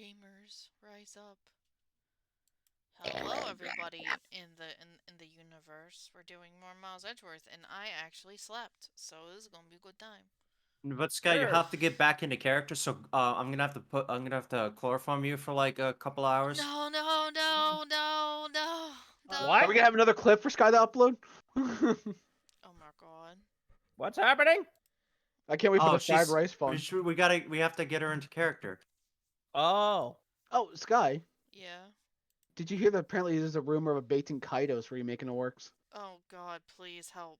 Gamers, rise up. Hello everybody in the universe. We're doing more Miles Edgeworth and I actually slept, so this is gonna be a good time. But Sky, you have to get back into character, so I'm gonna have to chloroform you for like a couple hours. No. What? Are we gonna have another clip for Sky to upload? Oh my god. What's happening? I can't wait for the fried rice fun. We have to get her into character. Oh. Oh, Sky, Yeah. did you hear that apparently there's a rumor of a Bating Kaitos remake in the works? Oh god, please help.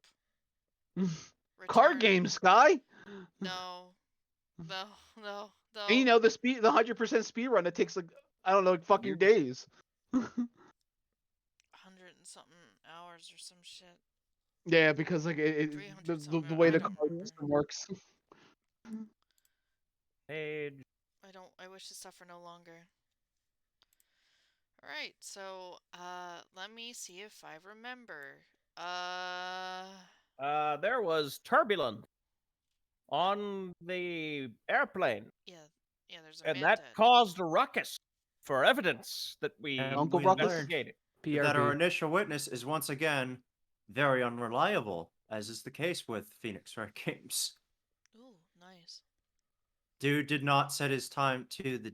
Card Return. game, Sky. No. And you know the 100% speed run that takes like I don't know, like fucking days. 100 and something hours or some shit. Yeah, because like the way the card system works. Page. I wish to suffer no longer. Alright, so, let me see if I remember. There was turbulence on the airplane. Yeah, there's a and man that dead. caused a ruckus for evidence that we Uncle Ruckus? investigated. That our initial witness is once again very unreliable, as is the case with Phoenix Wright Games. Ooh, nice. Dude did not set his time to the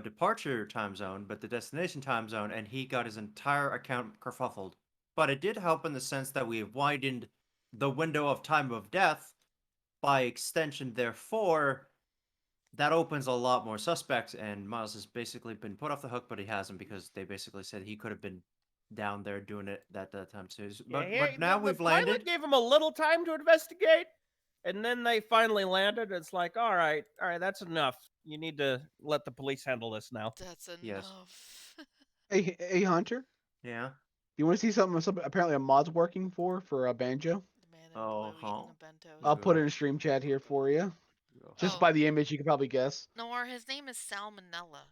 departure time zone, but the destination time zone, and he got his entire account kerfuffled. But it did help in the sense that we have widened the window of time of death by extension. Therefore, that opens a lot more suspects, and Miles has basically been put off the hook, but he hasn't, because they basically said he could have been down there doing it that time too. But now we've landed. The pilot gave him a little time to investigate, and then they finally landed. It's like, all right, that's enough. You need to let the police handle this now. That's enough. Yes. Hey, Hunter. Yeah. You want to see something apparently a mod's working for Banjo? The man in blue eating a bento. I'll put it in stream chat here for you. Just by the image, you can probably guess. No, or his name is Salmonella.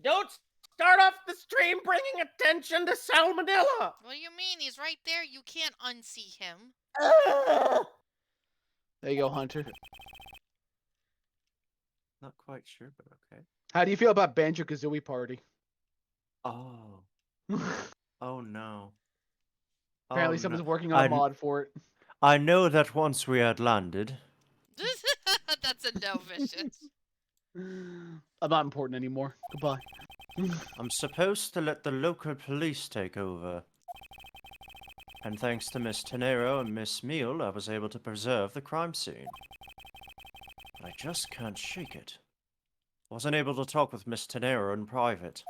Don't start off the stream bringing attention to Salmonella. What do you mean? He's right there. You can't unsee him. There you go, Hunter. Not quite sure, but okay. How do you feel about Banjo-Kazooie Party? Oh. Oh no. Apparently someone's working on a mod for it. I know that once we had landed. That's a no, Vicious. I'm not important anymore. Goodbye. I'm supposed to let the local police take over. And thanks to Miss Tenero and Miss Meal, I was able to preserve the crime scene. But I just can't shake it. Wasn't able to talk with Miss Tenero in private.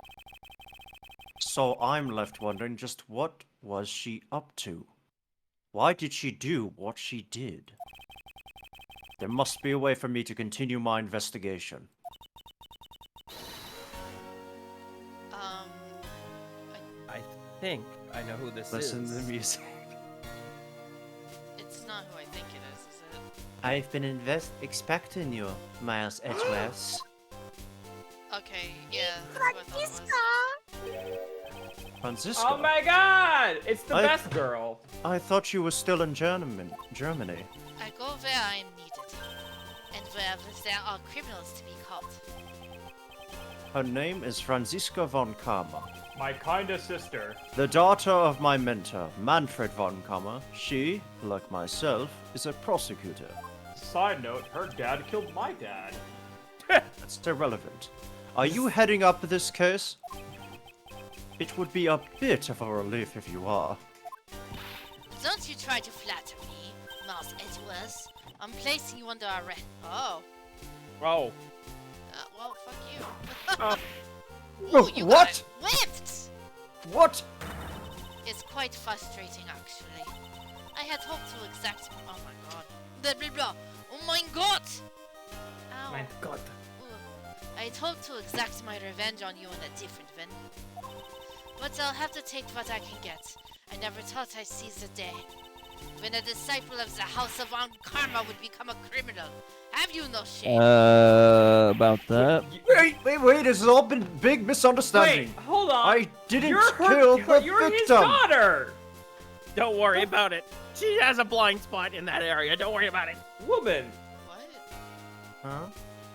So I'm left wondering just what was she up to? Why did she do what she did? There must be a way for me to continue my investigation. I think I know who this is. Listen to the music. It's not who I think it is it? I've been expecting you, Miles Edgeworth. Okay, yeah, that's what I thought it was. Francisco. Oh my god! It's the best girl. I thought you were still in Germany. I go where I am needed, and where there are criminals to be caught. Her name is Franziska von Kammer. My kinda sister. The daughter of my mentor, Manfred von Kammer. She, like myself, is a prosecutor. Side note, her dad killed my dad. That's irrelevant. Are you heading up this case? It would be a bit of a relief if you are. Don't you try to flatter me, Miles Edgeworth. I'm placing you under arrest. Oh. Oh. Well, fuck you. Ooh, you what? Got whipped! What? It's quite frustrating, actually. I had hoped to exact. Oh my god. Blah blah blah. Oh my god! Ow. My god. I had hoped to exact my revenge on you in a different venue. But I'll have to take what I can get. I never thought I'd see the day when a disciple of the House of Karma would become a criminal. Have you no shame? About that. Wait, this has all been big misunderstanding. Wait, hold on. I didn't kill the You're victim. his daughter! Don't worry about it. She has a blind spot in that area. Don't worry about it. Woman. What? Huh?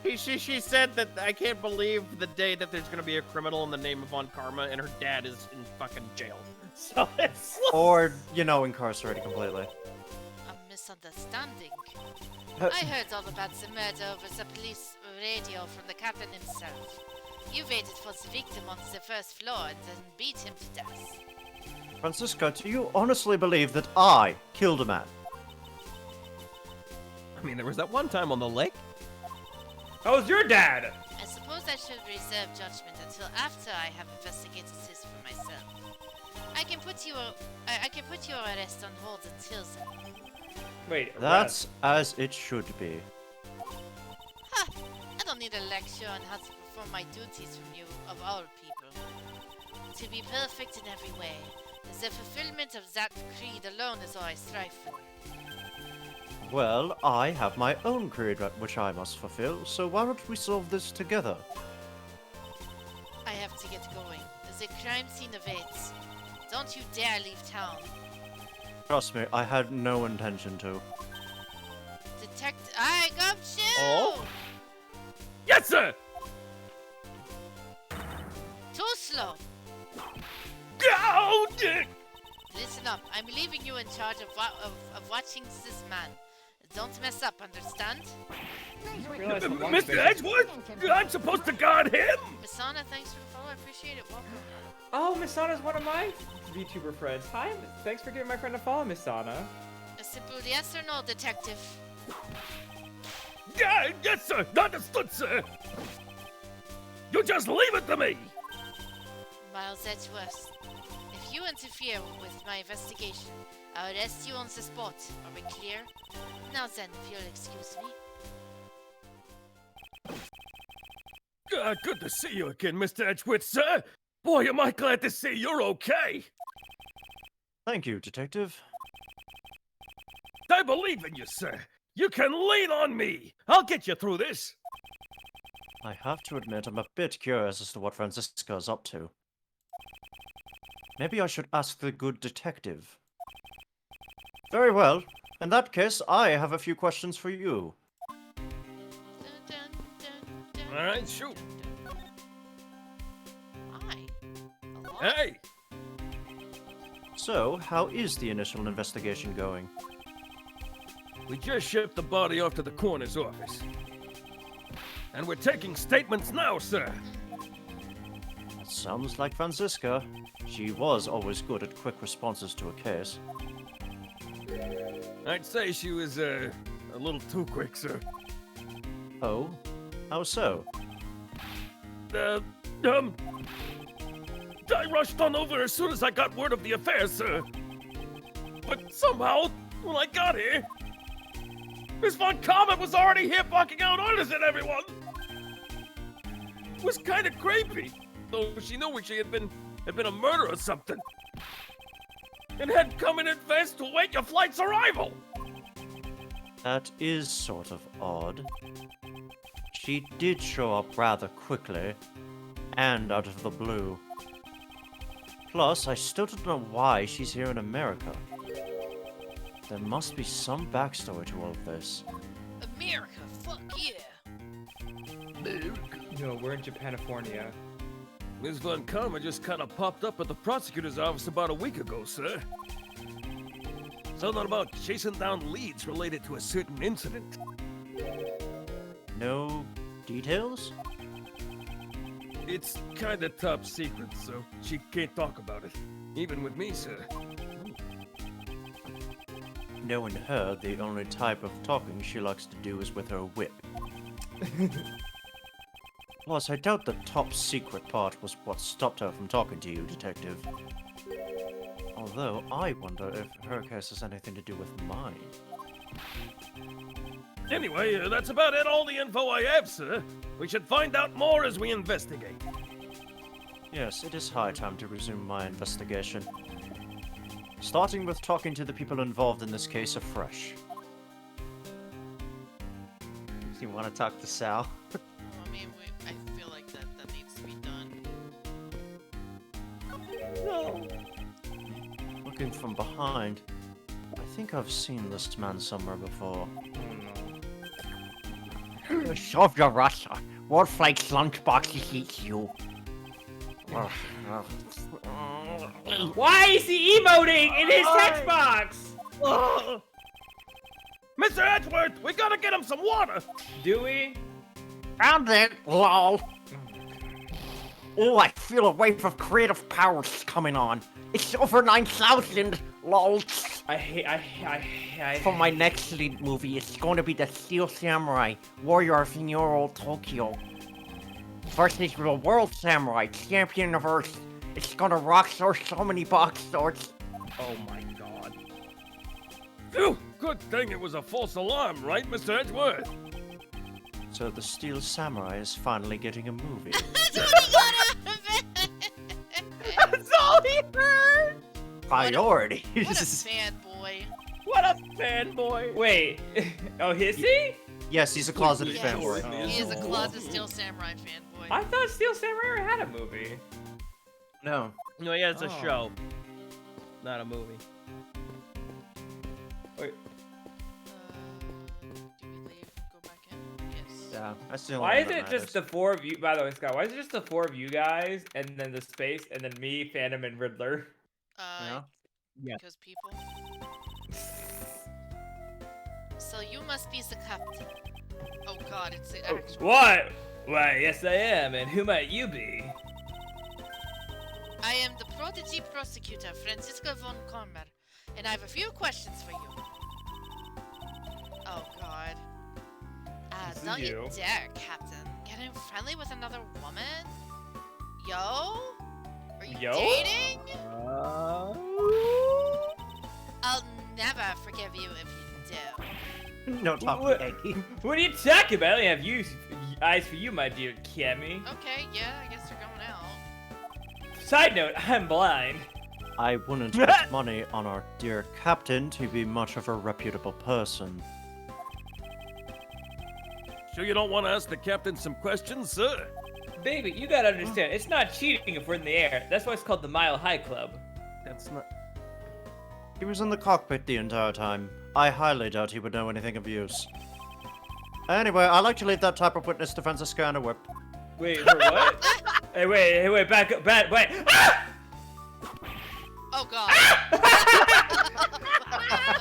She said that I can't believe the day that there's gonna be a criminal in the name of Von Karma and her dad is in fucking jail. So it's Or, incarcerated completely. A misunderstanding. Uh, I heard all about the murder over the police radio from the captain himself. You waited for the victim on the first floor and then beat him to death. Francisco, do you honestly believe that I killed a man? I mean, there was that one time on the lake. That was your dad! I suppose I should reserve judgment until after I have investigated this for myself. I can put your arrest on hold until then. Wait, That's as it should be. Ha! I don't need a lecture on how to perform my duties from you, of all people. To be perfect in every way. The fulfillment of that creed alone is all I strive for. Well, I have my own creed which I must fulfill, so why don't we solve this together? I have to get going. The crime scene awaits. Don't you dare leave town. Trust me, I had no intention to. I got you! Oh? Yes, sir! Too slow. Go! Listen up. I'm leaving you in charge of watching this man. Don't mess up, understand? Mr. Edgeworth? I'm supposed to guard him? Misana, thanks for the follow. I appreciate it. Welcome. Oh, Misana's one of my VTuber friends. Hi, thanks for giving my friend a follow, Misana. A simple yes or no, detective. Yeah, yes, sir. Understood, sir. You just leave it to me. Miles Edgeworth. If you interfere with my investigation, I'll arrest you on the spot. Are we clear? Now then, if you'll excuse me. Good to see you again, Mr. Edgeworth, sir. Boy, am I glad to see you're okay. Thank you, Detective. I believe in you, sir. You can lean on me. I'll get you through this. I have to admit I'm a bit curious as to what Francisco's up to. Maybe I should ask the good detective. Very well. In that case, I have a few questions for you. All right, shoot. Hi. Hello? Hey. So, how is the initial investigation going? We just shipped the body off to the coroner's office. And we're taking statements now, sir. That sounds like Francisca. She was always good at quick responses to a case. I'd say she was, a little too quick, sir. Oh? How so? I rushed on over as soon as I got word of the affair, sir. But somehow, when I got here, Miss Von Comet was already here barking out orders at everyone. It was kind of creepy, though she knew she had been a murder or something. And had come in advance to await your flight's arrival. That is sort of odd. She did show up rather quickly, and out of the blue. Plus, I still don't know why she's here in America. There must be some backstory to all of this. America, fuck yeah. No, we're in Japanifornia. Ms. Von Karma just kind of popped up at the prosecutor's office about a week ago, sir. Something about chasing down leads related to a certain incident. No details? It's kind of top secret, so she can't talk about it. Even with me, sir. Knowing her, the only type of talking she likes to do is with her whip. Plus, I doubt the top secret part was what stopped her from talking to you, Detective. Although, I wonder if her case has anything to do with mine. Anyway, that's about it, all the info I have, sir. We should find out more as we investigate. Yes, it is high time to resume my investigation. Starting with talking to the people involved in this case afresh. You want to talk to Sal? I mean, I feel like that needs to be done. No. Looking from behind, I think I've seen this man somewhere before. Oh no. Shove your rush. Wolflake's lunchbox eats you. Why is he emoting in his text box? Mr. Edgeworth, we gotta get him some water. Do we? And then, lol. Oh, I feel a wave of creative powers coming on. It's over 9,000, lol. For my next lead movie, it's going to be the Steel Samurai, Warrior of Neo Tokyo. Versus the World Samurai, Champion of Earth. It's gonna rock so many box stores. Oh my god. Phew, good thing it was a false alarm, right, Mr. Edgeworth? So the Steel Samurai is finally getting a movie. That's what he got out of it! That's all he heard! Priorities. What a fanboy. What a fanboy. Wait. Oh, is he? Yes, he's a closeted Yes. fanboy. He is a closet Steel Samurai fanboy. I thought Steel Samurai had a movie. No. No, yeah, it's a Oh. show, not a movie. Wait. Do we leave? Go back in? Yes. Yeah, that's the only Why one is that it just matters. the four of you? By the way, Scott, why is it just the four of you guys, and then the space, and then me, Phantom, and Riddler? Yeah? Yeah. Because people. So you must be the captain. Oh god, it's the actual. What? Why, yes I am, and who might you be? I am the prodigy prosecutor, Francisco von Kormer, and I have a few questions for you. Oh god. This is Don't you you. dare, Captain. Getting friendly with another woman? Yo? Are you Yo? dating? I'll never forgive you if you do. No talking, What? Yankee. What are you talking about? I only have eyes for you, my dear Cammy. Okay, yeah, I guess they're going out. Side note, I'm blind. I wouldn't bet money on our dear captain to be much of a reputable person. Sure you don't want to ask the captain some questions, sir? Baby, you gotta understand, it's not cheating if we're in the air. That's why it's called the Mile High Club. That's not... He was in the cockpit the entire time. I highly doubt he would know anything of use. Anyway, I like to leave that type of witness defense a scanner whip. Wait, for what? Hey, wait, back up, wait. Ah! Oh god.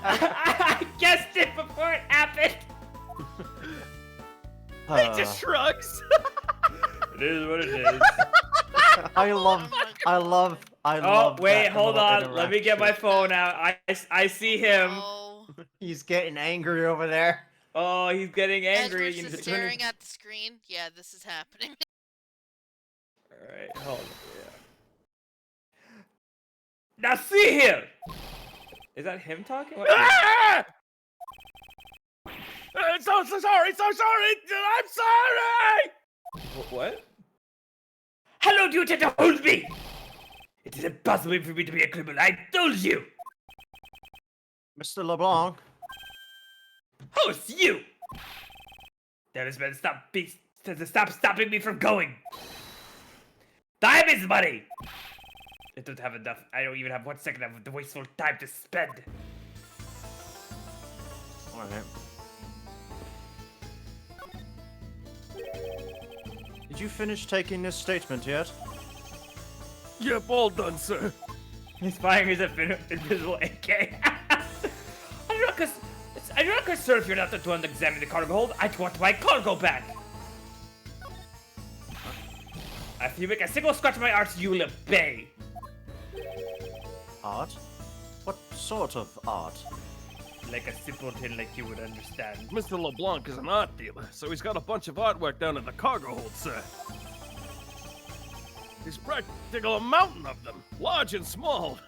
I guessed it before it happened. He just shrugs. It is what it is. I love Oh, wait, that hold little on. Let me get my interaction. phone out. I see him. Oh. He's getting angry over there. Oh, he's getting angry. Edgeworth You is need to- staring at the screen. Yeah, this is happening. Alright, hold on. Yeah. Now see here! Is that him talking? What? Ah! So sorry. I'm sorry. What? Hello, do you attempt to hold me? It is impossible for me to be a criminal, I told you! Mr. LeBlanc, Who's you? There is man, stop stopping me from going! Time is money! I don't have enough. I don't even have 1 second of the wasteful time to spend. alright. Did you finish taking this statement yet? Yep, all done, sir. He's firing his invisible AK. I'm not concerned if you're not the one to examine the cargo hold. I want my cargo back. If you make a single scratch on my arse, you will obey. Art? What sort of art? Like a simpleton like you would understand. Mr. LeBlanc is an art dealer, so he's got a bunch of artwork down in the cargo hold, sir. He's practically a mountain of them, large and small.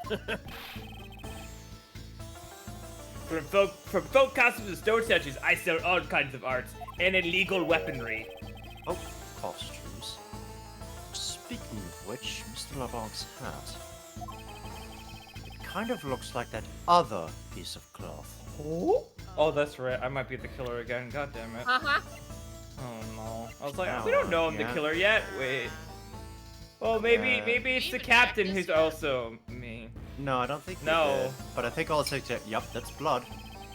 From folk costumes to stone statues, I sell all kinds of arts and illegal weaponry. Oh, costumes. Speaking of which, Mr. LeBlanc's hat. It kind of looks like that other piece of cloth. Oh, that's right. I might be the killer again. God damn it. Uh-huh. Oh no. I was like, Oh, we don't know I'm yeah. the killer yet. Wait. Well, maybe it's the Even captain practice who's yet? also me. No, I don't think they No. did, but I think all it takes is, yep, that's blood.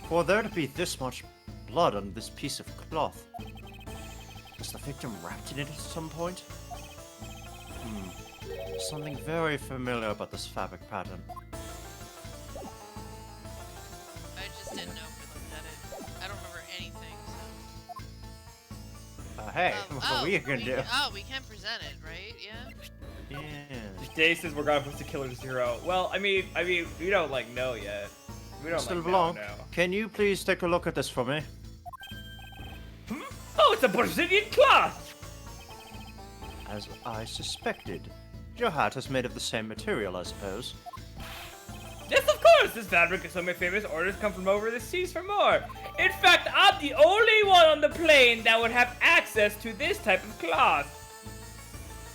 For there to be this much blood on this piece of cloth, Was the victim wrapped in it at some point? Something very familiar about this fabric pattern. I just didn't know if we looked at it. I don't remember anything, so. Hey, what are we gonna do? Oh, we can present it, right? Yeah? Yeah. Day says we're gonna post a killer 0. Well, I mean, we don't like know yet. We don't Mr. like LeBlanc, know. can you please take a look at this for me? Oh, it's a Brazilian cloth! As I suspected. Your hat is made of the same material, I suppose. Yes, of course! This fabric and some of my famous orders come from over the seas for more. In fact, I'm the only one on the plane that would have access to this type of cloth.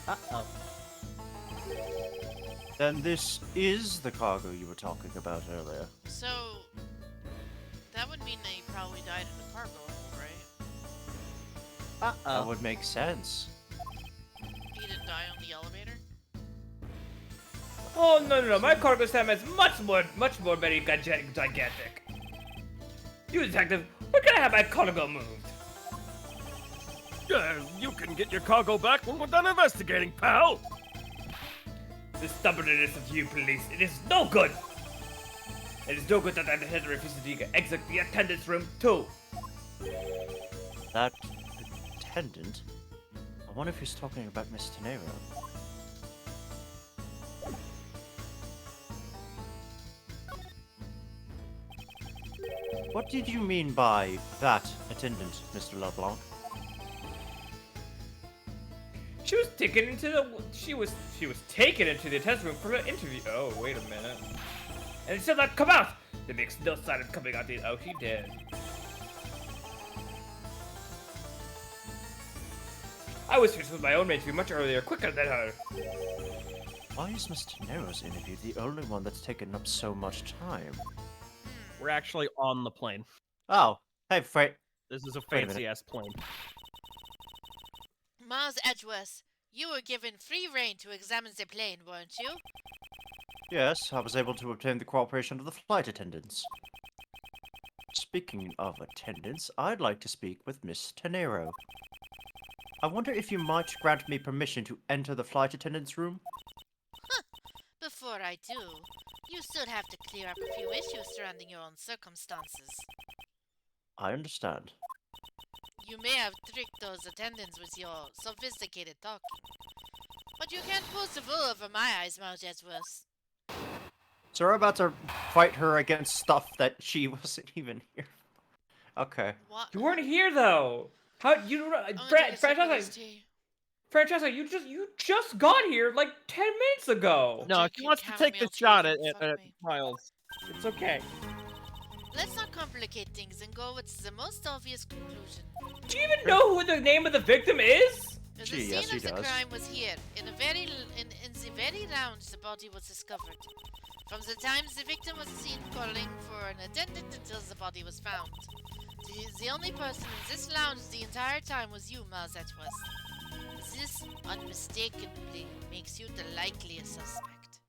Uh-oh. Then this is the cargo you were talking about earlier. So, that would mean they probably died in the cargo hold, right? That Uh-oh. would make sense. He didn't die on the elevator? Oh, no. My cargo stem is much more very gigantic. You, detective, we're gonna have my cargo moved. You can get your cargo back when we're done investigating, pal. The stubbornness of you, police, it is no good. It is no good that I had to refuse to exit the attendance room, too. That attendant? I wonder if he's talking about Miss Tenero. What did you mean by that attendant, Mr. LeBlanc? She was taken into the attendance room for an interview. Oh, wait a minute. And she said that come out. That makes no sign of coming out. Oh, she did. I was finished with my own interview much earlier, quicker than her. Why is Miss Tenero's interview the only one that's taken up so much time? We're actually on the plane. Oh, hey, Freight. This is a Wait a minute. fancy-ass plane. Miles Edgeworth, you were given free reign to examine the plane, weren't you? Yes, I was able to obtain the cooperation of the flight attendants. Speaking of attendants, I'd like to speak with Miss Tenero. I wonder if you might grant me permission to enter the flight attendants' room? Before I do, you still have to clear up a few issues surrounding your own circumstances. I understand. You may have tricked those attendants with your sophisticated talking, but you can't pull the wool over my eyes, Miles Edgeworth. So we're about to fight her against stuff that she wasn't even here. Okay. What? You weren't here though. How you? Francesca, you just got here like 10 minutes ago. No, Jack, she you wants to count take me the out, shot you at, can at fuck me. Miles. It's okay. Let's not complicate things and go with the most obvious conclusion. Do you even know who the name of the victim is? The Gee, scene yes, she of the does. crime was here, in the very lounge the body was discovered. From the time the victim was seen calling for an attendant until the body was found. The only person in this lounge the entire time was you, Miles Edgeworth. This unmistakably makes you the likeliest suspect.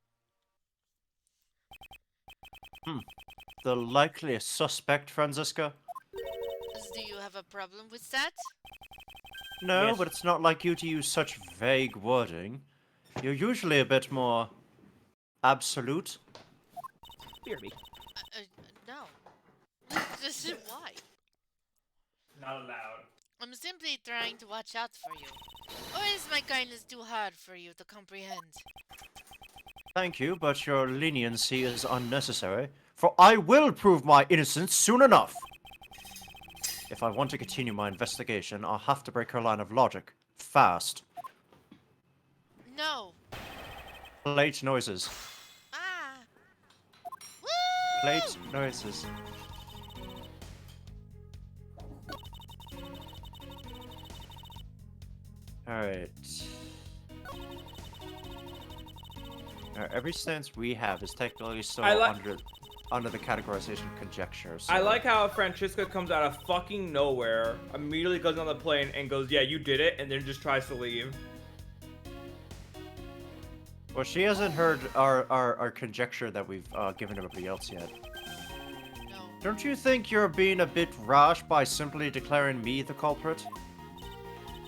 The likeliest suspect, Franziska? Do you have a problem with that? No, Yes. but it's not like you to use such vague wording. You're usually a bit more absolute. Hear me. No. This is why. Not allowed. I'm simply trying to watch out for you. Or is my kindness too hard for you to comprehend? Thank you, but your leniency is unnecessary, for I will prove my innocence soon enough. If I want to continue my investigation, I'll have to break her line of logic. Fast. No. Plate noises. Ah. Woo! Plate noises. Alright. Every stance we have is technically still I like- under the categorization conjecture. So. I like how Francesca comes out of fucking nowhere, immediately goes on the plane and goes, "Yeah, you did it," and then just tries to leave. Well, she hasn't heard our conjecture that we've given everybody else yet. No. Don't you think you're being a bit rash by simply declaring me the culprit?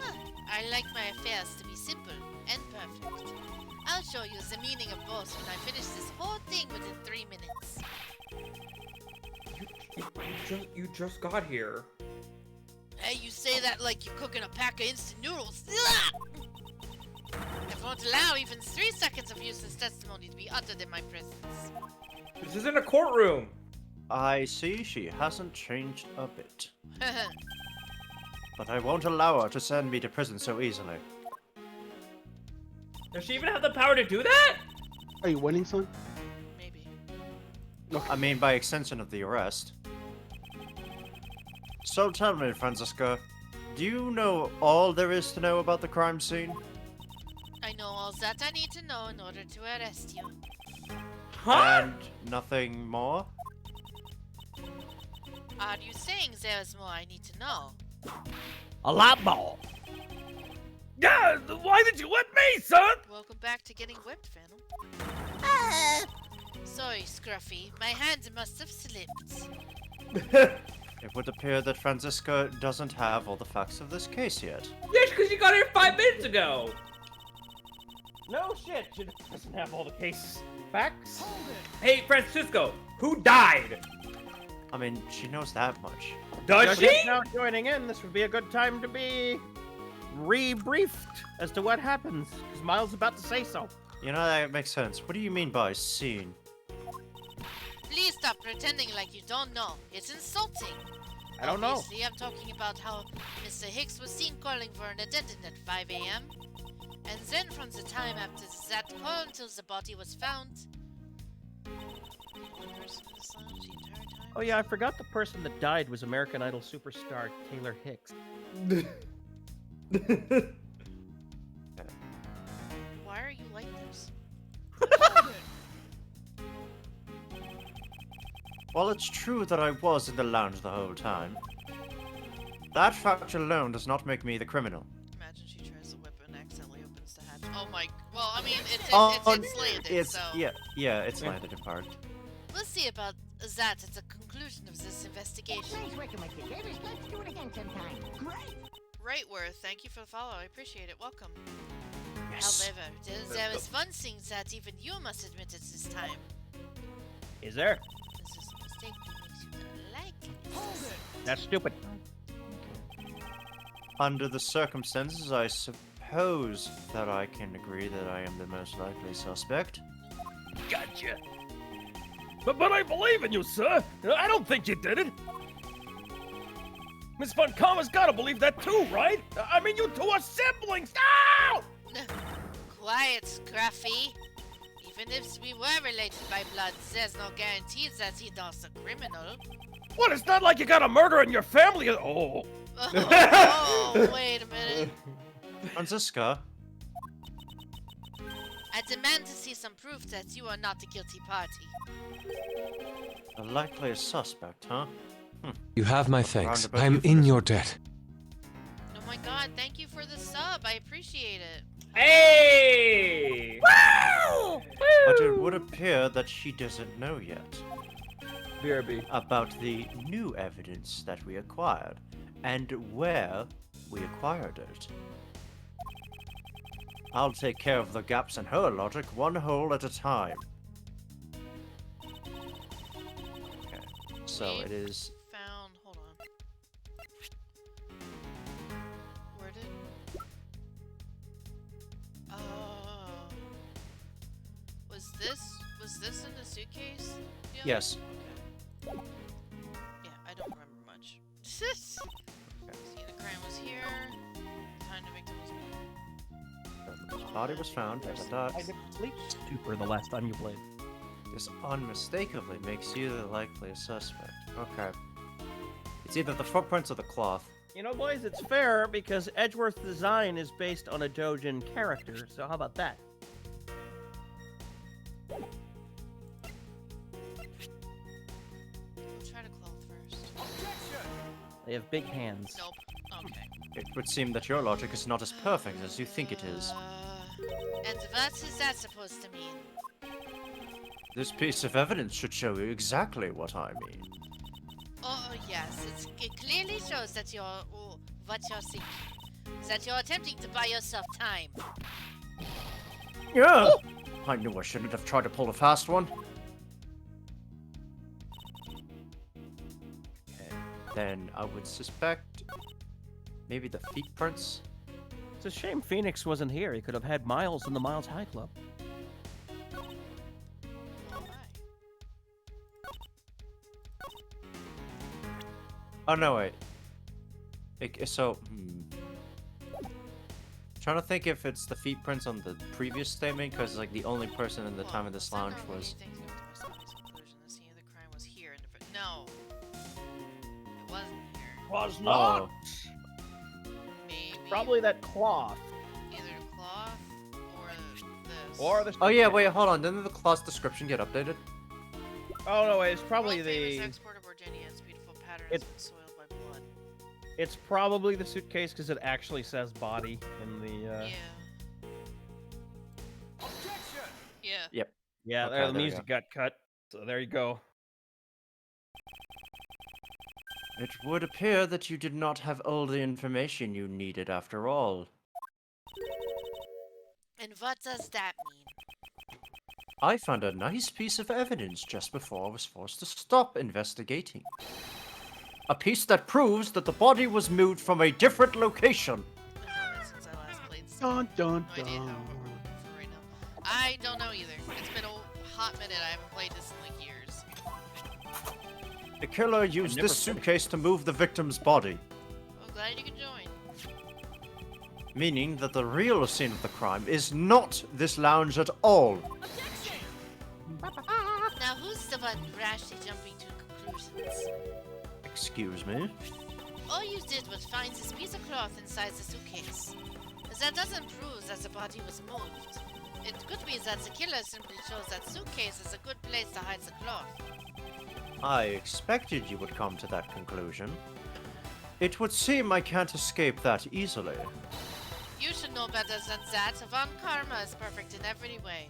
Huh. I like my affairs to be simple and perfect. I'll show you the meaning of both when I finish this whole thing within 3 minutes. You just got here. Hey, you say that like you're cooking a pack of instant noodles. I won't allow even 3 seconds of useless testimony to be uttered in my presence. This isn't a courtroom. I see she hasn't changed a bit. But I won't allow her to send me to prison so easily. Does she even have the power to do that? Are you winning, son? Maybe. I mean, by extension of the arrest. So tell me, Franziska, do you know all there is to know about the crime scene? I know all that I need to know in order to arrest you. Huh? And nothing more? Are you saying there's more I need to know? A lot more. Yeah, why did you whip me, son? Welcome back to getting whipped, Phantom. Sorry, Scruffy. My hand must have slipped. It would appear that Franziska doesn't have all the facts of this case yet. Yes, because you got here 5 minutes ago. No shit, she doesn't have all the case facts. Hey, Francisco, who died? I mean, she knows that much. Does she? Now joining in, this would be a good time to be rebriefed as to what happens, because Miles is about to say so. You know, that makes sense. What do you mean by scene? Please stop pretending like you don't know. It's insulting. I don't know. Obviously, I'm talking about how Mr. Hicks was seen calling for an attendant at 5 a.m. And then from the time after that call until the body was found... Oh yeah, I forgot the person that died was American Idol superstar Taylor Hicks. Why are you like this? While it's true that I was in the lounge the whole time, that fact alone does not make me the criminal. Imagine she tries to whip and accidentally opens the hatch. Oh my... Well, I mean, it's landed, so... Yeah, it's landed in part. We'll see about that at the conclusion of this investigation. Nice working with you, Davis. Let's do it again sometime. Great. Rightworth, thank you for the follow. I appreciate it. Welcome. Yes. However, there is one thing that even you must admit at this time. Is there? This is a mistake that makes you like it. That's stupid. Under the circumstances, I suppose that I can agree that I am the most likely suspect. Gotcha. But I believe in you, sir. I don't think you did it. Miss Von Karma's gotta believe that too, right? I mean, you two are siblings. Ow! Quiet, Scruffy. Even if we were related by blood, there's no guarantee that he's not a criminal. What? It's not like you got a murder in your family. Oh. Oh, wait a minute. Franziska, I demand to see some proof that you are not the guilty party. the likeliest suspect, huh? You have my thanks. Roundabout I'm in euphemism. your debt. Oh my god, thank you for the sub. I appreciate it. Hey! But it would appear that she doesn't know yet BRB. about the new evidence that we acquired and where we acquired it. I'll take care of the gaps in her logic one hole at a time. Okay, so it is... Found. Hold on. Where did? Oh. Was this in the suitcase? Yeah? Yes. Okay. Yeah, I don't remember much. See, the crime was here. Time to victim was His body was found at a I did sleep stupor the last time you played. This unmistakably makes you the likeliest suspect. Okay. It's either the footprints or the cloth. You know, boys, it's fair because Edgeworth's design is based on a Dojin character, so how about that? We'll try to cloth first. They have big hands. Nope. Okay. It would seem that your logic is not as perfect as you think it is. And what is that supposed to mean? This piece of evidence should show you exactly what I mean. Oh, yes. It clearly shows that what you're thinking. means that you're attempting to buy yourself time. Yeah! I knew I shouldn't have tried to pull a fast one. Okay, then I would suspect maybe the feet prints. It's a shame Phoenix wasn't here. He could have had Miles in the Miles High Club. Oh no, wait. Trying to think if it's the feet prints on the previous statement, because like the only person in the time of this lounge was. The crime was here. No, it wasn't here. Was not. Oh, Maybe Probably that cloth. either cloth or this. Or the. oh yeah, wait, hold on. Didn't the cloth's description get updated? Oh no, it's probably World-famous the. export of Virginia's beautiful pattern It- has been soiled by blood. It's probably the suitcase because it actually says body in the. Yeah. Yeah. Yeah, Okay, there, the there we music got cut. So there you go. It would appear that you did not have all the information you needed after all. And what does that mean? I found a nice piece of evidence just before I was forced to stop investigating. A piece that proves that the body was moved from a different location. Since I last played this Dun dun no idea dun. what we're looking for right now. I don't know either. It's been a hot minute. I haven't played this in like years. The killer used never this finished. suitcase to move the victim's body, I'm glad you can join. meaning that the real scene of the crime is not this lounge at all. Now who's the one rashly jumping to conclusions? Excuse me? All you did was find this piece of cloth inside the suitcase. That doesn't prove that the body was moved. It could be that the killer simply chose that suitcase as a good place to hide the cloth. I expected you would come to that conclusion. It would seem I can't escape that easily. You should know better than that. Von Karma is perfect in every way.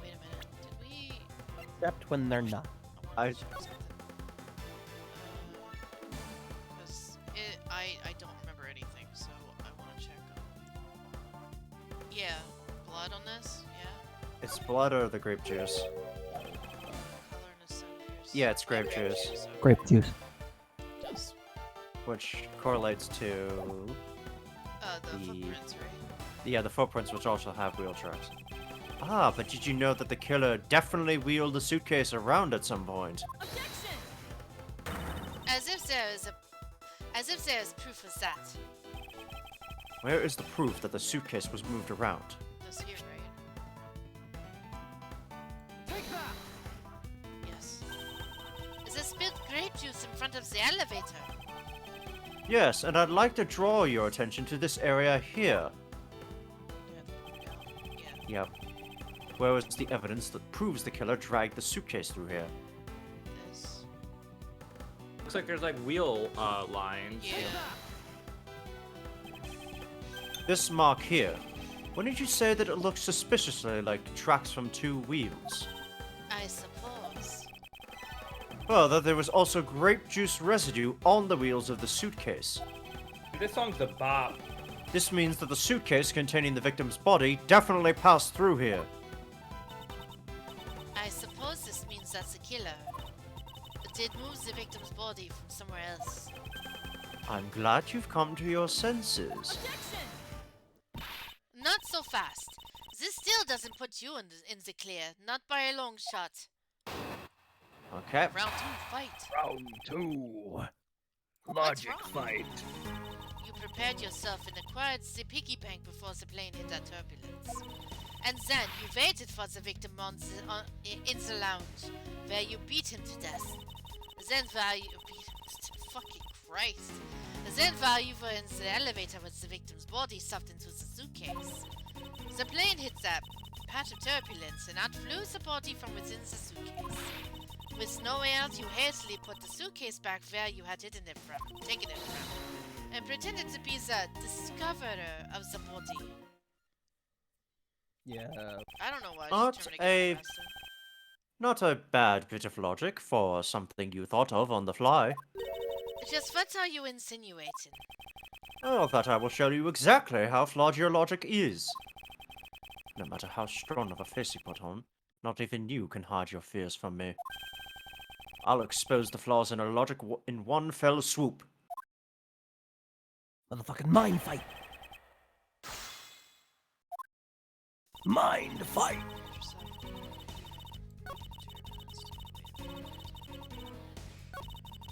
Wait a minute. Did we... Except when they're not. I I- want to check something. 'Cause I don't remember anything, so I want to check. Yeah, blood on this. Yeah, It's blood or the grape juice? color and the sun pierce. Yeah, it's grape juice, okay. Grape juice. Just which correlates to the The- footprints, right? yeah, the footprints, which also have wheel tracks. Ah, but did you know that the killer definitely wheeled the suitcase around at some point? As if there is proof of that. Where is the proof that the suitcase was moved around? This here, right? Yes. Is there spilled grape juice in front of the elevator? Yes, and I'd like to draw your attention to this area here. Yeah. Yep. Where is the evidence that proves the killer dragged the suitcase through here? This. Looks like there's like wheel lines. Yeah. This mark here. When did you say that it looks suspiciously like tracks from two wheels? I suppose. Further, there was also grape juice residue on the wheels of the suitcase. Dude, this song's the bop. This means that the suitcase containing the victim's body definitely passed through here. I suppose this means that the killer did move the victim's body from somewhere else. I'm glad you've come to your senses. Not so fast. This still doesn't put you in the clear, not by a long shot. Okay. Round 2, fight. Round 2. What's Logic wrong? fight. You prepared yourself and acquired the piggy bank before the plane hit that turbulence. And then you waited for the victim in the lounge, where you beat him to death. Then while you fucking Christ. Then while you were in the elevator with the victim's body stuffed into the suitcase, the plane hit that patch of turbulence and outflew the body from within the suitcase. With nowhere else, you hastily put the suitcase back where you had taken it from, and pretended to be the discoverer of the body. Yeah. I don't know why. Not she's trying to get a- arrested. Not a bad bit of logic for something you thought of on the fly. Just what are you insinuating? Oh, that I will show you exactly how flawed your logic is. No matter how strong of a face you put on, not even you can hide your fears from me. I'll expose the flaws in her logic in one fell swoop. Motherfucking mind fight. Mind fight.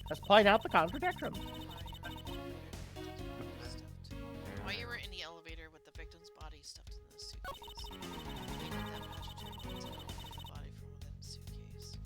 Let's point out the contradiction. While you were in the elevator with the victim's body stuffed in the suitcase, they did that magic trick to open the body from within the suitcase.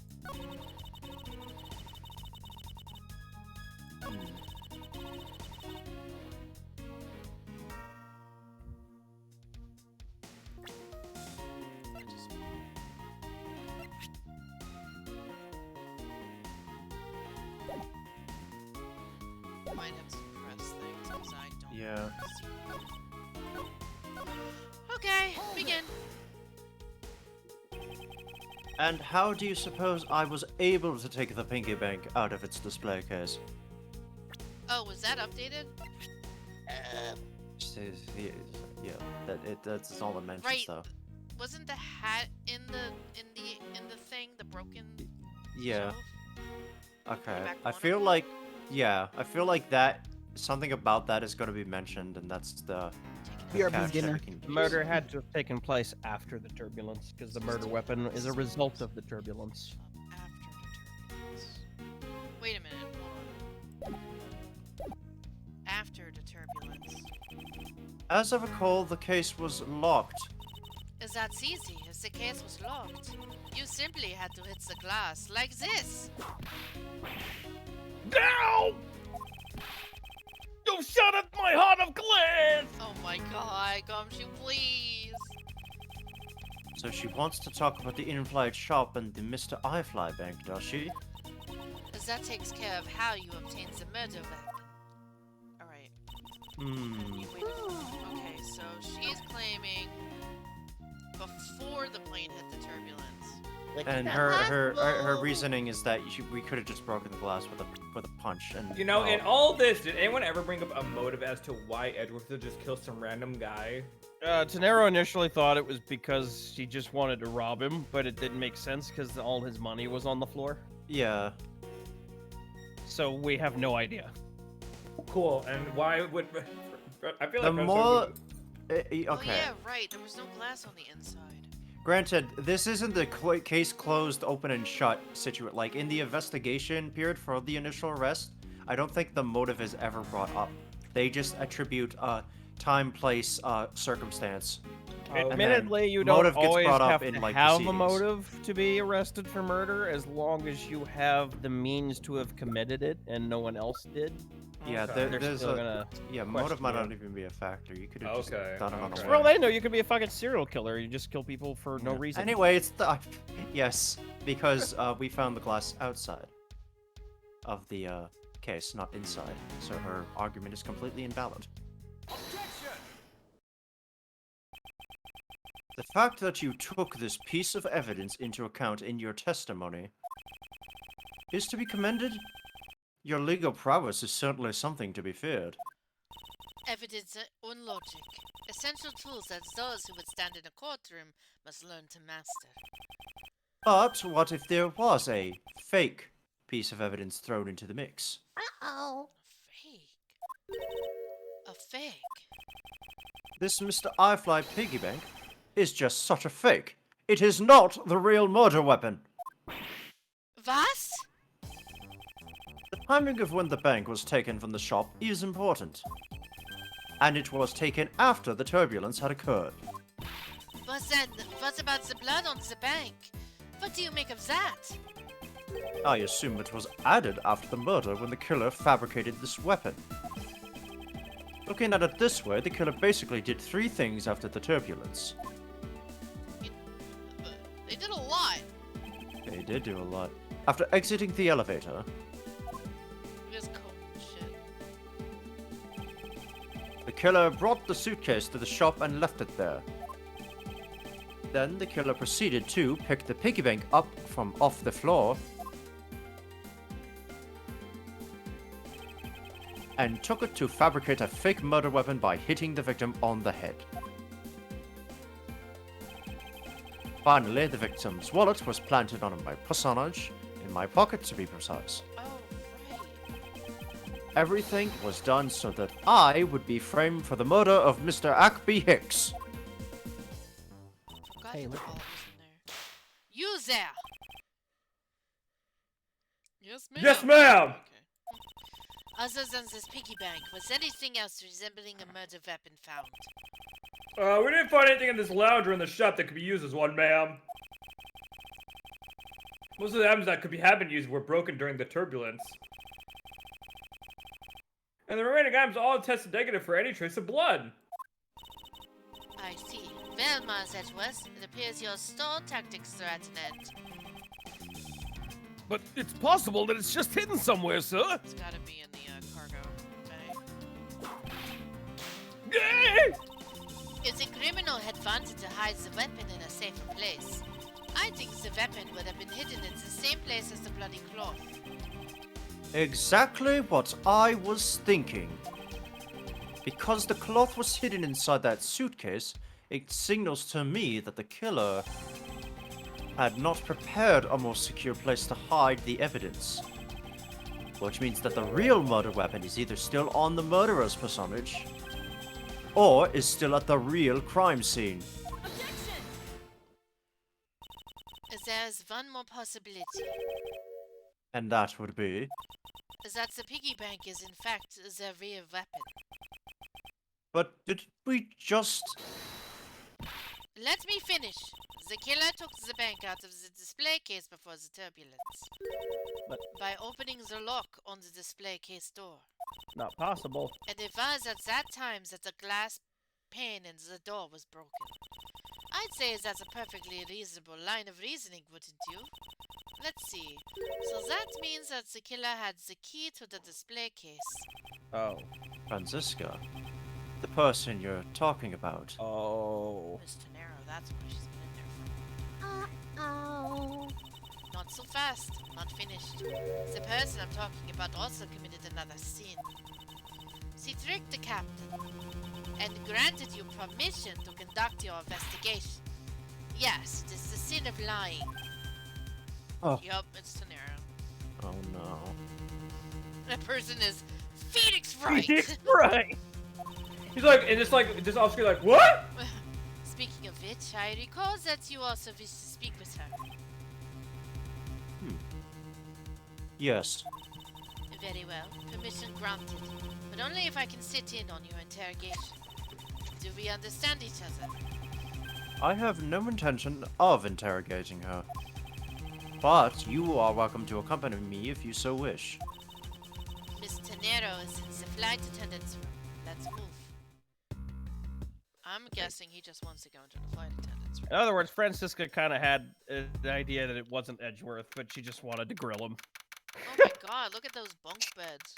Might have some press things because I don't. Yeah. Okay, begin. And how do you suppose I was able to take the piggy bank out of its display case? Oh, was that updated? Yeah, that's all it mentions Right. though. Wasn't the hat in the thing the broken? Yeah. shelf? Okay. back I one feel of like, yeah, I feel like that something about that is going to be mentioned, and that's the BRB catch that dinner. we can use. Murder had to have taken place after the turbulence, because the murder weapon is a result of the turbulence. After the turbulence. Wait a minute. Hold on. After the turbulence. As I recall, the case was locked. That's easy. If the case was locked, you simply had to hit the glass like this. Now! You shut up my heart of glass! Oh my god, Gumshoe, please. So she wants to talk about the in-flight shop and the Mr. iFly bank, does she? As that takes care of how you obtained the murder weapon. Alright. You waited. Okay, so she's claiming before the plane hit the turbulence. And her reasoning is that we could have just broken the glass with a punch. And You know, in all this, did anyone ever bring up a motive as to why Edgeworth would just kill some random guy? Tenero initially thought it was because she just wanted to rob him, but it didn't make sense because all his money was on the floor. yeah, So we have no idea. Cool. And why would I feel the like more Oh okay. yeah, right. There was no glass on the inside. Granted, this isn't the case closed, open and shut situation. Like in the investigation period for the initial arrest, I don't think the motive is ever brought up. They just attribute time, place, circumstance. And then Admittedly, you don't motive gets always brought up have in, to like, have a proceedings. motive to be arrested for murder, as long as you have the means to have committed it and no one else did. Yeah, Okay. They're there's still a gonna motive might question not you. even be a factor. You could have just Okay, done it on okay. a For all whim. they know, you could be a fucking serial killer. You just kill people for no reason. Anyway, it's the yes, because we found the glass outside of the case, not inside. So her argument is completely invalid. The fact that you took this piece of evidence into account in your testimony is to be commended. Your legal prowess is certainly something to be feared. Evidence on logic. Essential tools that those who would stand in a courtroom must learn to master. But what if there was a fake piece of evidence thrown into the mix? Uh-oh. Fake. A fake. This Mr. iFly piggy bank is just such a fake. It is not the real murder weapon. Was? The timing of when the bank was taken from the shop is important. And it was taken after the turbulence had occurred. But then, what about the blood on the bank? What do you make of that? I assume it was added after the murder when the killer fabricated this weapon. Looking at it this way, the killer basically did 3 things after the turbulence. They did a lot. They did do a lot. After exiting the elevator, This coat and shit. the killer brought the suitcase to the shop and left it there. Then the killer proceeded to pick the piggy bank up from off the floor and took it to fabricate a fake murder weapon by hitting the victim on the head. Finally, the victim's wallet was planted on my personage, in my pocket to be precise. Oh, right. Everything was done so that I would be framed for the murder of Mr. Ackby Hicks. Forgot Hey, your look. wallet was in there. You there! Yes, ma'am. Yes, ma'am. Okay. Other than this piggy bank, was anything else resembling a murder weapon found? We didn't find anything in this lounge or in the shop that could be used as one, ma'am. Most of the items that have been used were broken during the turbulence. And the remaining items all tested negative for any trace of blood. I see. Well, Mars Edgeworth, it appears your stall tactics are at an end. But it's possible that it's just hidden somewhere, sir. It's gotta be in the cargo bay. Yay! If the criminal had wanted to hide the weapon in a safer place, I think the weapon would have been hidden in the same place as the bloody cloth. Exactly what I was thinking. Because the cloth was hidden inside that suitcase, it signals to me that the killer had not prepared a more secure place to hide the evidence. Which means that the real murder weapon is either still on the murderer's personage, or is still at the real crime scene. There's one more possibility. And that would be... That the piggy bank is in fact the real weapon. But did we just... Let me finish. The killer took the bank out of the display case before the turbulence. But- by opening the lock on the display case door. Not possible. And it was at that time that the glass pane in the door was broken. I'd say that's a perfectly reasonable line of reasoning, wouldn't you? Let's see. So that means that the killer had the key to the display case. Oh. Franziska? The person you're talking about. Oh. Miss Tenero, that's why she's been in there for. Uh-oh. Not so fast. Not finished. The person I'm talking about also committed another sin. She tricked the captain and granted you permission to conduct your investigation. Yes, it is the sin of lying. Oh. Yup, it's Tenero. Oh no. That person is Phoenix Wright. Right. He's like, and just like, just off screen, like, what? Speaking of which, I recall that you also wish to speak with her. Yes. Very well. Permission granted. But only if I can sit in on your interrogation. Do we understand each other? I have no intention of interrogating her. But you are welcome to accompany me if you so wish. Miss Tenero is in the flight attendant's room. Let's move. I'm guessing he just wants to go into the flight attendant's room. In other words, Franziska kind of had the idea that it wasn't Edgeworth, but she just wanted to grill him. Oh my god, look at those bunk beds.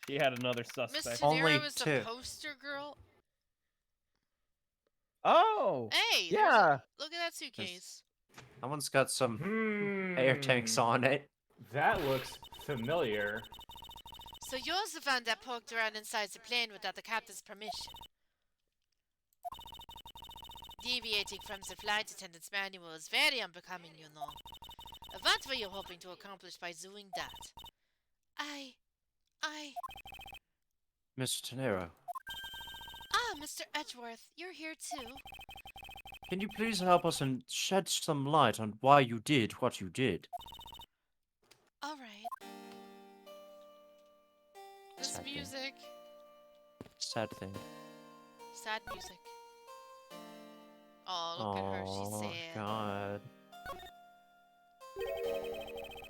She had another Miss suspect. Only Tenero is the two. poster girl. Oh! Hey! Yeah. Look at that suitcase. That one's got some Hmm. air tanks on it. That looks familiar. So you're the one that poked around inside the plane without the captain's permission. Deviating from the flight attendant's manual is very unbecoming, you know. What were you hoping to accomplish by doing that? I... Mr. Tenero, Ah, Mr. Edgeworth, you're here too. can you please help us and shed some light on why you did what you did? Alright. This Sad thing. music. Sad thing. Sad music. Oh, look at her, she's Oh, sad. God.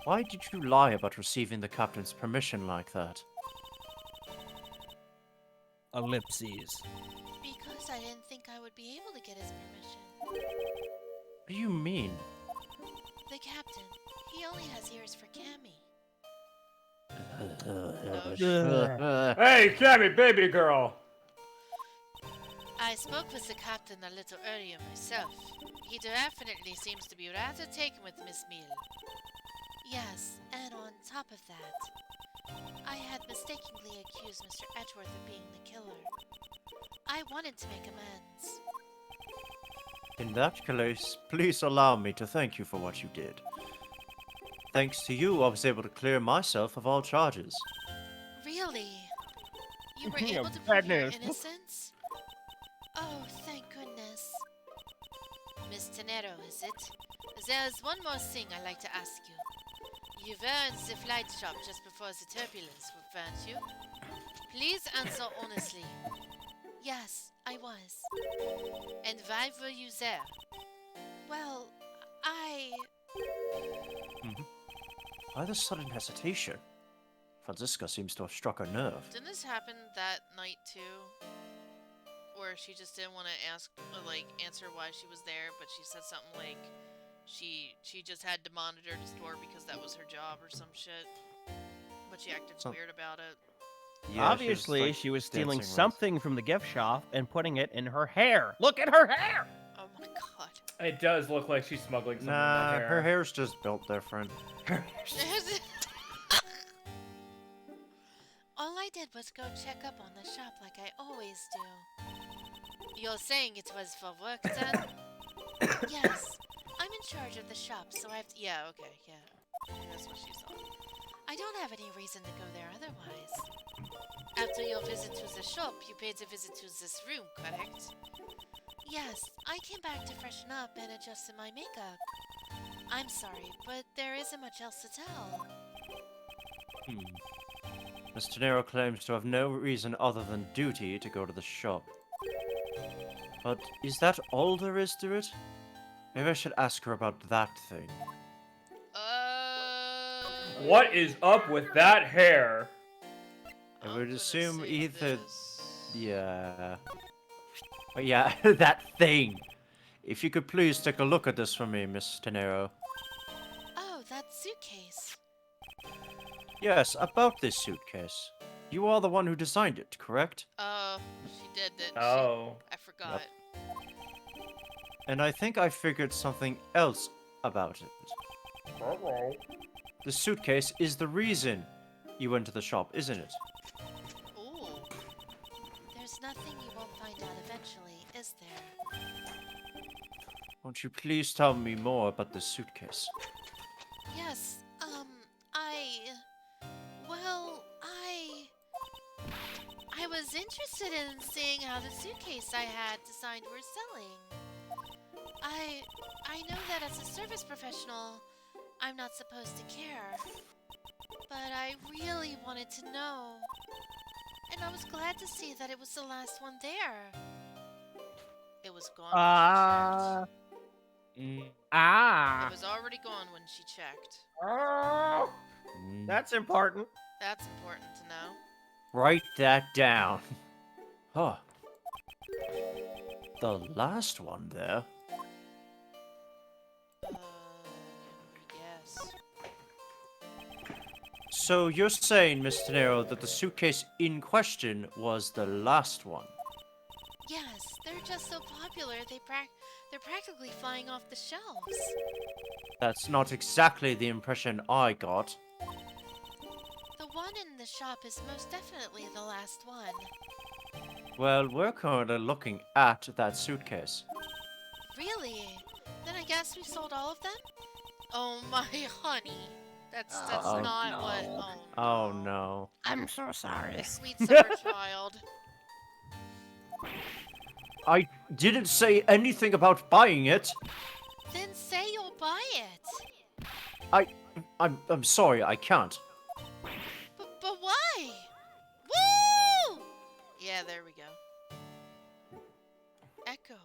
Why did you lie about receiving the captain's permission like that? Ellipses. Because I didn't think I would be able to get his permission. What do you mean? The captain, he only has ears for Cammy. Hey, Cammy, baby girl. I spoke with the captain a little earlier myself. He definitely seems to be rather taken with Miss Meal. Yes, and on top of that, I had mistakenly accused Mr. Edgeworth of being the killer. I wanted to make amends. In that case, please allow me to thank you for what you did. Thanks to you, I was able to clear myself of all charges. Really? You were Yeah, able to bad prove your news. innocence? Oh, thank goodness. Miss Tenero, is it? There's one more thing I'd like to ask you. You were in the flight shop just before the turbulence, weren't you? Please answer honestly. Yes, I was. And why were you there? Well, Why the sudden hesitation? Franziska seems to have struck a nerve. Didn't this happen that night too? Where she just didn't want to answer why she was there, but she said something like she just had to monitor the store because that was her job or some shit. But she acted weird about it. Yeah, Obviously, she was stealing dancing around. something from the gift shop and putting it in her hair. Look at her hair! Oh my god. It does look like she's smuggling something Nah, in her her hair's just built different. All I did was go check up on the shop like I always do. You're saying it was for work then? Yes. I'm in charge of the shop, so I have to... Yeah, okay, yeah. That's what she saw. I don't have any reason to go there otherwise. After your visit to the shop, you paid a visit to this room, correct? Yes, I came back to freshen up and adjusted my makeup. I'm sorry, but there isn't much else to tell. Miss Tenero claims to have no reason other than duty to go to the shop. But is that all there is to it? Maybe I should ask her about that thing. What is up with that hair? I I'm would gonna assume say either... this. Yeah... But yeah, that thing! If you could please take a look at this for me, Miss Tenero. Oh, that suitcase. Yes, about this suitcase. You are the one who designed it, correct? Oh, she did it. Oh. I forgot. And I think I figured something else about it. The suitcase is the reason you went to the shop, isn't it? Ooh. There's nothing you won't find out eventually, is there? Won't you please tell me more about the suitcase? Yes, I was interested in seeing how the suitcase I had designed were selling. I know that as a service professional, I'm not supposed to care. But I really wanted to know. And I was glad to see that it was the last one there. It was gone when she checked. It was already gone when she checked. That's important. That's important to know. Write that down. Huh. The last one there? Yes. So you're saying, Miss Tenero, that the suitcase in question was the last one? Yes, they're just so popular, they're practically flying off the shelves. That's not exactly the impression I got. The one in the shop is most definitely the last one. Well, we're currently looking at that suitcase. Really? Then I guess we sold all of them? Oh my honey. That's Oh, not no. what. Oh no. I'm so sorry. Sweet summer child. I didn't say anything about buying it. Then say you'll buy it. I'm sorry, I can't. But why? Woo! Yeah, there we go. Echo.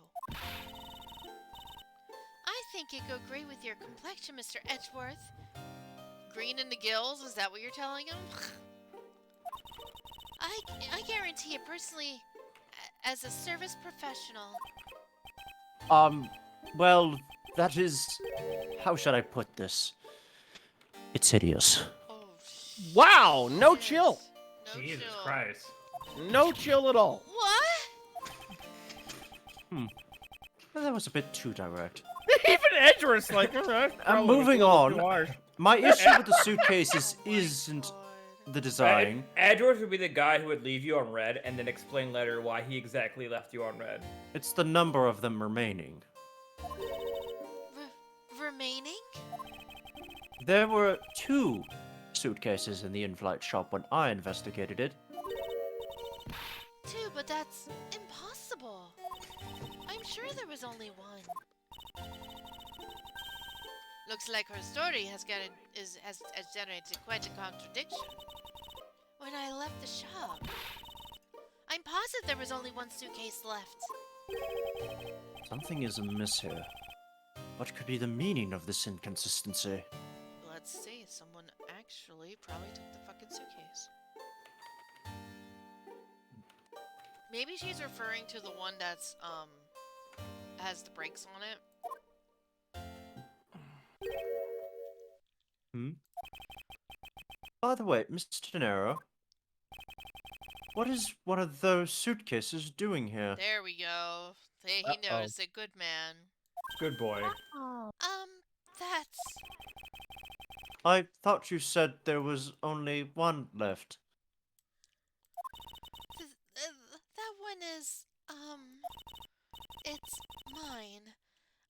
I think it'd go great with your complexion, Mr. Edgeworth. Green in the gills, is that what you're telling him? I guarantee it personally, as a service professional. Well, that is... How should I put this? It's hideous. Oh, Wow, no shit. chill. No Jesus chill. Christ. No chill at all. What? That was a bit too direct. Even Edgeworth's like, alright. I'm moving on. My issue with the suitcases isn't... the design. Edgeworth would be the guy who would leave you on red and then explain later why he exactly left you on red. It's the number of them remaining. Remaining? There were 2 suitcases in the in-flight shop when I investigated it. 2, but that's impossible. I'm sure there was only 1. Looks like her story has generated quite a contradiction. When I left the shop, I'm positive there was only 1 suitcase left. Something is amiss here. What could be the meaning of this inconsistency? Let's see, someone actually probably took the fucking suitcase. Maybe she's referring to the one that's, has the brakes on it. By the way, Mr. De Niro, what is one of those suitcases doing here? There we go. He noticed it. Good man. Good boy. That's... I thought you said there was only 1 left. That one is, it's mine.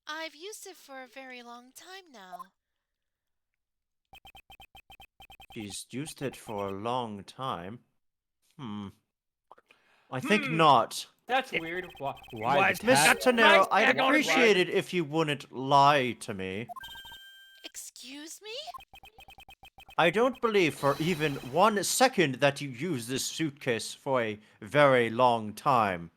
I've used it for a very long time now. She's used it for a long time. I think not. That's weird. Why? Mr. Tenero, I'd appreciate it if you wouldn't lie to me. Excuse me? I don't believe for even 1 second that you used this suitcase for a very long time.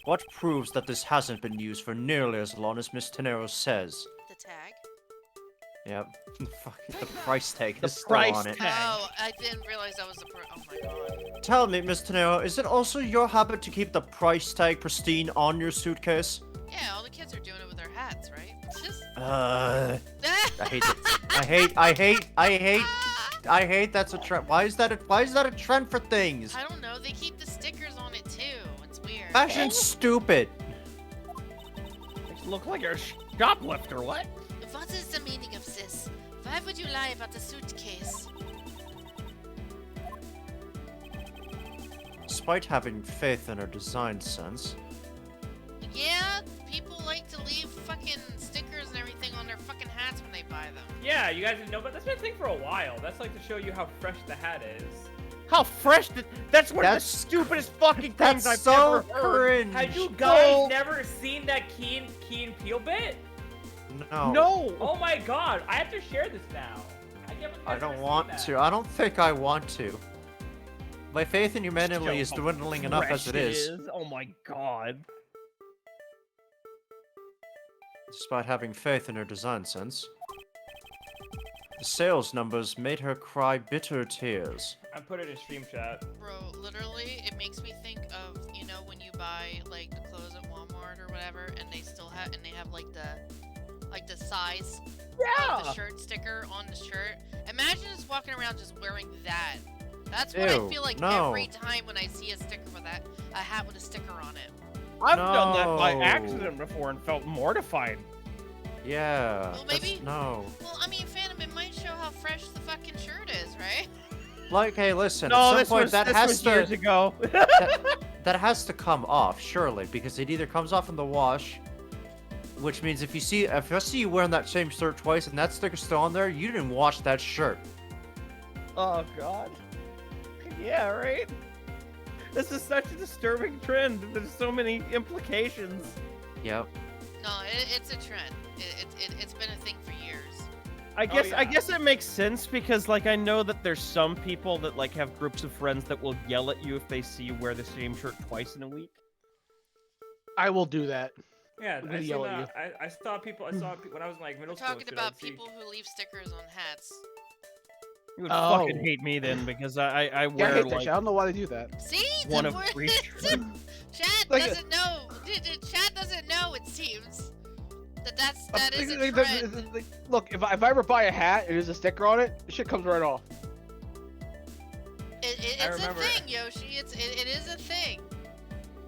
What proves that this hasn't been used for nearly as long as Miss Tenero says? The tag? Yep. Fucking the price tag The is still price on it. tag. Oh, I didn't realize that was the oh my god. Tell me, Miss Tenero, is it also your habit to keep the price tag pristine on your suitcase? Yeah, all the kids are doing it with their hats, right? I hate it. I hate that's a trend. Why is that a trend for things? I don't know, they keep the stickers on it too. It's weird. Fashion's stupid. Look like you're a shoplifter, what? What is the meaning of this? Why would you lie about the suitcase? Despite having faith in her design sense. Yeah, people like to leave fucking stickers and everything on their fucking hats when they buy them. Yeah, you guys didn't know, but that's been a thing for a while. That's like to show you how fresh the hat is. How fresh? That's one of the stupidest fucking things I've ever heard. cringe. Have you guys never seen that Key and Peele bit? No. No. Oh my god, I have to share this now. I can't believe I I've don't never seen want that. to. I don't think I want to. My faith in humanity is Show how dwindling enough as it is. Oh my god. Despite having faith in her design sense. The sales numbers made her cry bitter tears. I put it in stream chat. Bro, literally, it makes me think of, you know, when you buy, like, the clothes at Walmart or whatever, and they still have, and they have, like, the size of the shirt sticker on the shirt. Imagine just walking around just wearing that. That's what I feel like every time when I see a sticker with that, a hat with a sticker on it. I've done that by accident before and felt mortified. Yeah. Well, maybe. No. Well, I mean, Phantom, it might show how fresh the fucking shirt is, right? Like, hey, listen. No, at some this point, was, that this has was to years ago. that has to come off, surely, because it either comes off in the wash, which means if I see you wearing that same shirt twice and that sticker's still on there, you didn't wash that shirt. Oh god. Yeah, right? This is such a disturbing trend. There's so many implications. Yep. No, it's a trend. It's been a thing for years. I guess it makes sense because like I know that there's some people that like have groups of friends that will yell at you if they see you wear the same shirt twice in a week. I will do that. Yeah, I'm gonna yell at you. I saw people when I was in, like middle We're school. talking shit, about I'd see- people who leave stickers on hats. You would fucking hate me then because I Yeah, I wear hate that like shit. I don't know why they do that. See? one The of word- three shirts. Chad Like doesn't know. Chad doesn't know, it seems. That is a Like, trend. look, if I ever buy a hat and there's a sticker on it, the shit comes right off. It's a remember- thing, Yoshi. It is a thing.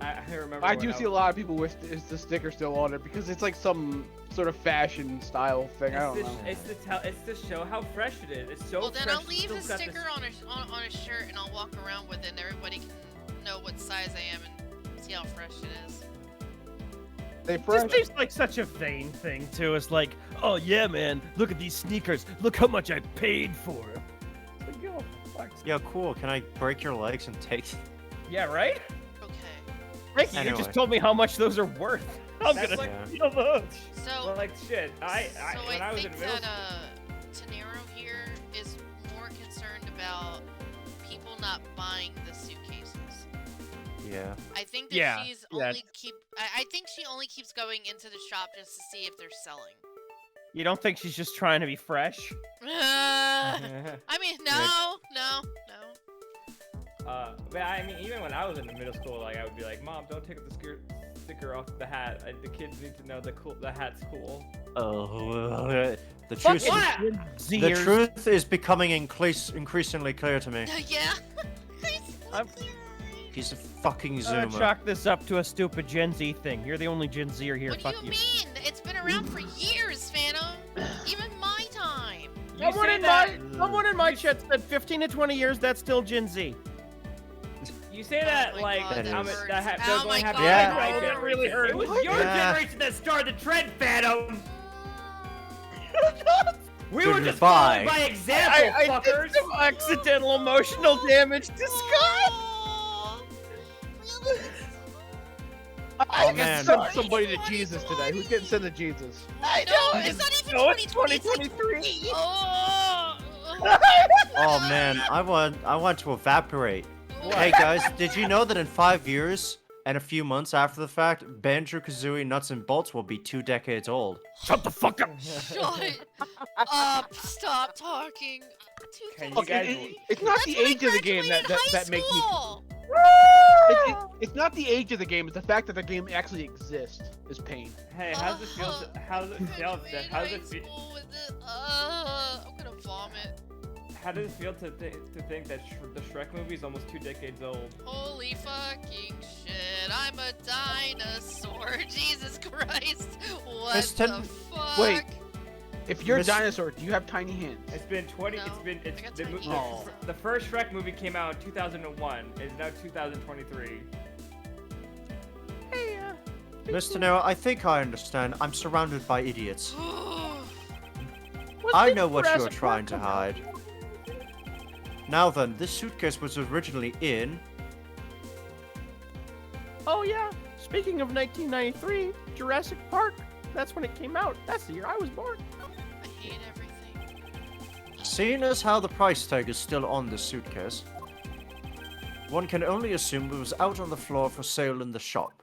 I remember. I when do see a lot of people with the sticker still on it because it's like some sort of fashion style thing. I don't know. It's to show how fresh it is. It's so Well, then fresh. I'll leave still the got this- sticker on a shirt, and I'll walk around with it, and everybody can know what size I am and see how fresh it is. They This fresh. seems like such a vain thing too. It's like, oh yeah, man, look at these sneakers. Look how much I paid for them. It's like, yo, fuck. Yeah, cool. Can I break your legs and take? Yeah, right? Okay. Thank you. You Anyway. just told me how much those are worth. I'm That's gonna like- feel those. So, Well, like shit. When I was in think middle that Tenero here is more concerned about people not buying the suitcases. Yeah. I think that Yeah, she's yeah. only I think she only keeps going into the shop just to see if they're selling. You don't think she's just trying to be fresh? I mean, no. But I mean, even when I was in middle school, like I would be like, "Mom, don't take the sticker off the hat. The kids need to know the hat's cool." Oh, the Fuck truth. What? The Zers. truth is becoming increasingly clear to me. Yeah. I'm- He's a fucking I'm gonna zoomer. chalk this up to a stupid Gen Z thing. You're the only Gen Zer here. What do Fuck you mean? It's been around for years, Phantom. Even my time. You Someone say in that. someone in my chat said 15 to 20 years. That's still Gen Z. You say Oh that my like God, that I'm is- a- that ha- Oh they're my going to have God, Yeah. my that generation. really hurt. It was What? your Yeah. generation that started the trend, Phantom. We were just Goodbye. following by example, I fuckers. did some accidental emotional damage to Scott. Aw. I Oh, can man. send somebody to Jesus today. Who's getting sent to Jesus? I No, know. it's not even No, it's 2023. 2023. Oh. Oh man, I want to evaporate. What? Hey guys, did you know that in 5 years and a few months after the fact, Banjo-Kazooie Nuts and Bolts will be 2 decades old? Shut the fuck up. Shut up. Stop talking. Can you Look, guys- it's not That's the when I age of the game that graduated high makes me. school. It's not the age of the game. It's the fact that the game actually exists is pain. Hey, how's it feel? How does it feel? Graduated How does high it feel? school with it. I'm gonna vomit. How does it feel to think that the Shrek movie is almost 2 decades old? Holy fucking shit! I'm a dinosaur. Jesus Christ! What It's the ten- fuck? Wait. If you're a Miss- dinosaur, do you have tiny hands? It's been 20. No, it's been. I It's got the, tiny mo- hands. the first Shrek movie came out in 2001. It's now 2023. Hey, Mr. Nero, I think I understand. I'm surrounded by idiots. was I this know what you're Jurassic trying Park to come out? hide. Now then, this suitcase was originally in... Oh yeah. Speaking of 1993, Jurassic Park. That's when it came out. That's the year I was born. I hate everything. Seeing as how the price tag is still on this suitcase, one can only assume it was out on the floor for sale in the shop.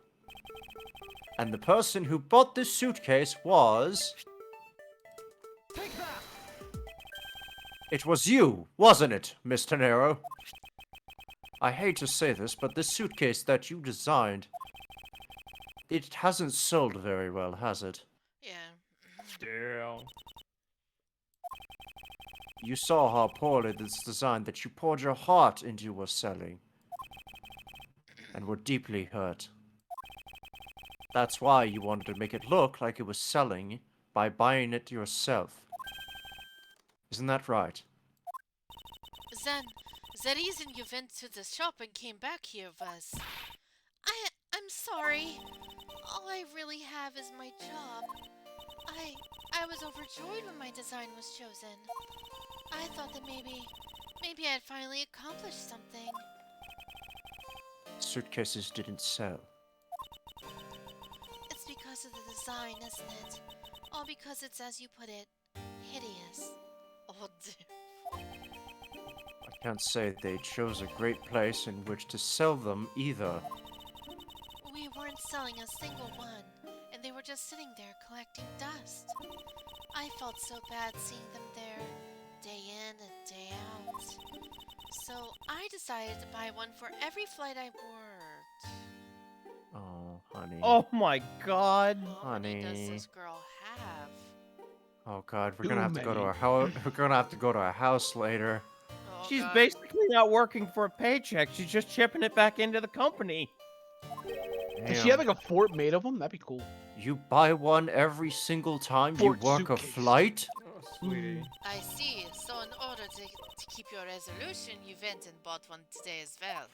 And the person who bought this suitcase was... It was you, wasn't it, Mr. Nero? I hate to say this, but this suitcase that you designed... It hasn't sold very well, has it? Yeah. Still. You saw how poorly this designed that you poured your heart into was selling. And were deeply hurt. That's why you wanted to make it look like it was selling by buying it yourself. Isn't that right? Then, the reason you went to the shop and came back here was... I'm sorry. All I really have is my job. I was overjoyed when my design was chosen. I thought that maybe I'd finally accomplished something. Suitcases didn't sell. It's because of the design, isn't it? All because it's, as you put it, hideous. Oh, dear. I can't say they chose a great place in which to sell them either. We weren't selling a single one, and they were just sitting there collecting dust. I felt so bad seeing them there, day in and day out. So I decided to buy one for every flight I worked. Oh, honey. Oh my god. How many does Honey. this girl have? Oh god, we're Too gonna have to go to many. our house. We're gonna have to go to our house later. Oh, She's God. basically not working for a paycheck. She's just chipping it back into the company. Does she have like a fort made of them? That'd be cool. You buy one every single time you Fort work a suitcase. flight? Oh, sweetie. I see. So in order to keep your resolution, you went and bought one today as well.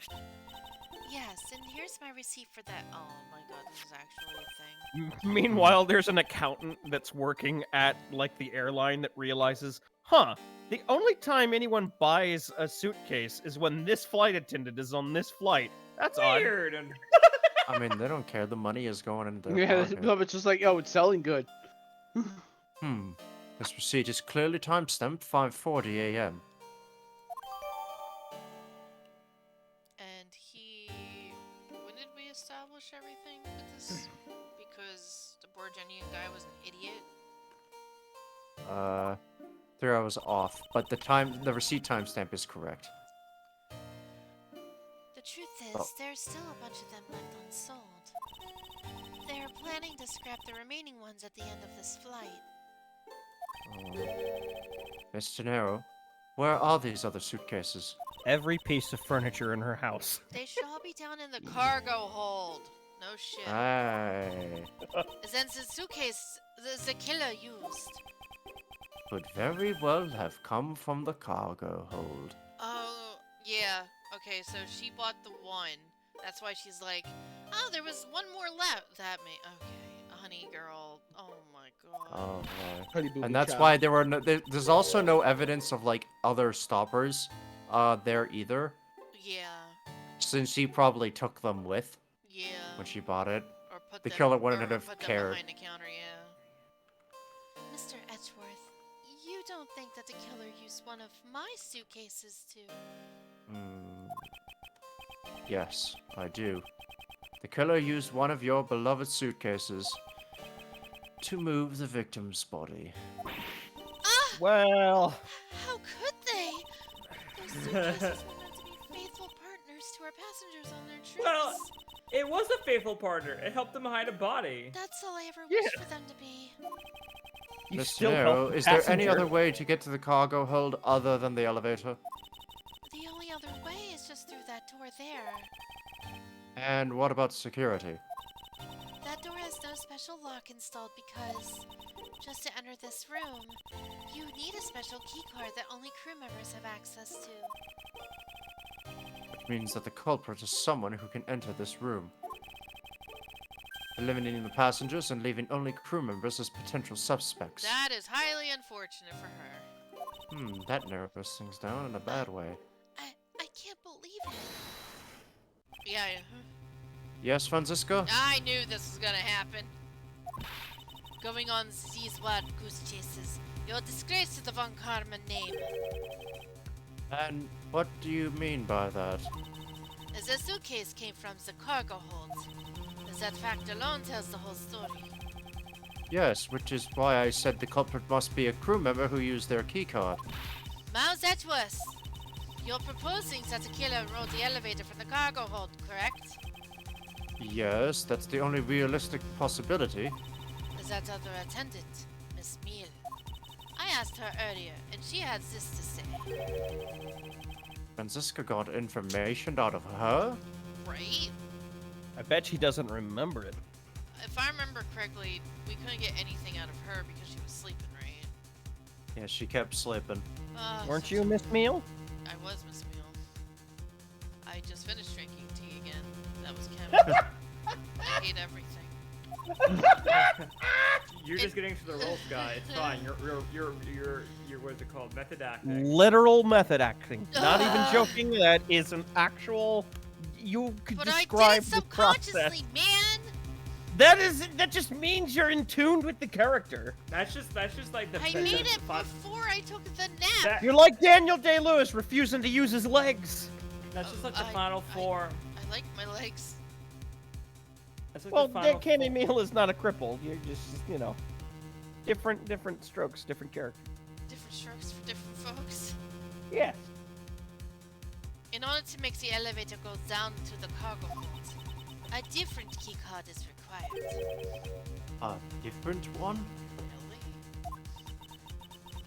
Yes, and here's my receipt for that. Oh my god, this is actually a thing. Meanwhile, there's an accountant that's working at like the airline that realizes, the only time anyone buys a suitcase is when this flight attendant is on this flight. That's odd. Weird. And I mean, they don't care. The money is going into their Yeah, pocket. no, it's just like, oh, it's selling good. This receipt is clearly timestamped 5:40 a.m. And when did we establish everything with this? Because the Borgenian guy was an idiot. 3 hours off, but the receipt timestamp is correct. The truth is, Oh. there's still a bunch of them left unsold. They're planning to scrap the remaining ones at the end of this flight. Miss Tenero, where are these other suitcases? Every piece of furniture in her house. They should all be down in the cargo hold. No shit. Aye. Since the suitcase the killer used. Could very well have come from the cargo hold. Oh, yeah. Okay, so she bought the one. That's why she's like, oh, there was one more left. That may. Okay, honey girl. Oh my god. Oh, right. Honey boo And boo that's cow. why there were there's also no evidence of like other stoppers there either, Yeah. since she probably took them with Yeah. when she bought it. Or put The them, killer wouldn't or have put them cared. behind the counter, yeah. Mr. Edgeworth, you don't think that the killer used one of my suitcases to... Yes, I do. The killer used one of your beloved suitcases to move the victim's body. Ah! Well, How could they? Those suitcases were meant to be faithful partners to our passengers on their trips. well, it was a faithful partner. It helped them hide a body. That's all I ever wished for them to be. you Miss still Tenero, help the is there any passenger. other way to get to the cargo hold other than the elevator? The only other way is just through that door there. And what about security? That door has no special lock installed because, just to enter this room, you need a special keycard that only crew members have access to. It means that the culprit is someone who can enter this room, eliminating the passengers and leaving only crew members as potential suspects. That is highly unfortunate for her. That narrows things down in a bad way. I can't believe it. Yeah, Yes, Francisco? I knew this was gonna happen. Going on these wild goose chases, you're a disgrace to the Von Karman name. And what do you mean by that? As the suitcase came from the cargo hold, as that fact alone tells the whole story. Yes, which is why I said the culprit must be a crew member who used their keycard. Miles Edgeworth, you're proposing that the killer rode the elevator from the cargo hold, correct? Yes, that's the only realistic possibility. Is that other attendant, Miss Meal? I asked her earlier, and she had this to say. Francisca got information out of her? Right? I bet she doesn't remember it. If I remember correctly, we couldn't get anything out of her because she was sleeping, right? Yeah, she kept sleeping. Weren't you, Miss Meal? I was Miss Meal. I just finished drinking tea again. That was Kevin. I hate everything. You're just getting to the roll, Sky. It's fine. You're what's it called? Method acting. Literal method acting. Not even Ugh. joking. That is an actual. You could But I did describe it the process. subconsciously, man! That just means you're in tune with the character. That's just like the. I the- made the it fun- before I took the nap! That- You're like Daniel Day-Lewis refusing to use his legs. That's just like the I- final form. I like my legs. That's like Well, the final Candy Meal is not a cripple. You're just, different strokes, different character. Different strokes for different folks. Yes. In order to make the elevator go down to the cargo hold, a different keycard is required. A different one? Really?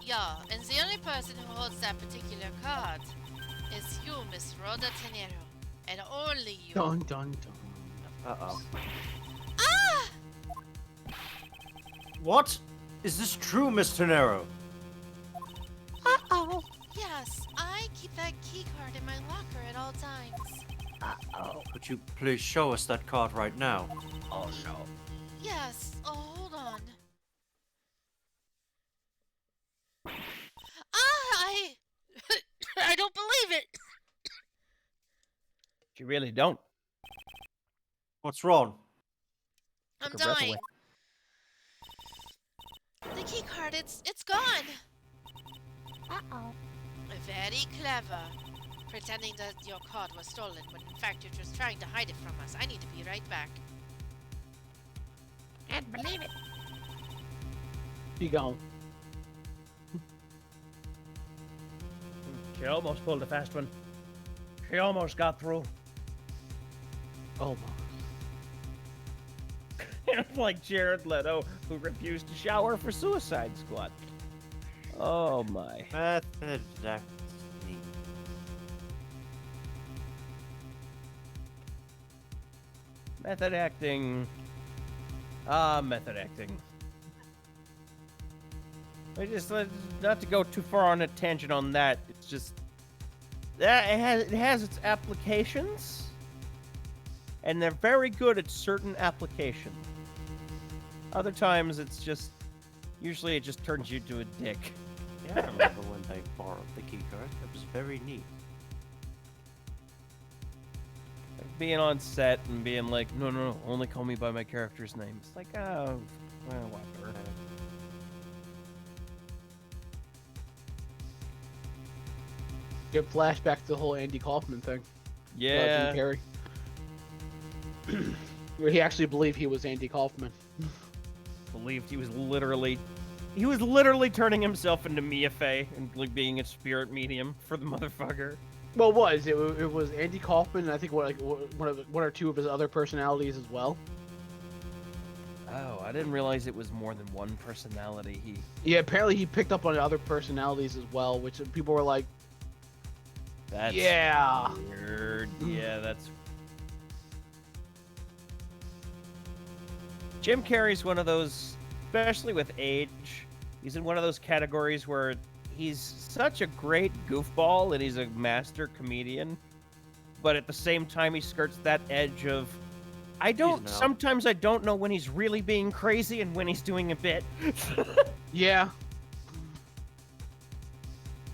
Yeah, and the only person who holds that particular card is you, Miss Rhoda Tenero. And only you. Dun dun dun. Uh-oh. Ah! What? Is this true, Miss Tenero? Uh-oh. Yes, I keep that key card in my locker at all times. Uh-oh. Could you please show us that card right now? Oh, no. Yes. Oh, hold on. I I don't believe it. You really don't. What's wrong? I'm Took her breath dying. away. The key card, it's gone. Uh-oh. Very clever. Pretending that your card was stolen when in fact you're just trying to hide it from us. I need to be right back. Can't believe it. She gone. She almost pulled a fast one. She almost got through. Oh my. It's like Jared Leto, who refused to shower for Suicide Squad. Oh my. Method acting. Method acting. Method acting. I just not to go too far on a tangent on that. It's just that it has its applications, and they're very good at certain applications. Other times, it's just usually it just turns you into a dick. Yeah, I remember when they borrowed the keycard. It was very neat. Like being on set and being like, no, only call me by my character's name. It's like, oh, well, whatever. Get flashback to the whole Andy Kaufman thing. Yeah. Jim Carrey. Where he actually believed he was Andy Kaufman. Believed he was literally turning himself into Mia Fey and like being a spirit medium for the motherfucker. Well, it was Andy Kaufman, and I think one or two of his other personalities as well. Oh, I didn't realize it was more than one personality. Yeah, apparently he picked up on other personalities as well, which people were like, That's yeah. weird. Yeah, that's. Jim Carrey's one of those, especially with age, he's in one of those categories where he's such a great goofball and he's a master comedian, but at the same time he skirts that edge of sometimes I don't know when he's really being crazy and when he's doing a bit. Yeah.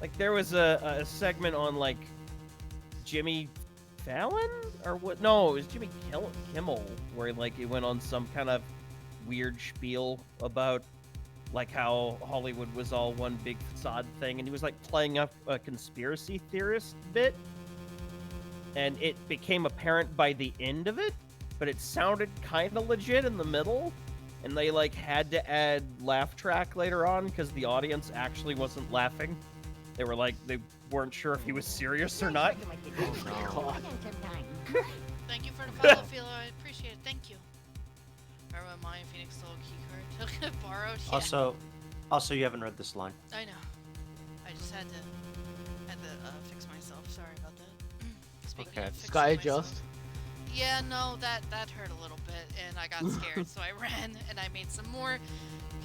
Like there was a segment on like Jimmy Fallon or what? No, it was Jimmy Kimmel where like it went on some kind of weird spiel about like how Hollywood was all one big facade thing, and he was like playing up a conspiracy theorist bit, and it became apparent by the end of it, but it sounded kind of legit in the middle, and they like had to add laugh track later on because the audience actually wasn't laughing. They were like, they weren't sure if he was serious or not. Thank you for the follow, Philo. I appreciate it. Thank you. Remember when Maya Phoenix stole a key card? Took it borrowed? Yeah. Also, you haven't read this line. I know. I just had to fix myself. Sorry about that. Speaking Okay. of fixing Sky myself. adjust. Yeah, no, that hurt a little bit, and I got scared, so I ran and I made some more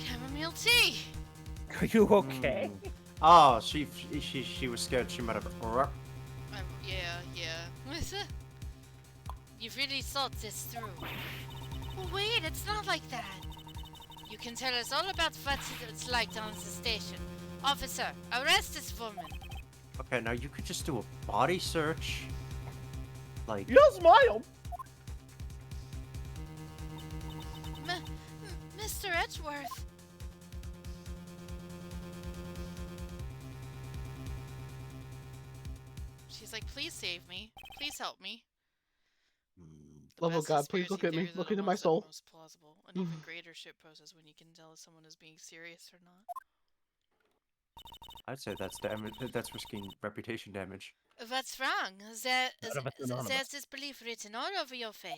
chamomile tea. Are you okay? Oh, she was scared she might have. Yeah. You've really thought this through. Well, wait, it's not like that. You can tell us all about what it's like down at the station. Officer, arrest this woman. Okay, now you could just do a body search. Like. You don't smile. Mr. Edgeworth. She's like, please save me. Please help me. The Love of best God, please conspiracy look at me. theories are Look the into my ones that are soul. most plausible. An even greater shit process when you can tell if someone is being serious or not. I'd say that's damage. That's risking reputation damage. What's wrong? There's anonymous. this belief written all over your face.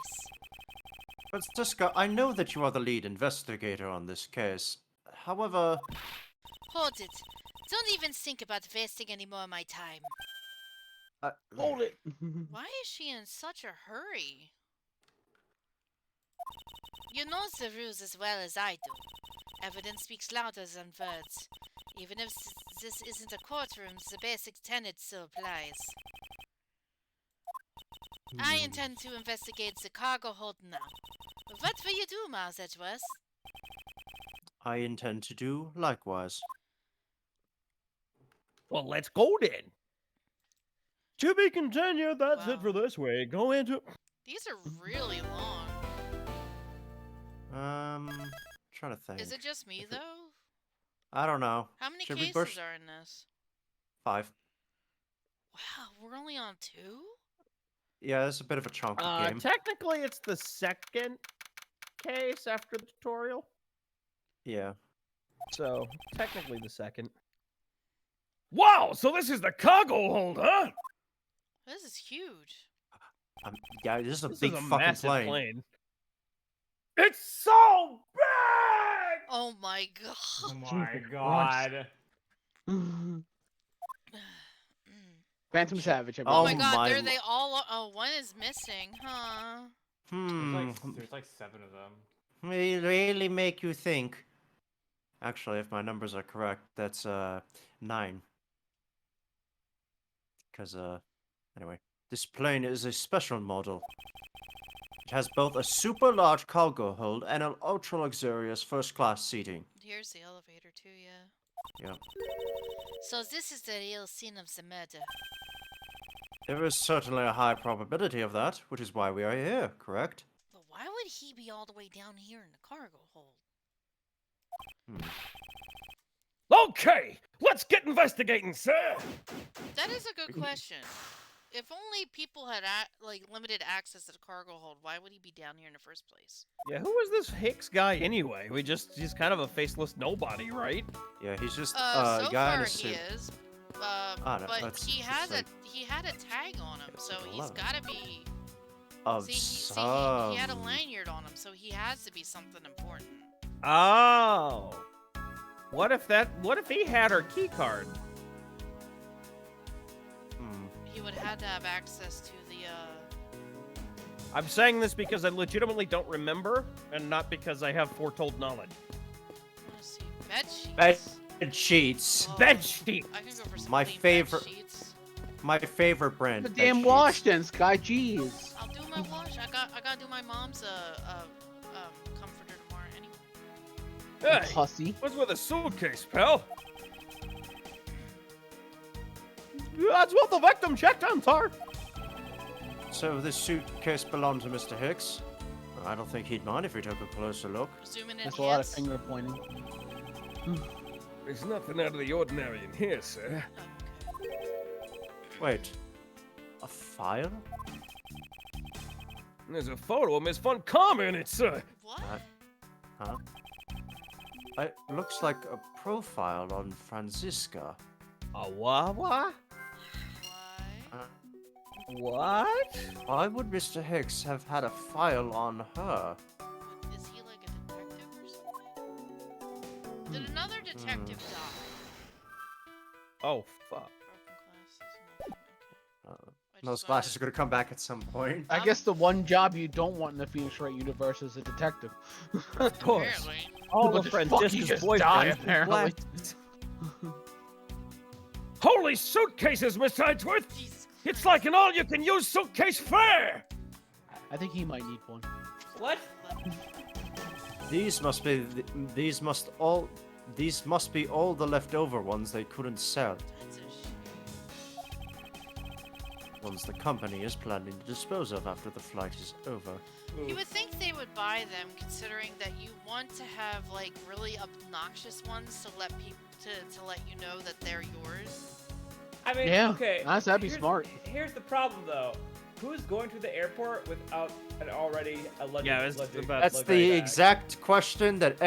But Cisco, I know that you are the lead investigator on this case. However, Hold it. Don't even think about wasting any more of my time. Hold it. Why is she in such a hurry? You know the rules as well as I do. Evidence speaks louder than words. Even if this isn't a courtroom, the basic tenet still applies. I intend to investigate the cargo hold now. What will you do, Miles Edgeworth? I intend to do likewise. Well, let's go then. To be continued. That's it Wow. for this week. Go into. These are really long. Trying to think. Is it just me, If it- though? I don't know. How many Should we cases burst- are in this? 5. Wow, we're only on 2? Yeah, it's a bit of a chunky game. Technically, it's the second case after the tutorial. Yeah. So, technically the second. Wow, so this is the cargo hold, huh? This is huge. Yeah, this is a This big is a fucking massive plane. It's so big! Oh my god. Oh my Jesus god. Phantom Savage. Oh, Oh my god, my there lo- they all. Oh, one is missing, huh? There's like 7 of them. They really make you think. Actually, if my numbers are correct, that's 9. Because anyway, this plane is a special model. It has both a super large cargo hold and an ultra luxurious first class seating. Here's the elevator too, yeah. Yeah. So this is the real scene of the murder. There is certainly a high probability of that, which is why we are here, correct? But why would he be all the way down here in the cargo hold? Okay, let's get investigating, sir. That is a good question. If only people had limited access to the cargo hold, why would he be down here in the first place? Yeah, who is this Hicks guy anyway? He's kind of a faceless nobody, right? Yeah, he's just So a guy in far a suit. he is. no, But that's he just has like- he had a tag on him, so he's 11. gotta be. Of See, some... he had a lanyard on him, so he has to be something important. Oh. What if he had her key card? He would have to have access to the. I'm saying this because I legitimately don't remember, and not because I have foretold knowledge. Let's see, bed sheets. Bed sheets. Whoa. Bed sheet. I can go for some My clean bed favorite- sheets. My favorite brand. The bed damn sheets. wash then, Sky. Jeez. I'll do my wash. I gotta do my mom's comforter tomorrow anyway. Hey, Pussy. what's with a suitcase, pal? That's what the victim checked on, sir. So this suitcase belonged to Mr. Hicks. I don't think he'd mind if we took a closer look. Presuming it That's a lot of hits. finger pointing. There's nothing out of the ordinary in here, sir. Oh, okay. Wait. A file? There's a photo of Miss Von Karma in it, sir. What? Huh? It looks like a profile on Franziska. A what? Why? What? Why would Mr. Hicks have had a file on her? Is he like a detective or something? Did another detective die? Oh, fuck. Broken glasses. No. Okay. I Those just glasses are wanted- gonna come back at some point. I guess the one job you don't want in the Phoenix Wright universe is a detective. Of course. Apparently. All But the fuck, Franziska's you just die, boyfriends. apparently. Holy suitcases, Miss Edgeworth! Jesus It's Christ. like an all-you-can-use suitcase fair! I think he might need one. What? These must be all the leftover ones they couldn't sell. That's a shame. Ones the company is planning to dispose of after the flight is over. You would think they would buy them, considering that you want to have like really obnoxious ones to let people to let you know that they're yours. I mean, Yeah, okay. that'd be here's- smart. Here's the problem, though. Who's going to the airport without an already alleged? Yeah, it's alleged- about- That's alleged the bag? exact question that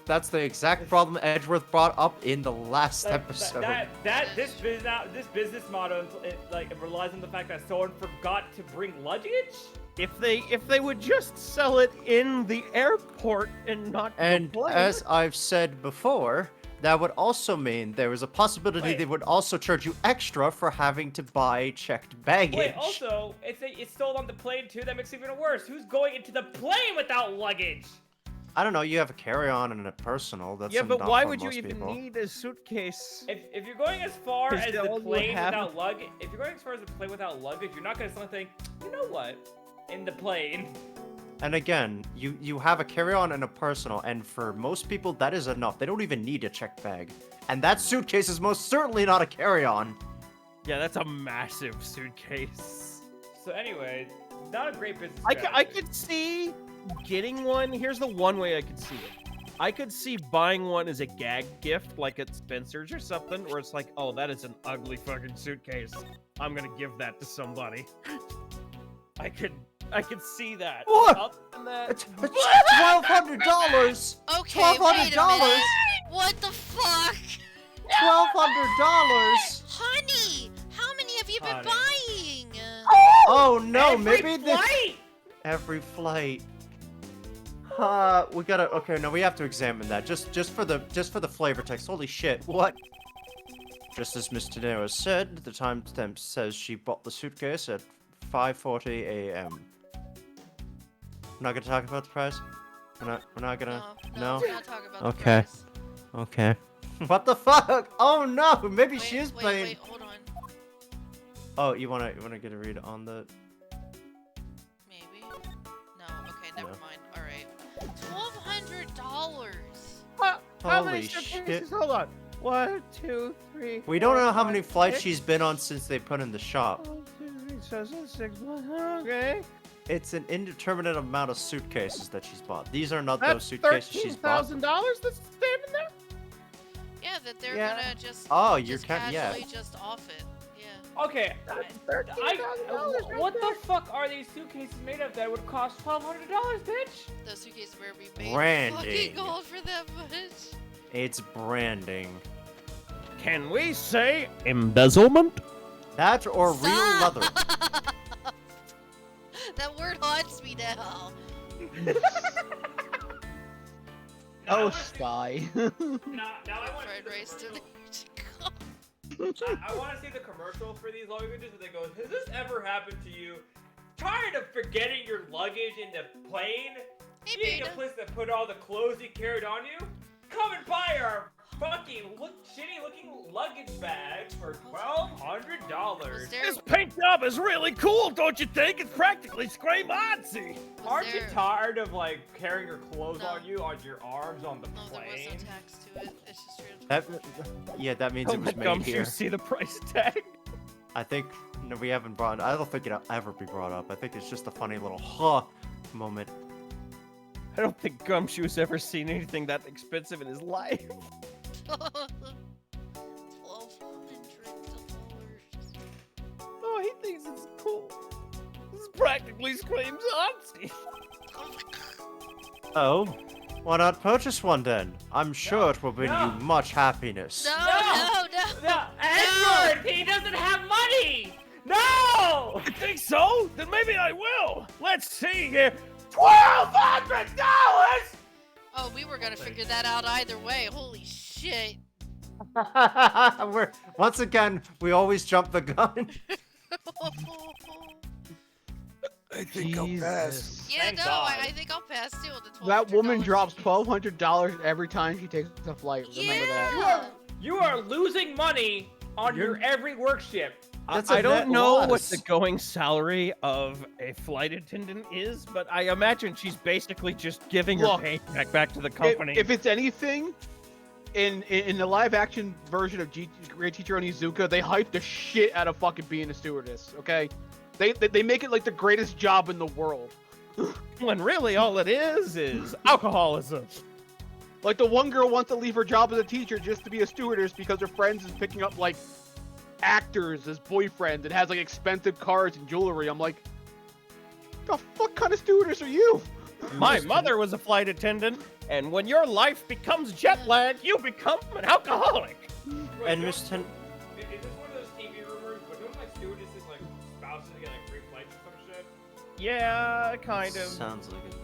that's the exact problem Edgeworth brought up in the last episode. This business model, it relies on the fact that someone forgot to bring luggage. If they would just sell it in the airport and not And the plane. as I've said before, that would also mean there is a possibility Wait. they would also charge you extra for having to buy checked baggage. Wait, also, it's sold on the plane too. That makes it even worse. Who's going into the plane without luggage? I don't know. You have a carry-on and a personal. That's Yeah, but enough why for would you most even people. need a suitcase? If you're going as far Is as that the all you plane have? without luggage, if you're going as far as the plane without luggage, you're not gonna suddenly think, you know what, in the plane. And again, you have a carry-on and a personal, and for most people, that is enough. They don't even need a check bag. And that suitcase is most certainly not a carry-on. Yeah, that's a massive suitcase. So anyway, not a great business I strategy. could see getting one. Here's the one way I could see it. I could see buying one as a gag gift, like at Spencer's or something, where it's like, oh, that is an ugly fucking suitcase. I'm gonna give that to somebody. I could see that. What? Other than that, It's $1,200. Okay, wait a minute. $1,200. What the fuck? $1,200. Honey, how many have you been Honey. buying? Oh no, Every maybe this. flight! Every flight. We gotta. Okay, no, we have to examine that. Just for the flavor text. Holy shit! What? Just as Miss Tenero said, the timestamp says she bought the suitcase at 5:40 a.m. We're not gonna talk about the price. We're not gonna. No, we're not talking about the Okay. price. Okay. What the fuck? Oh no! Maybe Wait, she is wait, playing. Wait, hold on. Oh, you wanna get a read on the? Maybe. No. Okay, never No. mind. All right. $1,200. how many Holy suitcases? shit. Hold on. 1, 2, 3. We don't 4, know how many 5, flights 6. she's been on since they put in the shop. 1, 2, 3, 7, 6. Okay. It's an indeterminate amount of suitcases that she's bought. These are not those That's suitcases she's bought. $13,000 that's standing there. Yeah, that they're Yeah. gonna just. Oh, you're just kind yeah. casually just off it. Yeah. Okay, $13,000 what the fuck are these suitcases made of that would cost $1,200, bitch? Those suitcases where we made Branding. fucking gold for that much. It's branding. Can we say embezzlement? That or real Stop! leather. That word haunts me now. Oh, Sky. Now I want Fried rice to the I want to see the commercial for these luggages that goes, has this ever happened to you? Tired of forgetting your luggage in the plane? Hey, Needing a Beta. place to put all the clothes you carried on you? Come and buy our fucking shitty looking luggage bags for $1,200. Was there, This paint job is really cool, don't you think? It's practically scream artsy. was Aren't you there- tired of like carrying your clothes No. on you on your arms on the No, there was plane? no tax to it. It's just straight up. That means Oh it my was made gumshoe, here. see the price tag? I think no, we haven't brought. I don't think it'll ever be brought up. I think it's just a funny little huh moment. I don't think Gumshoe's ever seen anything that expensive in his life. $1,200. Oh, he thinks it's cool. This practically screams artsy. Oh, why not purchase one then? I'm sure it will bring No. you much happiness. No, No! no. No, Edgeworth, he doesn't have money! No! You think so? Then maybe I will. Let's see here. $1,200! Oh, we were gonna figure that out either way. Holy shit. Once again, we always jump the gun. I Jesus. Yeah, Thank no, God. I think I'll pass too on the $1,200. That woman drops $1,200 every time she takes a flight. Remember that. Yeah. You are losing money on You're- your every work ship. That's I a don't net know what loss. the going salary of a flight attendant is, but I imagine she's basically just giving her Look, paycheck back to the If, company. if it's anything, in the live action version of Great Teacher Onizuka, they hype the shit out of fucking being a stewardess. Okay, they make it like the greatest job in the world. When really all it is alcoholism. Like the one girl wants to leave her job as a teacher just to be a stewardess because her friends is picking up like actors as boyfriends and has like expensive cars and jewelry. I'm like, the fuck kind of stewardess are you? My mother was a flight attendant, and when your life becomes jet lag, you become an alcoholic. And Miss Ten. Is this one of those TV rumors? But don't like stewardesses like spouses get like free flights or some shit? Yeah, kind of. Sounds like a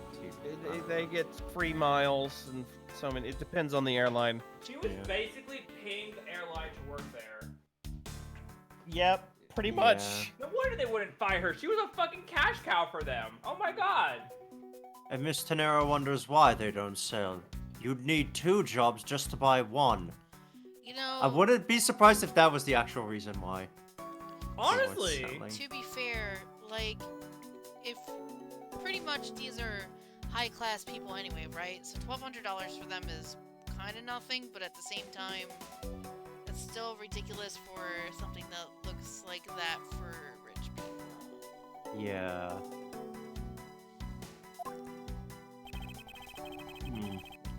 TV. They get free miles and so many. It depends on the airline. She was Yeah. basically paying the airline to work there. Yep, pretty Yeah. much. No wonder they wouldn't fire her. She was a fucking cash cow for them. Oh my god. And Miss Tenero wonders why they don't sell. You'd need 2 jobs just to buy 1. You know, I wouldn't be surprised if that was the actual reason why. Honestly, selling. to be fair, like, if pretty much these are high-class people anyway, right? So $1,200 for them is kind of nothing, but at the same time, it's still ridiculous for something that looks like that for rich people. Yeah.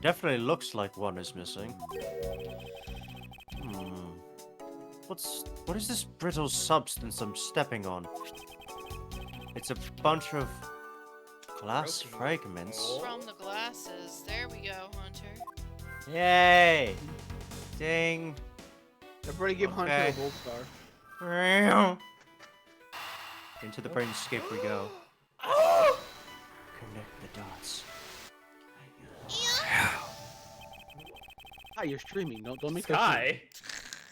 Definitely looks like one is missing. What is this brittle substance I'm stepping on? It's a bunch of glass Broken fragments. From the glasses. There we go, Hunter. Yay! Ding. Everybody give Hunter Okay. a gold star. Into the brainscape we go. Connect the dots. Hi, you're streaming. Don't make Sky.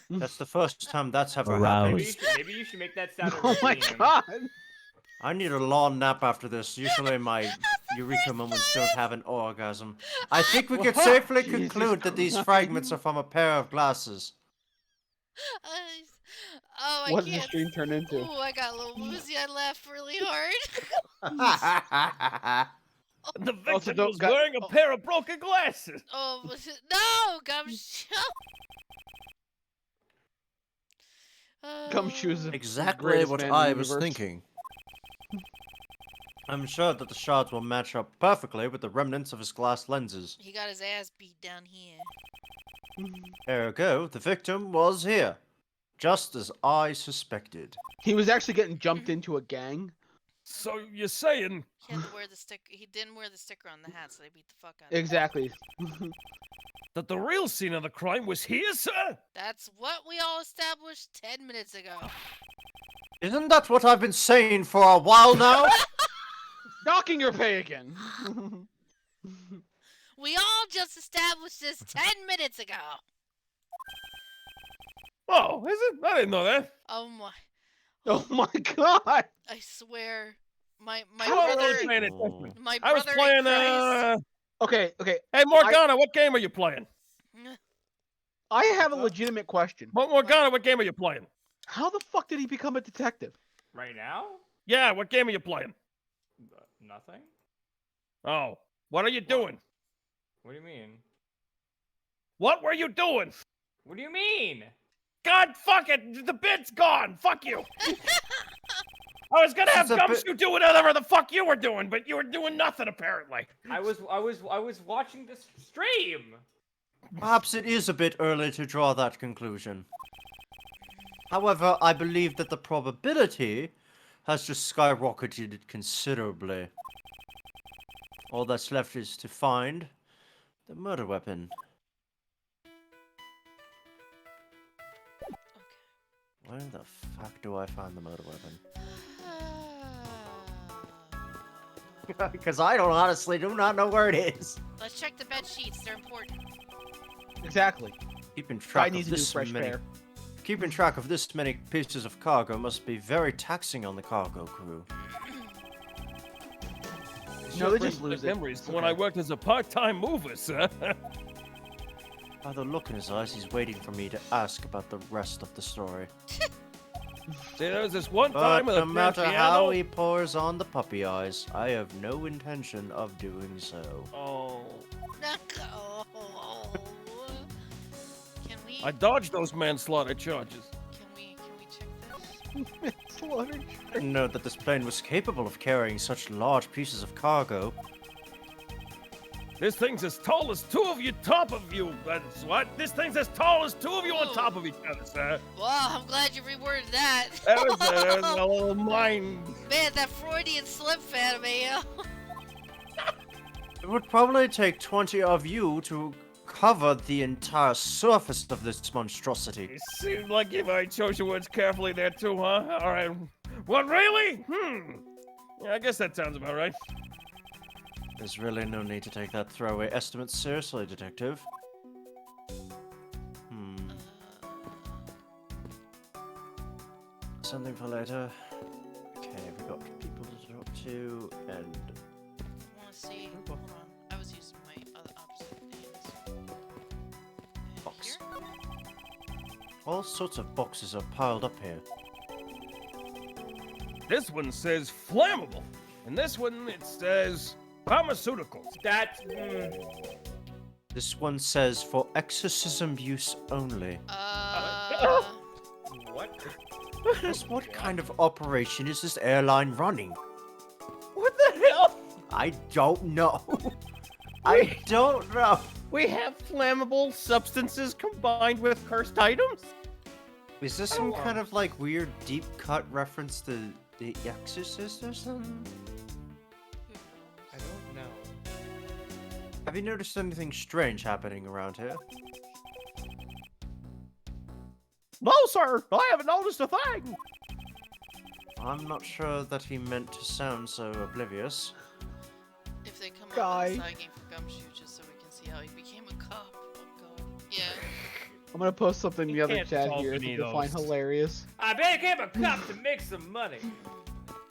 That's the first time that's ever Aroused. happened. Maybe you should make that sound. that a Oh my routine. god! I need a long nap after this. Usually my eureka moments don't have an orgasm. I think we could safely Jesus conclude that these Christ. fragments are from a pair of glasses. Oh, I What did the can't. stream turn into? Ooh, I got a little woozy. I laughed really hard. The Also, victim don't was got- wearing a pair of broken glasses. Oh, was it? No, Gumshoe. Gumshoe's the Exactly greatest what man in the I was universe. thinking. I'm sure that the shards will match up perfectly with the remnants of his glass lenses. He got his ass beat down here. Ergo, the victim was here. Just as I suspected. He was actually getting jumped into a gang. So you're saying He had to wear the stick. He didn't wear the sticker on the hat, so they beat the fuck out of him. Exactly. that the real scene of the crime was here, sir? That's what we all established 10 minutes ago. Isn't that what I've been saying for a while now? Docking your pay again. We all just established this 10 minutes ago. Oh, is it? I didn't know that. Oh my! Oh my god! I swear, my I wasn't brother, really paying attention. my I was brother playing. in Christ. Okay. Hey Morgana, what game are you playing? I have a legitimate question. Morgana, what game are you playing? How the fuck did he become a detective? Right now? Yeah, what game are you playing? Nothing. Oh, what are you doing? What do you mean? What were you doing? What do you mean? God, fuck it! The bit's gone. Fuck you. I was gonna have It's a bit- Gumshoe do whatever the fuck you were doing, but you were doing nothing apparently. I was watching this stream. Perhaps it is a bit early to draw that conclusion. However, I believe that the probability has just skyrocketed considerably. All that's left is to find the murder weapon. Where the fuck do I find the murder weapon? Because I don't honestly do not know where it is. Let's check the bed sheets. They're important. Exactly. Keeping Guy track needs of a new this fresh many. pair. Keeping track of this many pieces of cargo must be very taxing on the cargo crew. No, they just lose it. memories It's from when I okay. worked as a part-time mover, sir. By the look in his eyes, he's waiting for me to ask about the rest of the story. See, there was this one But time with no a grand matter piano. how he pours on the puppy eyes, I have no intention of doing so. Oh, Oh. Can we? I dodged those manslaughter charges. Can we check this? Slaughtered. Note that this plane was capable of carrying such large pieces of cargo. This thing's as tall as two of you, top of you. That's what? This thing's as tall as two of you on top of each other, sir. Wow, I'm glad you reworded that. That was a little mind. Man, that Freudian slip fan, man. It would probably take 20 of you to cover the entire surface of this monstrosity. It seems like if I chose your words carefully there too, huh? All right. What, really? Yeah, I guess that sounds about right. There's really no need to take that throwaway estimate seriously, Detective. Something for later. Okay, we've got people to talk to, and see. Hold on. I was using my other opposite hands. Box. Here? All sorts of boxes are piled up here. This one says flammable, and this one it says pharmaceuticals. That's. This one says for exorcism use only. What? Yes, what kind of operation is this airline running? What the hell? I don't know. I don't know. We have flammable substances combined with cursed items? Is this some kind of like weird deep cut reference to The Exorcist or something? I don't know. Have you noticed anything strange happening around here? No, sir. I haven't noticed a thing. I'm not sure that he meant to sound so oblivious. If they come Guy. up with sagging for Gumshoe, just so we can see how he became a cop. Oh god. Yeah. I'm gonna post something in the You other can't chat solve here that any you'll of find those. hilarious. I became a cop to make some money.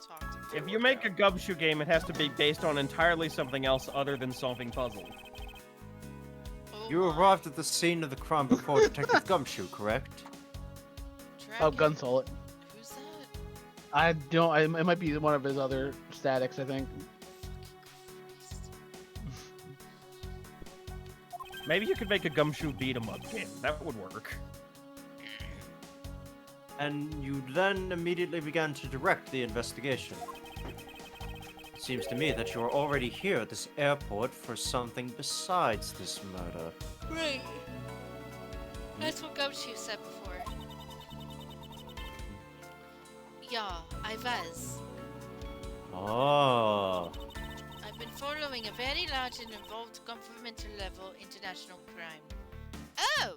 Talk to If you make a Gumshoe game, it has to be based on entirely something else other than solving puzzles. Oh You my. arrived at the scene of the crime before Detective Gumshoe, correct? Oh, Dragon? Gunsolid. Who's that? I don't. It might be one of his other statics, I think. Christ. Maybe you could make a Gumshoe beat 'em up game. That would work. And you then immediately began to direct the investigation. It seems to me that you are already here at this airport for something besides this murder. Right. That's what Gumshoe said before. Yeah, I was. Oh. I've been following a very large and involved governmental level international crime. Oh,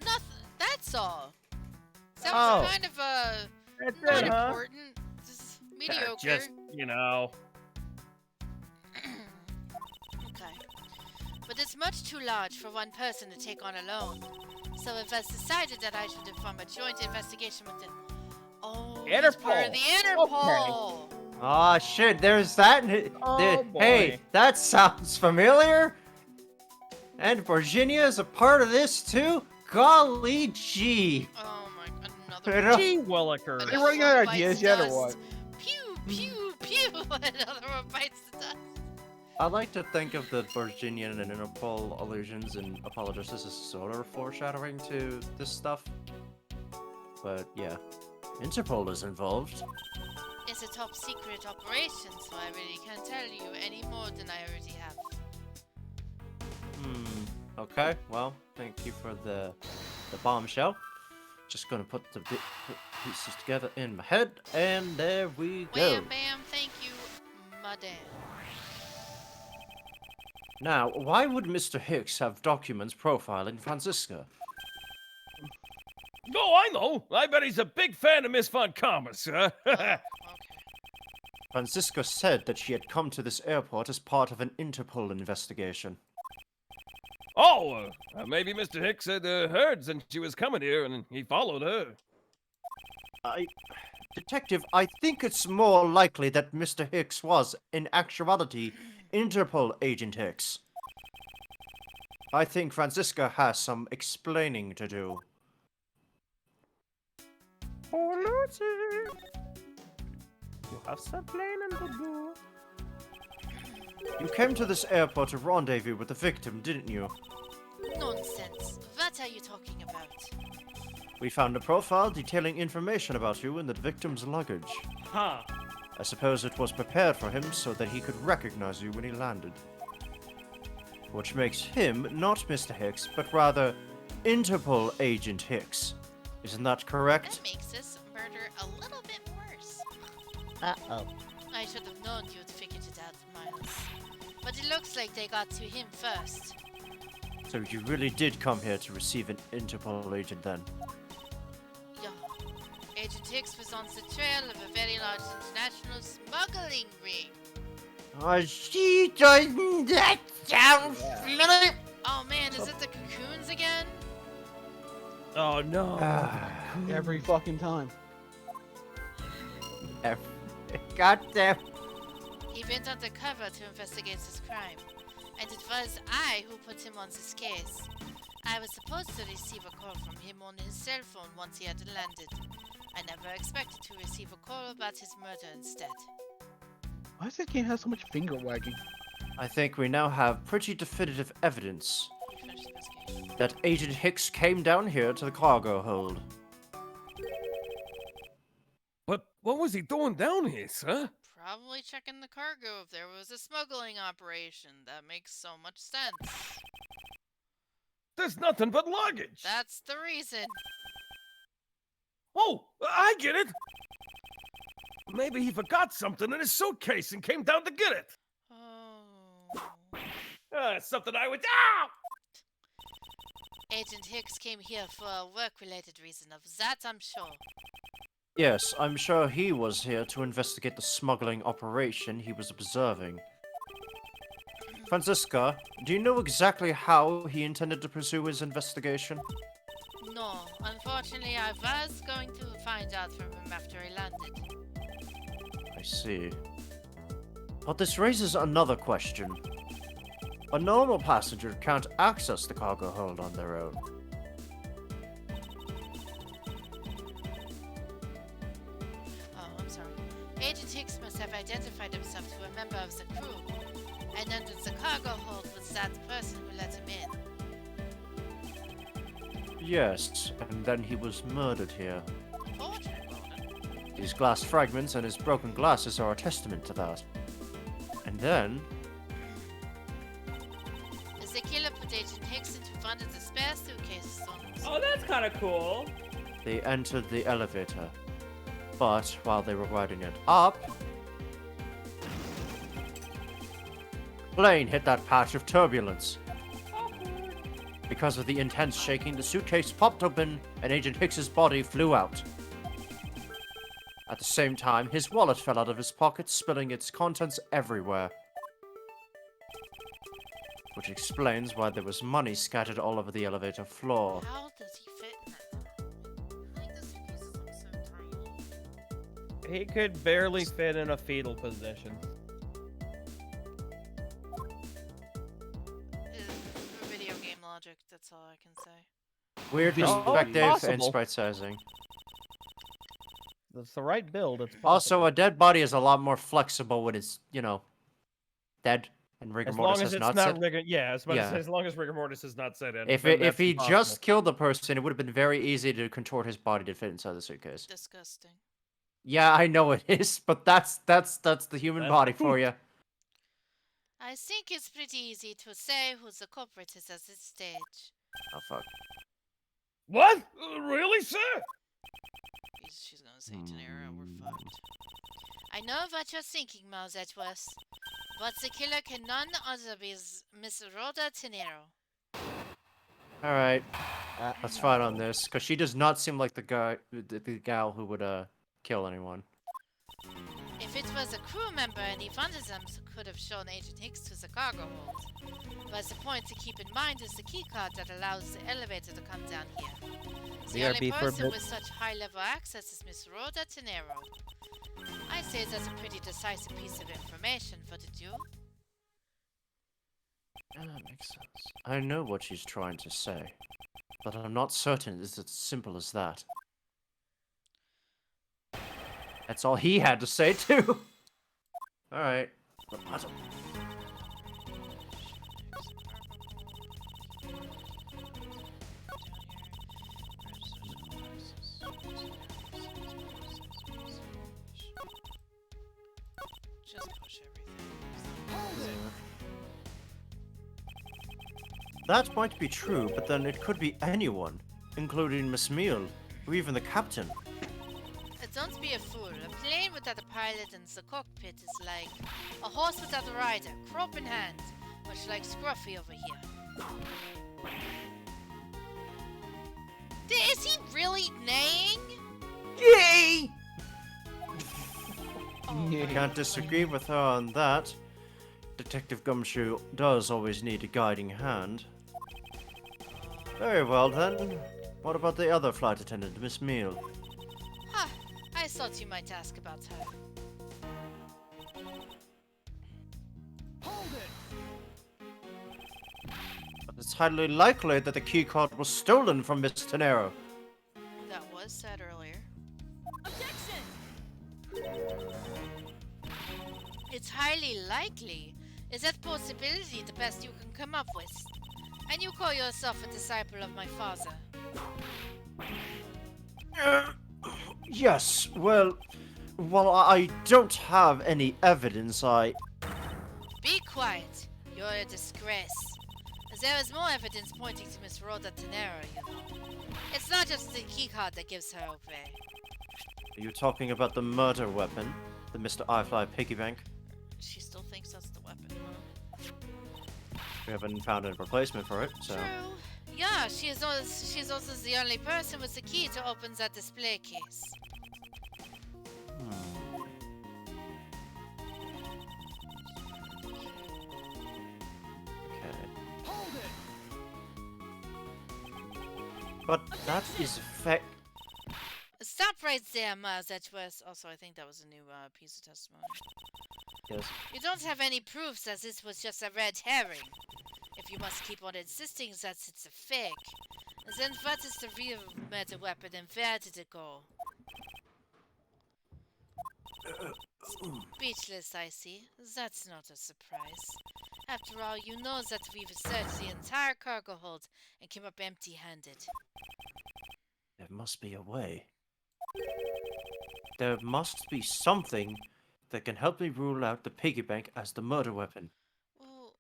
nothing. That's all. Sounds Oh. kind of That's not it, huh? important. Just mediocre. Just, you know. Okay. But it's much too large for one person to take on alone. So it was decided that I should form a joint investigation with the... Oh, he's part of the Interpol! Ah, shit, there's that. Oh, Hey, boy. that sounds familiar. And Virginia is a part of this too? Golly gee. Oh my, You another know, Gee Willikers. Are you running out of bites ideas yet, or dust. what? Pew, pew, pew! Another one bites the dust. I like to think of the Virginian and Interpol allusions and apologists as sort of foreshadowing to this stuff. But yeah, Interpol is involved. It's a top secret operation, so I really can't tell you any more than I already have. Okay, well, thank you for the bombshell. Just gonna put the pieces together in my head, and there we go. Wham bam, thank you, madame. Now, why would Mr. Hicks have documents profiling Franziska? Oh, I know. I bet he's a big fan of Miss Von Karma, sir. Okay. Franziska said that she had come to this airport as part of an Interpol investigation. Oh, maybe Mr. Hicks had heard since she was coming here, and he followed her. Detective, I think it's more likely that Mr. Hicks was, in actuality, Interpol Agent Hicks. I think Franziska has some explaining to do. Oh, Lucy. You have some planning to do. You came to this airport to rendezvous with the victim, didn't you? Nonsense. What are you talking about? We found a profile detailing information about you in the victim's luggage. Huh. I suppose it was prepared for him so that he could recognize you when he landed. Which makes him not Mr. Hicks, but rather Interpol Agent Hicks. Isn't that correct? That makes this murder a little bit worse. Uh-oh. I should have known you'd figured it out, Miles. But it looks like they got to him first. So you really did come here to receive an Interpol agent then? Yeah. Agent Hicks was on the trail of a very large international smuggling ring. Oh, she doesn't. That sounds familiar. Oh man, is it the cocoons again? Oh, no. Every fucking time. Goddamn. He He went undercover to investigate this crime, and it was I who put him on this case. I was supposed to receive a call from him on his cell phone once he had landed. I never expected to receive a call about his murder instead. Why does this game have so much finger wagging? I think we now have pretty definitive evidence We finished the investigation. that Agent Hicks came down here to the cargo hold. But what was he doing down here, sir? Probably checking the cargo if there was a smuggling operation. That makes so much sense. There's nothing but luggage. That's the reason. Oh, I get it. Maybe he forgot something in his suitcase and came down to get it. Oh. Something I would. Ah! Agent Hicks came here for a work-related reason. Of that, I'm sure. Yes, I'm sure he was here to investigate the smuggling operation he was observing. Francisca, do you know exactly how he intended to pursue his investigation? No, unfortunately, I was going to find out from him after he landed. I see. But this raises another question. A normal passenger can't access the cargo hold on their own. Oh, I'm sorry. Agent Hicks must have identified himself to a member of the crew, and entered the cargo hold with that person who let him in. Yes, and then he was murdered here. Unfortunately. These glass fragments and his broken glasses are a testament to that. And then, As the killer put Agent Hicks into one of the spare suitcases on Oh, that's kind of cool. they entered the elevator. But while they were riding it up, plane hit that patch of turbulence. Because of the intense shaking, the suitcase popped open and Agent Hicks's body flew out. At the same time, his wallet fell out of his pocket, spilling its contents everywhere. Which explains why there was money scattered all over the elevator floor. How does he fit in that? Like, the suitcases look so tiny. He could barely fit in a fetal position. Video game logic, that's all I can say. Weird Oh, perspective and possible. sprite sizing. That's the right build. It's Also, possible. a dead body is a lot more flexible when it's, dead and rigor As mortis long as has it's not not set. rigor, yeah, as Yeah. long as rigor mortis is not set in. If then if that's he possible. just killed the person, it would have been very easy to contort his body to fit inside the suitcase. Disgusting. Yeah, I know it is, but that's the human That's- body for you. I think it's pretty easy to say who the culprit is at this stage. Oh fuck. What? Really, sir? She's gonna say Tenera, we're fucked. I know what you're thinking, Mouse Edgeworth, but the killer can none other be Miss Rhoda Tenero. All right, let's fight on this, because she does not seem like the gal who would kill anyone. If it was a crew member, any one of them could have shown Agent Hicks to the cargo hold. But the point to keep in mind is the keycard that allows the elevator to come down here. The only BRB person forbid- with such high-level access is Miss Rhoda Tenero. I say that's a pretty decisive piece of information, wouldn't you? Yeah, that makes sense. I know what she's trying to say, but I'm not certain it's as simple as that. That's all he had to say too. All right. Just push everything. That might be true, but then it could be anyone, including Miss Meal, or even the captain. Don't be a fool. A plane without a pilot in the cockpit is like a horse without a rider, crop in hand, much like Scruffy over here. Is he really neighing? Yay! Oh, Yeah. I can't disagree with her on that. Detective Gumshoe does always need a guiding hand. Very well then. What about the other flight attendant, Miss Meal? Huh. I thought you might ask about her. it's highly likely that the keycard was stolen from Miss Tenero. That was said earlier. It's highly likely. Is that possibility the best you can come up with? And you call yourself a disciple of my father? Yes, well, while I don't have any evidence, Be quiet. You're a disgrace. There is more evidence pointing to Miss Rhoda Tenera, you know. It's not just the keycard that gives her away. Are you talking about the murder weapon? The Mr. Eyefly piggy bank? She still thinks that's the weapon, huh? We haven't found a replacement for it, so... True. Yeah, she's also the only person with the key to open that display case. Okay. But that is fact... Stop right there, Mars Edgeworth. Also, I think that was a new piece of testimony. Yes. You don't have any proofs that this was just a red herring. If you must keep on insisting that it's a fake, then what is the real murder weapon and where did it go? Speechless, I see. That's not a surprise. After all, you know that we've searched the entire cargo hold and came up empty-handed. There must be a way. There must be something that can help me rule out the piggy bank as the murder weapon. Well,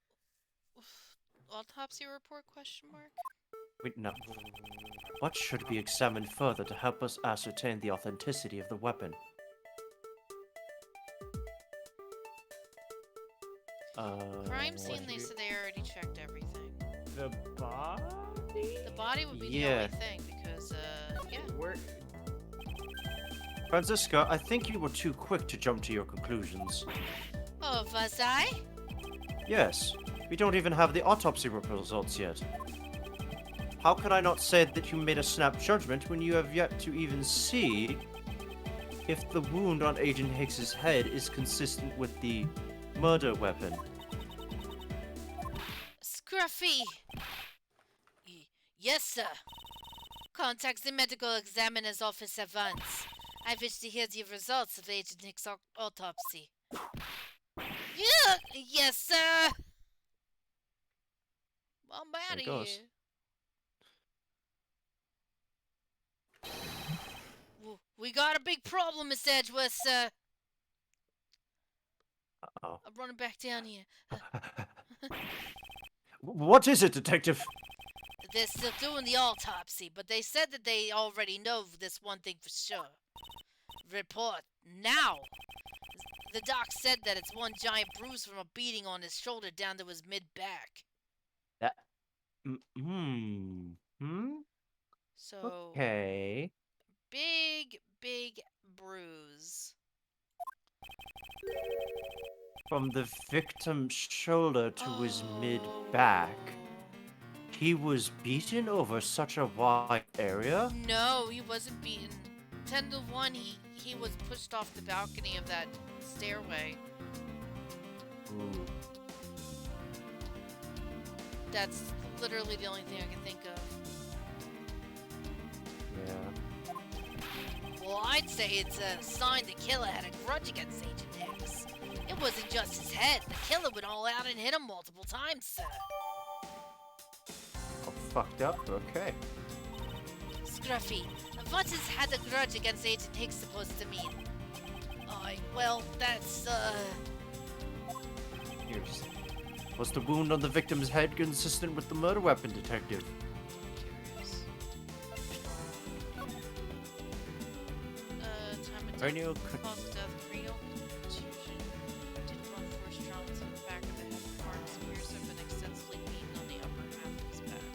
autopsy report, question mark? Wait, no. What should be examined further to help us ascertain the authenticity of the weapon? Crime scene, they said they already checked everything. The body? The body would be the Yeah. only thing, because, yeah. Where? Franziska, I think you were too quick to jump to your conclusions. Oh, was I? Yes, we don't even have the autopsy results yet. How could I not say that you made a snap judgment when you have yet to even see if the wound on Agent Hicks's head is consistent with the murder weapon? Scruffy! Yes, sir. Contact the medical examiner's office at once. I wish to hear the results of Agent Hick's autopsy. Yeah! Yes, sir! I'm out There it of goes. here. We got a big problem, Miss Edgeworth, sir. Uh-oh. I'm running back down here. What is it, Detective? They're still doing the autopsy, but they said that they already know this one thing for sure. Report now. The doc said that it's one giant bruise from a beating on his shoulder down to his mid-back. That... So, Okay. big bruise. From the victim's shoulder to his Oh. mid-back. He was beaten over such a wide area? No, he wasn't beaten. 10 to 1, he was pushed off the balcony of that stairway. Ooh. That's literally the only thing I can think of. Yeah. Well, I'd say it's a sign the killer had a grudge against Agent Hicks. It wasn't just his head. The killer went all out and hit him multiple times, sir. Oh, fucked up? Okay. Scruffy, what is had a grudge against Agent Hicks supposed to mean? Well, that's, Here's... Was the wound on the victim's head consistent with the murder weapon, Detective? curious. Time of Cranial death, cause of death, cranial contusion. Did run force trauma to the back of the head. Marks appears to have been extensively beaten on the upper half of his back.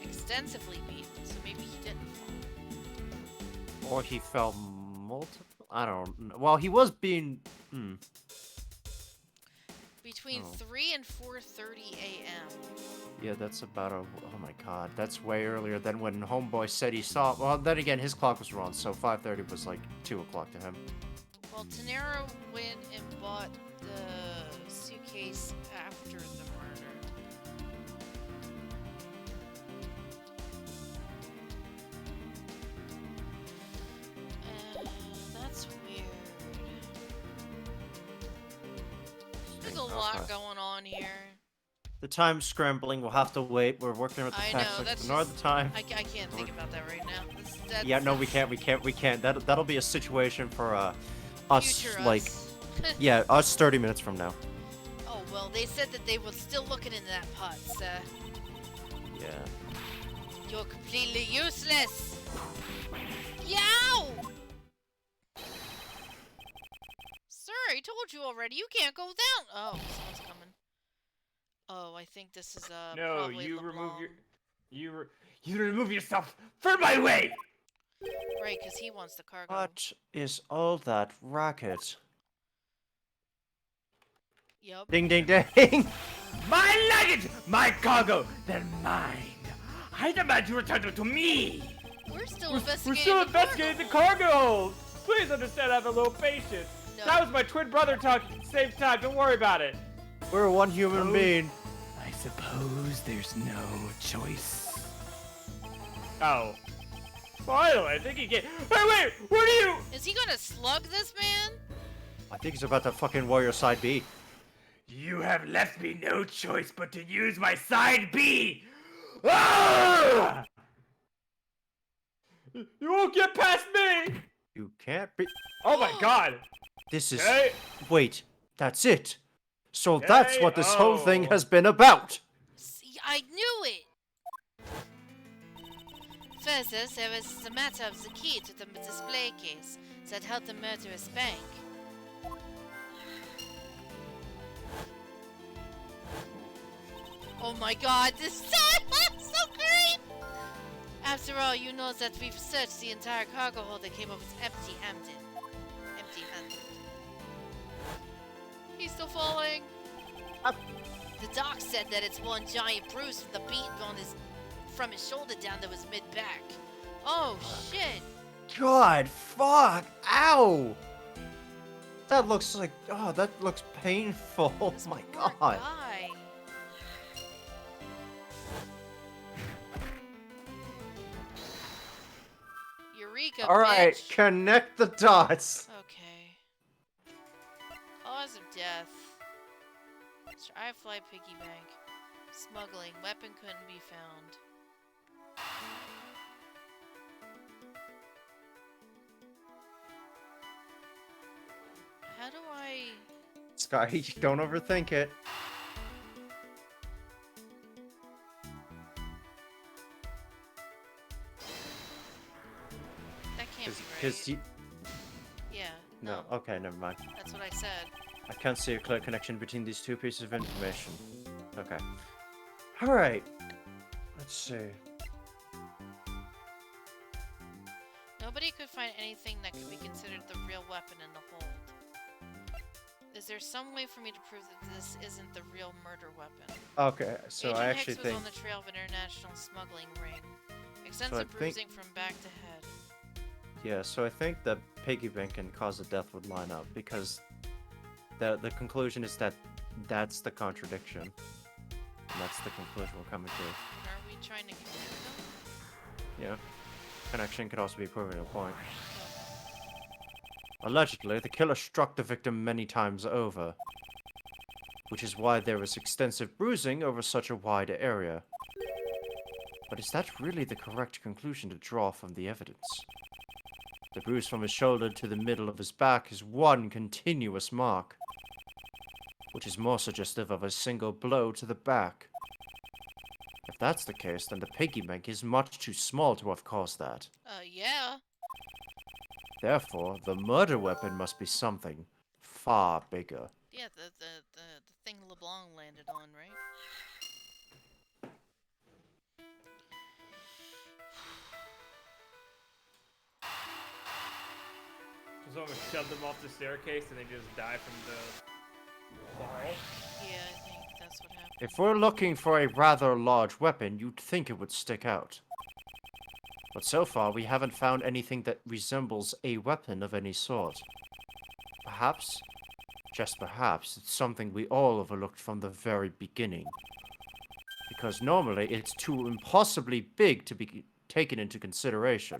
Extensively beaten, so maybe he didn't fall. Or he fell multiple... I don't know. Well, he was being... Between Oh. 3 and 4:30 a.m. Yeah, that's about a... Oh my god, that's way earlier than when Homeboy said he saw... Well, then again, his clock was wrong, so 5:30 was like 2 o'clock to him. Well, Tenero went and bought the suitcase after the murder. lot Okay. going on here. The time scrambling will have to wait. We're working with the I text. know, Like, that's ignore just- the time. I can't think about that right now. Yeah, no, we can't. That'll be a situation for us, Future like, us. yeah, us 30 minutes from now. Oh, well, they said that they were still looking into that pot, so Yeah. you're completely useless. Yow! Sir, I told you already. You can't go down. Oh, someone's coming. Oh, I think this is No, probably you LeBlanc. remove your you remove yourself from my way. Right, because he wants the cargo. What is all that racket? Yep. Ding, ding, ding! My luggage, my cargo, they're mine. I demand you return them to me. We're still We're investigating. still the investigating the cargo. cargo hold. Please understand I have a little patience. No. That was my twin brother talking at the same time. Don't worry about it. We're one human being. I suppose there's no choice. Oh. Finally, I think he get. Hey, wait! What are you? Is he gonna slug this man? I think he's about to fucking warrior side B. You have left me no choice but to use my side B. Ah! You won't get past me! You can't be. Oh my god! This is. Hey! Wait, that's it. So that's what this whole thing Oh. has been about. See, I knew it! Further, there was the matter of the key to the display case that held the murderous bank. Oh my god, this is so great! After all, you know that we've searched the entire cargo hold that came up with empty-handed. Empty-handed. He's still falling. The doc said that it's one giant bruise from the beat on his from his shoulder down to his mid-back. Oh shit! God, fuck, ow! That looks like. Oh, that looks painful. Oh This my poor god. guy. Eureka, Alright, bitch. connect the dots. Okay. Cause of death. Try fly piggy bank. Smuggling. Weapon couldn't be found. How do I... Sky, don't overthink it. That can't be right. Because you. Yeah. No, okay, never mind. That's what I said. I can't see a clear connection between these two pieces of information. Okay. Alright. Let's see. Nobody could find anything that could be considered the real weapon in the hold. Is there some way for me to prove that this isn't the real murder weapon? Okay, so Agent I actually Hicks was think. on the trail of an international smuggling ring. Extensive think- bruising from back to head. Yeah, so I think the piggy bank and cause of death would line up because the conclusion is that that's the contradiction. And that's the conclusion we're coming to. Are we trying to connect them? Yeah. Connection could also be proving a point. Allegedly, the killer struck the victim many times over, which is why there was extensive bruising over such a wide area. But is that really the correct conclusion to draw from the evidence? The bruise from his shoulder to the middle of his back is one continuous mark, which is more suggestive of a single blow to the back. If that's the case, then the piggy bank is much too small to have caused that. Yeah. Therefore, the murder weapon must be something far bigger. Yeah, the thing LeBlanc landed on, right? Someone shoved them off the staircase and they just die from the fall. Yeah, I think that's what happened. If we're looking for a rather large weapon, you'd think it would stick out. But so far, we haven't found anything that resembles a weapon of any sort. Perhaps, just perhaps, it's something we all overlooked from the very beginning. Because normally, it's too impossibly big to be taken into consideration.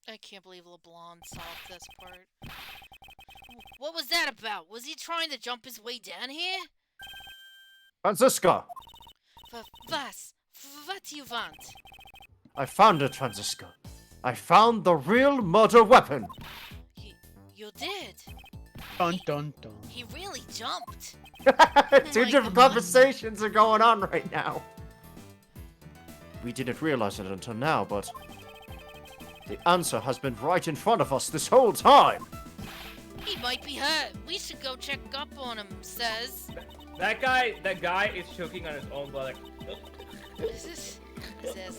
I can't believe LeBlanc solved this part. What was that about? Was he trying to jump his way down here? Franziska! Was? What do you want? I found it, Franziska. I found the real murder weapon. You did? Dun dun dun. He really jumped. Two my different God. conversations are going on right now. We didn't realize it until now, but the answer has been right in front of us this whole time. He might be hurt. We should go check up on him, says. That guy is choking on his own blood. Like, Says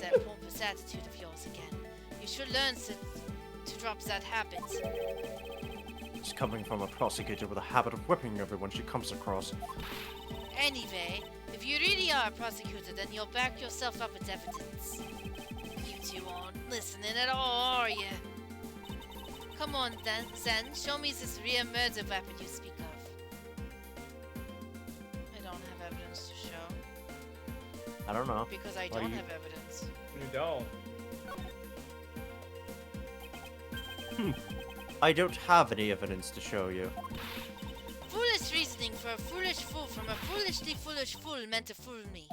that pompous attitude of yours again. You should learn to drop that habit. It's coming from a prosecutor with a habit of whipping everyone she comes across. Anyway, if you really are a prosecutor, then you'll back yourself up with evidence. You two aren't listening at all, are you? Come on, then, Zen. Show me this real murder weapon you speak of. I don't have evidence to show. I don't know. Because I Why don't you- have evidence. you don't. I don't have any evidence to show you. Foolish reasoning for a foolish fool from a foolishly foolish fool meant to fool me.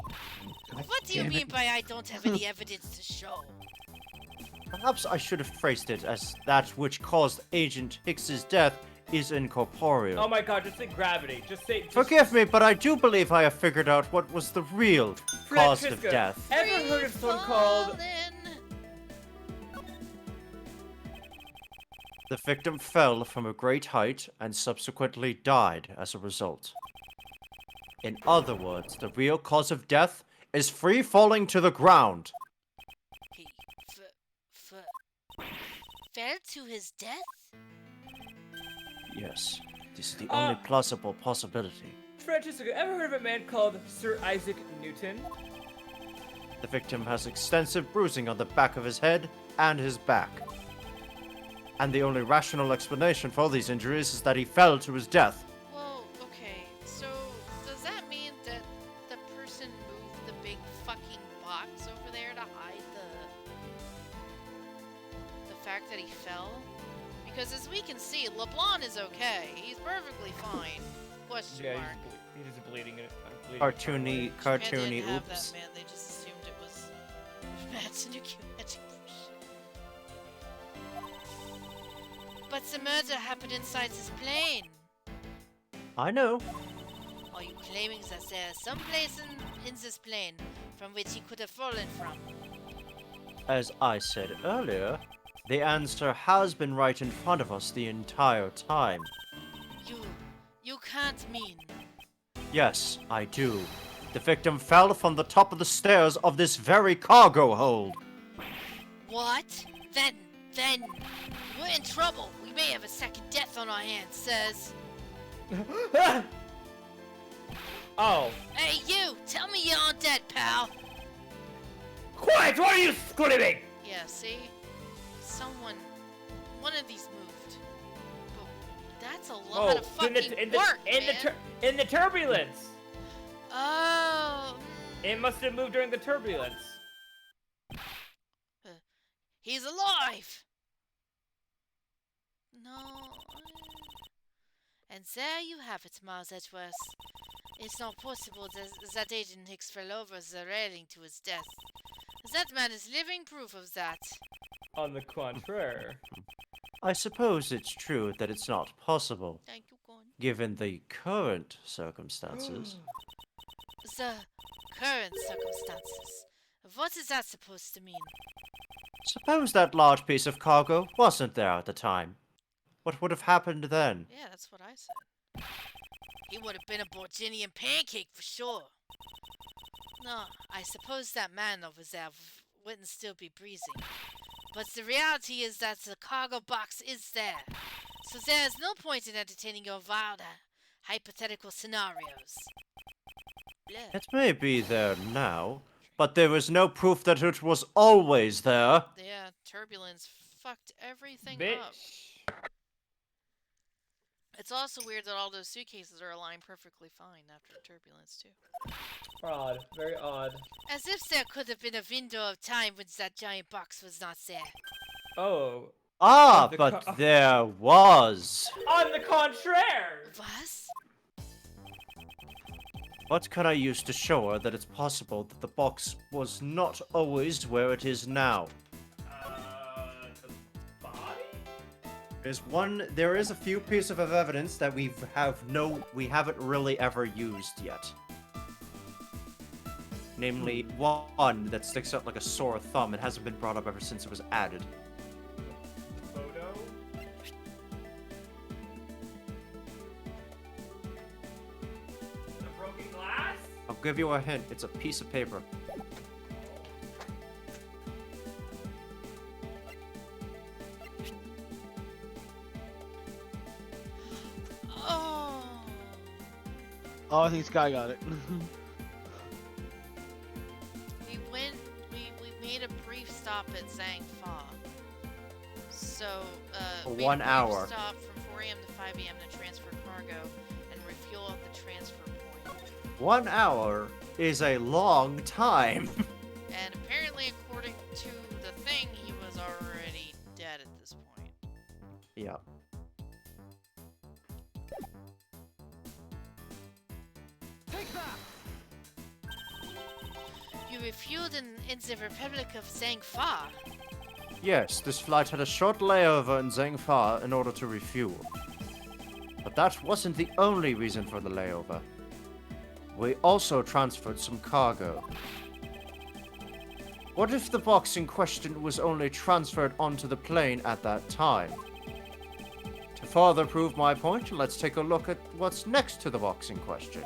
What do you damn it. mean by I don't have any evidence to show? Perhaps I should have phrased it as that which caused Agent Hicks's death is incorporeal. Oh my god, just say gravity. Just say. Forgive me, but I do believe I have figured out what was the real cause of Francesca, death. Ever heard of someone called? Fallen. The victim fell from a great height and subsequently died as a result. In other words, the real cause of death is free falling to the ground. He fell to his death? Yes, this is the only plausible possibility. Francesca, ever heard of a man called Sir Isaac Newton? The victim has extensive bruising on the back of his head and his back. And the only rational explanation for these injuries is that he fell to his death. Well, okay, so does that mean that the person moved the big fucking box over there to hide the fact that he fell? Because as we can see, LeBlanc is okay. He's perfectly fine. Question Yeah, mark. he's just bleeding it. Cartoony, Japan cartoony, didn't have oops. that, man. They just assumed it was Matsunuki Magic. But the murder happened inside this plane. I know. Are you claiming that there is some place in this plane from which he could have fallen from? As I said earlier, the answer has been right in front of us the entire time. You can't mean. Yes, I do. The victim fell from the top of the stairs of this very cargo hold. What? Then, we're in trouble. We may have a second death on our hands, says. Oh. Hey, you! Tell me you aren't dead, pal! Quiet! What are you screaming? Yeah, see? One of these moved. But that's a lot of fucking work, man. In the turbulence. Oh. It must have moved during the turbulence. He's alive! No. And there you have it, Miles Edgeworth. It's not possible that Agent Hicks fell over the railing to his death. That man is living proof of that. On the contrary. I suppose it's true that it's not possible, Thank you, Gon. given the current circumstances. The current circumstances. What is that supposed to mean? Suppose that large piece of cargo wasn't there at the time. What would have happened then? Yeah, that's what I said. He would have been a Borginian pancake for sure. No, I suppose that man over there wouldn't still be breathing. But the reality is that the cargo box is there. So there is no point in entertaining your wild, hypothetical scenarios. Blah. It may be there now, but there is no proof that it was always there. Yeah, turbulence fucked everything Bitch. up. It's also weird that all those suitcases are aligned perfectly fine after turbulence, too. Odd. Very odd. As if there could have been a window of time when that giant box was not there. Oh. Ah, the but co- there was. On the contraire. Was? What can I use to show her that it's possible that the box was not always where it is now? The body? There is a few pieces of evidence that we haven't really ever used yet. Namely, one that sticks out like a sore thumb and hasn't been brought up ever since it was added. Photo? The broken glass? I'll give you a hint. It's a piece of paper. Oh. Oh, I think Sky got it. We made a brief stop at Zhangfa. So, For made 1 a brief hour. stop from 4 a.m. to 5 a.m. to transfer cargo and refuel at the transfer point. 1 hour is a long time. And apparently, according to the thing, he was already dead at this point. Yeah. You refueled in the Republic of Zhangfa. Yes, this flight had a short layover in Zhangfa in order to refuel. But that wasn't the only reason for the layover. We also transferred some cargo. What if the box in question was only transferred onto the plane at that time? To further prove my point, let's take a look at what's next to the box in question.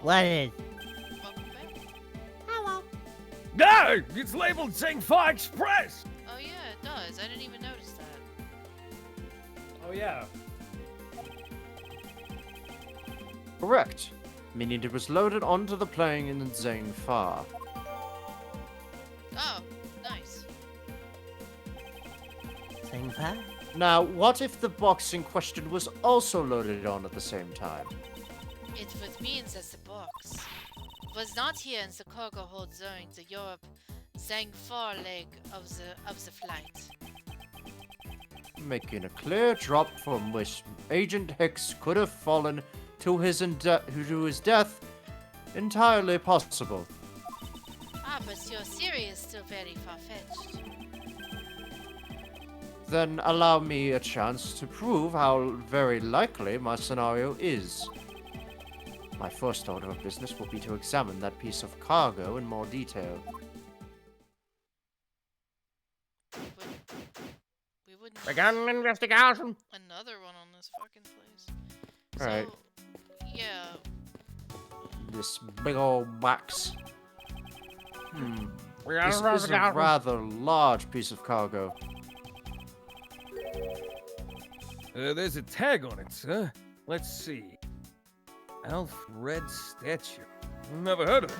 What is? Welcome back. Hello. No, it's labeled Zhangfa Express. Oh yeah, it does. I didn't even notice that. Oh yeah. Correct. Meaning it was loaded onto the plane in Zhangfa. Oh, nice. Zhangfa? Now, what if the box in question was also loaded on at the same time? It would mean that the box was not here in the cargo hold zone, the Europe Zhangfa leg of the flight. Making a clear drop from which Agent Hicks could have fallen to his death entirely possible. Ah, but your theory is still very far-fetched. Then allow me a chance to prove how very likely my scenario is. My first order of business will be to examine that piece of cargo in more detail. We wouldn't Begun investigation. another one on this fucking place. Right. So, yeah. This big old box. We got This an is a investigation. rather large piece of cargo. There's a tag on it, sir. Let's see. Alfred Statue. Never heard of it.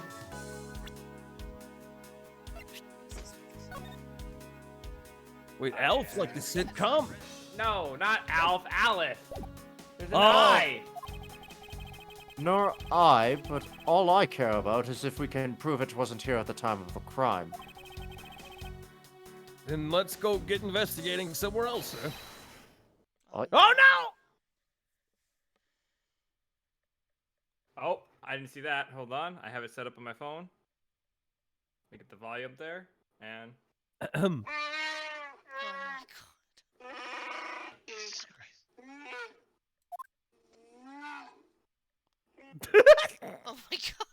Wait, Alf like the sitcom? No, not Alf. Aleph. There's an Oh. I. Nor I, but all I care about is if we can prove it wasn't here at the time of the crime. Then let's go get investigating somewhere else, sir. I- Oh no! Oh, I didn't see that. Hold on. I have it set up on my phone. Let me get the volume there. And Oh my god. Oh my god.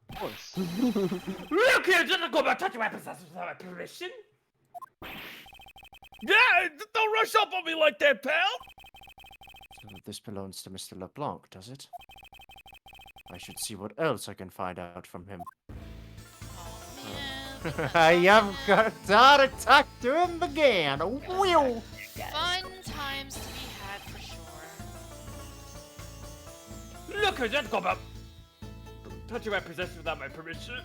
Of course. look here, just go about touching my possessions without my permission. Yeah, don't rush up on me like that, pal! So this belongs to Mr. LeBlanc, does it? I should see what else I can find out from him. Oh man. I have got that attack to him again. Whew. Fun times to be had for sure. Look here, just go about touching my possessions without my permission.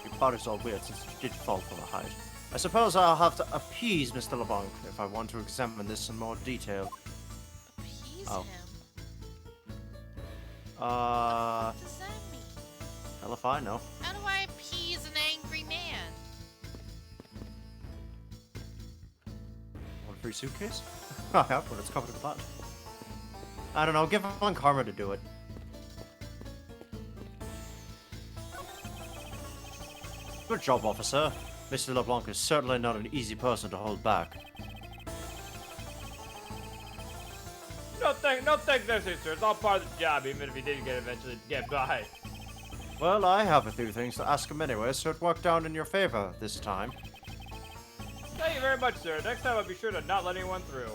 Your body's all weird since you did fall from a height. I suppose I'll have to appease Mr. LeBlanc if I want to examine this in more detail. Appease Oh. him. Hell What does that mean? if I know. How do I appease an angry man? Free suitcase? I have one. It's covered in blood. I don't know. Give one Karma to do it. Good job, officer. Mr. LeBlanc is certainly not an easy person to hold back. No thanks, no sir. It's all part of the job, even if he didn't eventually get by. Well, I have a few things to ask him anyway, so it worked out in your favor this time. Thank you very much, sir. Next time I'll be sure to not let anyone through.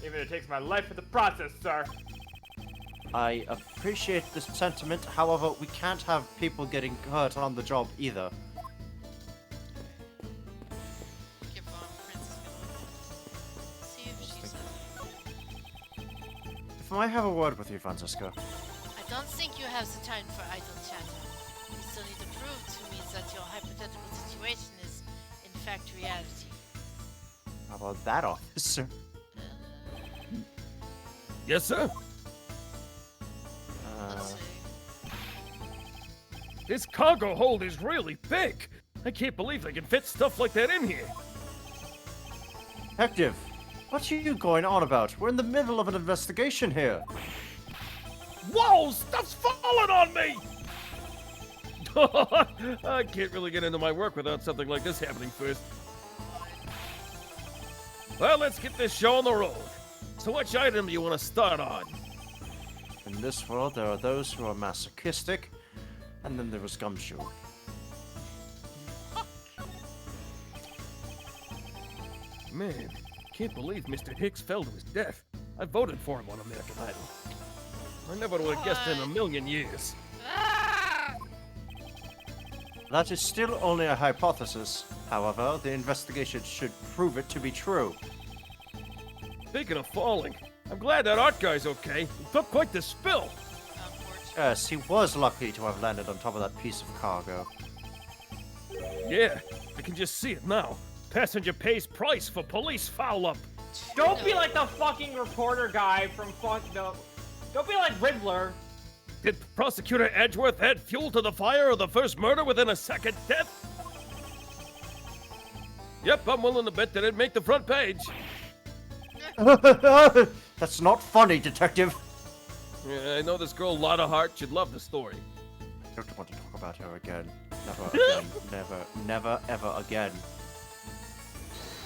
Even if it takes my life for the process, sir. I appreciate the sentiment, however, we can't have people getting hurt on the job either. Give Princess gonna see if she says anything. If I have a word with you, Francisco. I don't think you have the time for idle chatter. You still need to prove to me that your hypothetical situation is, in fact, reality. How about that, officer? Yes, sir? Let's see. This cargo hold is really big. I can't believe they can fit stuff like that in here. Detective, what are you going on about? We're in the middle of an investigation here. Whoa, stuff's falling on me! I can't really get into my work without something like this happening first. Well, let's get this show on the road. So which item do you want to start on? In this world, there are those who are masochistic, and then there is Gumshoe. Man, can't believe Mr. Hicks fell to his death. I voted for him on American Idol. I never would have guessed in a million years. That is still only a hypothesis. However, the investigation should prove it to be true. Speaking of falling, I'm glad that art guy's okay. He took quite the spill. Yes, he was lucky to have landed on top of that piece of cargo. Yeah, I can just see it now. Passenger pays price for police foul-up. Don't be like the fucking reporter guy from Don't be like Riddler. Did Prosecutor Edgeworth add fuel to the fire of the first murder within a second death? Yep, I'm willing to bet that it'd make the front page. That's not funny, Detective. Yeah, I know this girl Lotta Hart should love the story. I don't want to talk about her again. Never again. Never, ever again.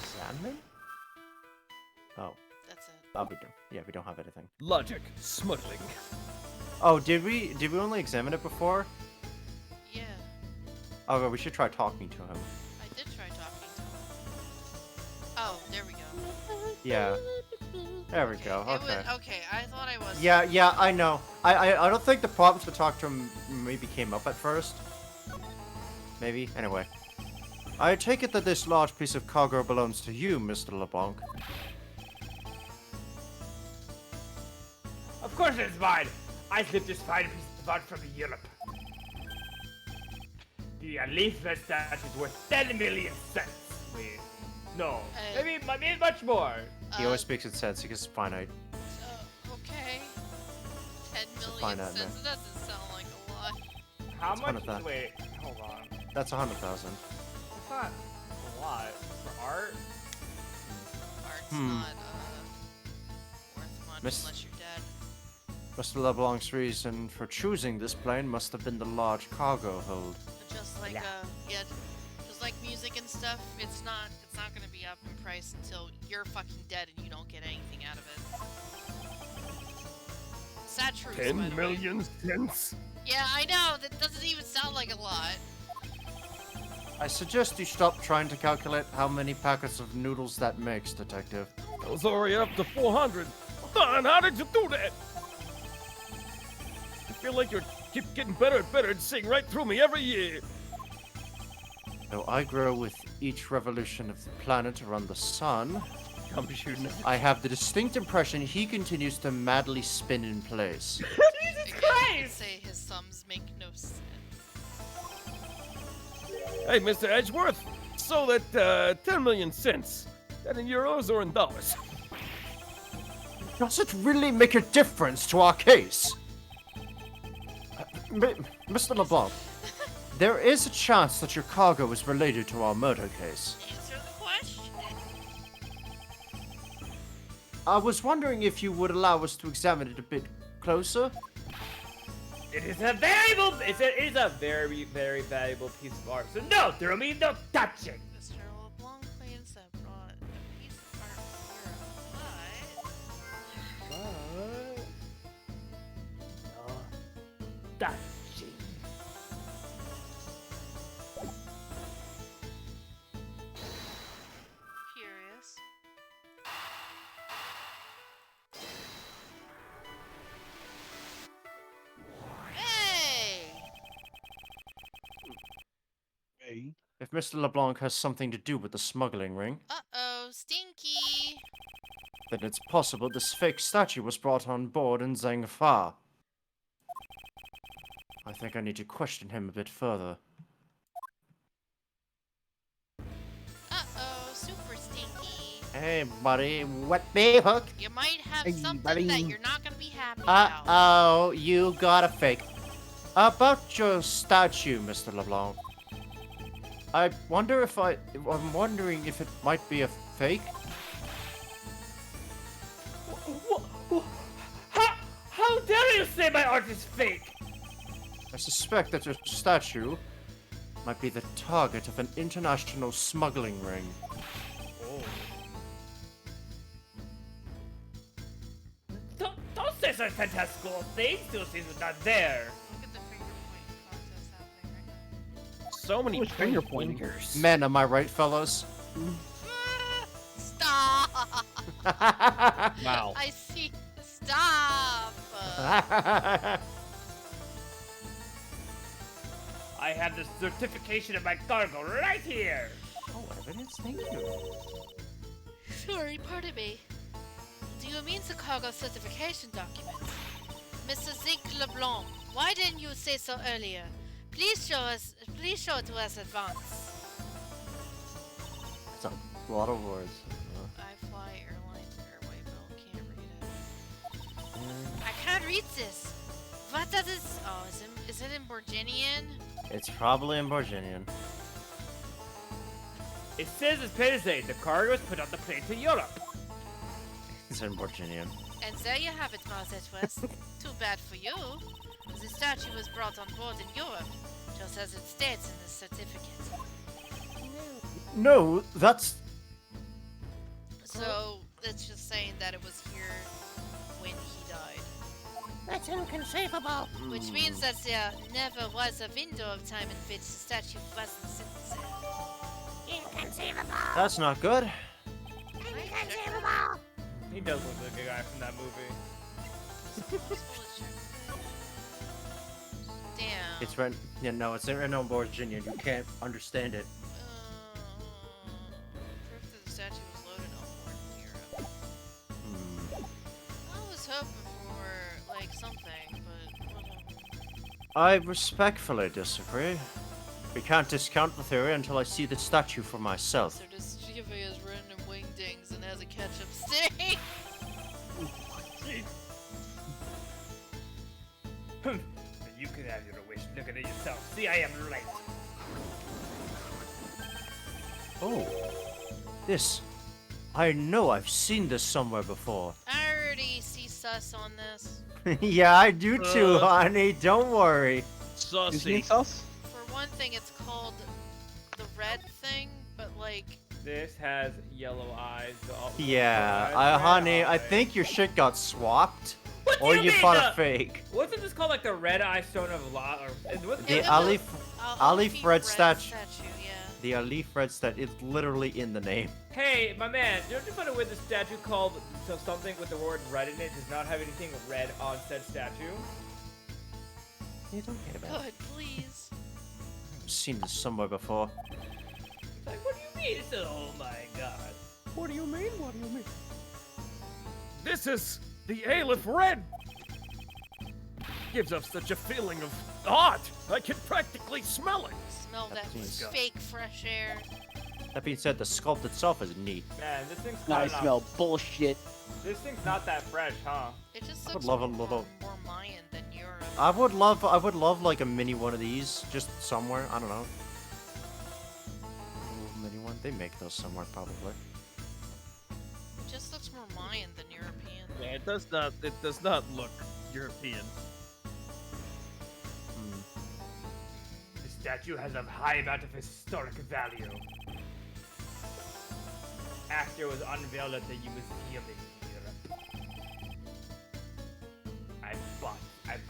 Sandman? Oh. That's it. Oh, we don't. Yeah, we don't have anything. Logic, smuggling. Oh, did we only examine it before? Yeah, Oh, we should try talking to him. I did try talking to him. Oh, there we go. Yeah. There we go. It Okay. was, okay, I thought I was. Yeah, I know. I don't think the problems to talk to him maybe came up at first. Maybe. Anyway. I take it that this large piece of cargo belongs to you, Mr. LeBlanc. Of course it's mine. I slipped this fine piece of art from Europe. The leaflet statue is worth 10 million cents. Wait. No. Maybe much more. He always speaks in cents because it's finite. Okay. 10 It's a million finite cents. That doesn't sound like a lot. How It's one much? of that. Wait, hold on. That's 100,000. That's not a lot for art. Art's Hmm. not worth much Miss- unless you're dead. Mr. LeBlanc's reason for choosing this plane must have been the large cargo hold. Just like just like music and stuff, it's not gonna be up in price until you're fucking dead and you don't get anything out of it. Sad truth, by 10 the way. million cents? Yeah, I know. That doesn't even sound like a lot. I suggest you stop trying to calculate how many packets of noodles that makes, Detective. I was already up to 400. Don, how did you do that? I feel like you keep getting better and better and seeing right through me every year. Though I grow with each revolution of the planet around the sun, I'm shooting it. I have the distinct impression he continues to madly spin in place. Jesus I Christ! say his thumbs make no sense. Hey, Mr. Edgeworth. So that 10 million cents. That in euros or in dollars? Does it really make a difference to our case? Mr. LeBlanc, there is a chance that your cargo is related to our murder case. Answer the question. I was wondering if you would allow us to examine it a bit closer. It is a valuable. It is a very, very valuable piece of art. So no, there will be no touching. Mr. LeBlanc claims that brought a piece of art from Europe, But no touching. Curious. Hey! Hey. If Mr. LeBlanc has something to do with the smuggling ring, Uh-oh, Stinky! then it's possible this fake statue was brought on board in Zhangfa. I think I need to question him a bit further. Uh-oh, super Stinky. Hey, buddy, wet me hook. You might have Hey, something buddy. that you're not gonna be happy about. Uh-oh, you got a fake. About your statue, Mr. LeBlanc. I'm wondering if it might be a fake. How dare you say my art is fake? I suspect that your statue might be the target of an international smuggling ring. Don't say such fantastical things. Those things are not there. Look at the finger point contest happening right now. So many Which finger pointing? fingers. Men, am I right, fellas? Stop! Wow. I see. Stop! I have the certification of my cargo right here. Oh, evidence? Thank you. Sorry, pardon me. Do you mean the cargo certification document? Mr. Zeke LeBlanc, why didn't you say so earlier? Please show it to us at once. That's a lot of words. I fly airlines airway bill, can't read it. I can't read this. What does it? Oh, is it in Borginian? It's probably in Borginian. It says as plain as day, the cargo was put on the plane to Europe. It's in Borginian. And there you have it, Mars Edgeworth. Too bad for you. The statue was brought on board in Europe, just as it states in the certificate. No, that's... So, it's just saying that it was here when he died. That's inconceivable. Which means that there never was a window of time in which the statue wasn't sitting there. Inconceivable. That's not good. Inconceivable. He does look like a guy from that movie. Damn. It's written... Yeah, no, it's written on Borginian. You can't understand it. Proof that the statue was loaded on board in Europe. Hmm. I was hoping for, like, something, but whatever. I respectfully disagree. We can't discount the theory until I see the statue for myself. So this Shiva has random wingdings and has a ketchup stick. You can have your wish. Look at it yourself. See, I am right. Oh. This. I know I've seen this somewhere before. I already see sus on this. Yeah, I do too, honey. Don't worry. Sussy. sus? For one thing, it's called the red thing, but like, This has yellow eyes. Yeah, red honey, I eyes. think your shit got swapped. What do Or you you mean bought the- a fake. Wasn't this called like the red eye stone of La? Or what's The it Ali, was- Ali Alfie Fred statue. Yeah. The Ali Fred statue is literally in the name. Hey, my man, don't you find it weird the statue called something with the word red in it does not have anything red on said statue? You don't get about it. Good, please. I've seen this somewhere before. Like, what do you mean? It's oh my god. What do you mean? What do you mean? This is the Aleph Red. Gives us such a feeling of art. I can practically smell it. Smell that Please. fake fresh air. That being said, the sculpt itself is neat. Man, this thing's I kinda smell bullshit. Not, this thing's not that fresh, huh? It just I looks would love a more, little- more Mayan than Europe. I would love like a mini one of these, just somewhere. I don't know. A little mini one. They make those somewhere probably. Just looks more Mayan than European. Yeah, it does not. It does not look European. The statue has a high amount of historic value. After it was unveiled at the museum in Europe. I brought it in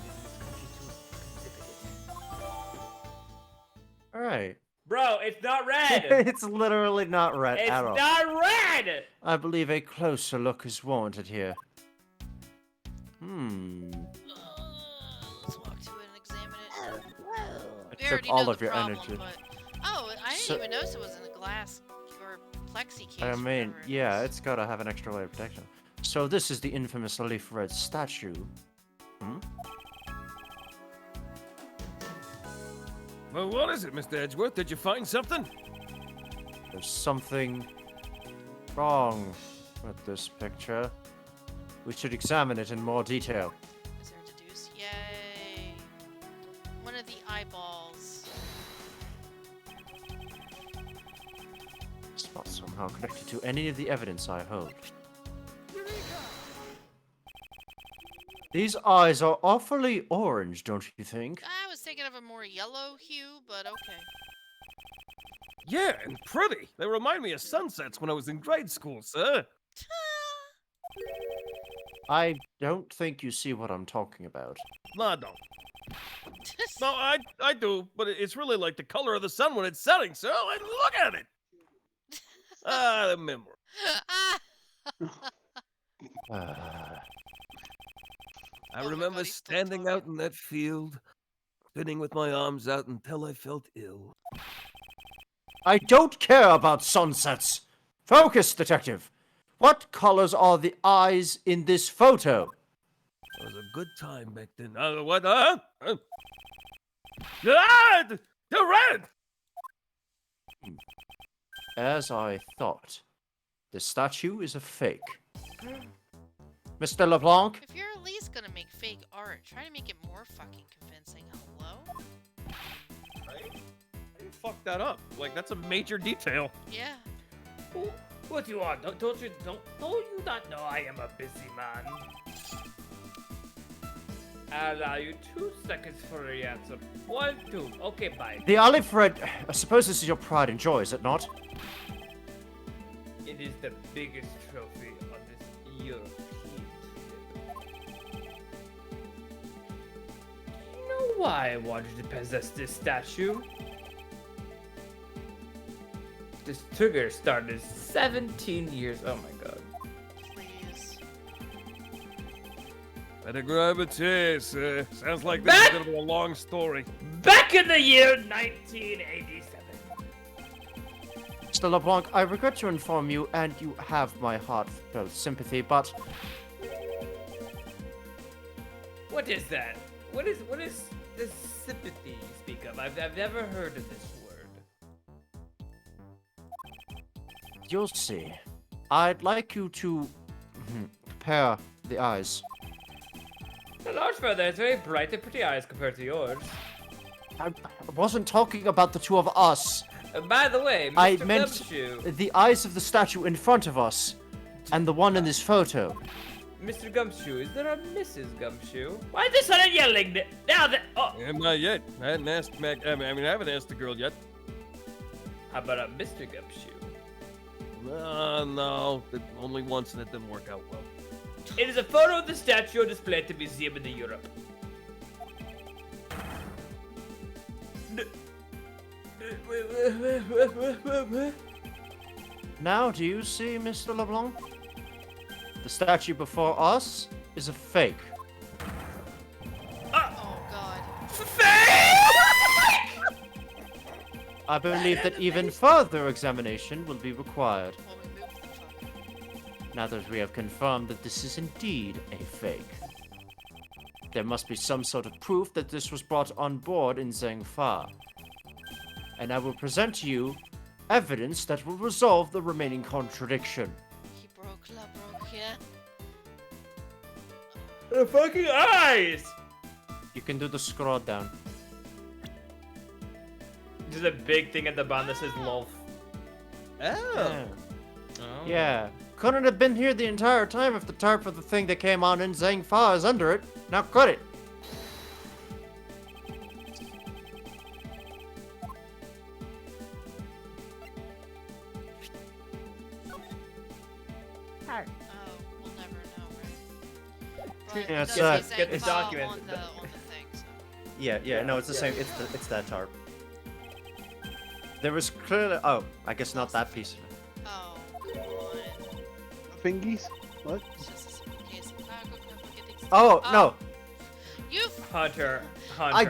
this country to exhibit it. Alright. Bro, it's not red! It's literally not red It's at all. not red! I believe a closer look is warranted here. Let's walk to it and examine it. It We took already all know of the your problem, energy. but... Oh, I didn't So- even notice it was in a glass or plexi case. I mean, whatever it yeah, is. it's gotta have an extra layer of protection. So this is the infamous leaf red statue. Well, what is it, Mr. Edgeworth? Did you find something? There's something wrong with this picture. We should examine it in more detail. Is there a deduce? Yay! One of the eyeballs. It's not somehow connected to any of the evidence I hold. These eyes are awfully orange, don't you think? I was thinking of a more yellow hue, but okay. Yeah, and pretty. They remind me of sunsets when I was in grade school, sir. I don't think you see what I'm talking about. No, I don't. No, I do, but it's really like the color of the sun when it's setting, sir. Like, look at it. The memory. I Oh my remember God, he's still standing out talking. in that field, spinning with my arms out until I felt ill. I don't care about sunsets! Focus, detective! What colors are the eyes in this photo? It was a good time back then. What? They're red! As I thought. The statue is a fake. Mr. LeBlanc, If you're at least gonna make fake art, try to make it more fucking convincing. Hello? Right? How do you fuck that up? Like, that's a major detail. Yeah. What do you want? Don't you not know I am a busy man? I'll allow you 2 seconds for the answer. 1, 2. Okay, bye. the olive red... I suppose this is your pride and joy, is it not? It is the biggest trophy on this European trip. You know why I wanted to possess this statue? This trigger started 17 years. Oh my god. Please. Better grab a chair, sir. Sounds like this is Back- gonna be a long story. Back in the year 1987. Mr. LeBlanc, I regret to inform you, and you have my heartfelt sympathy, but What is that? What is this sympathy you speak of? I've never heard of this word. you'll see. I'd like you to compare the eyes. The large feather has very bright and pretty eyes compared to yours. I wasn't talking about the two of us. By the way, Mr. I meant Gumshoe, the eyes of the statue in front of us, and the one in this photo. Mr. Gumshoe, is there a Mrs. Gumshoe? Why is this sudden yelling? Now that Not yet. I haven't asked Mac. I haven't asked the girl yet. how about a Mr. Gumshoe? No. Only once and it didn't work out well. It is a photo of the statue on display at the museum in the Europe. Now, do you see, Mr. LeBlanc? The statue before us is a fake. Oh god. I believe that even further examination will be required, Well, we moved the fuck. now that we have confirmed that this is indeed a fake. There must be some sort of proof that this was brought on board in Zhengfa. And I will present to you evidence that will resolve the remaining contradiction. He broke, yeah? The fucking eyes! You can do the scroll down. There's a big thing at the bottom that says LOL. Oh. Yeah. Yeah. couldn't have been here the entire time if the tarp for the thing that came on in Zhangfa is under it. Now could it? Oh, we'll never know, right? But Yeah, it does so- say Get the Zhangfa document. on the thing, so. Yeah, no, it's the same. It's that tarp. There was clearly. Oh, I guess not that piece of it. Oh, come on. Fingies? What? It's just a simple case of cargo cover getting stuck. Oh, no. You. Hunter.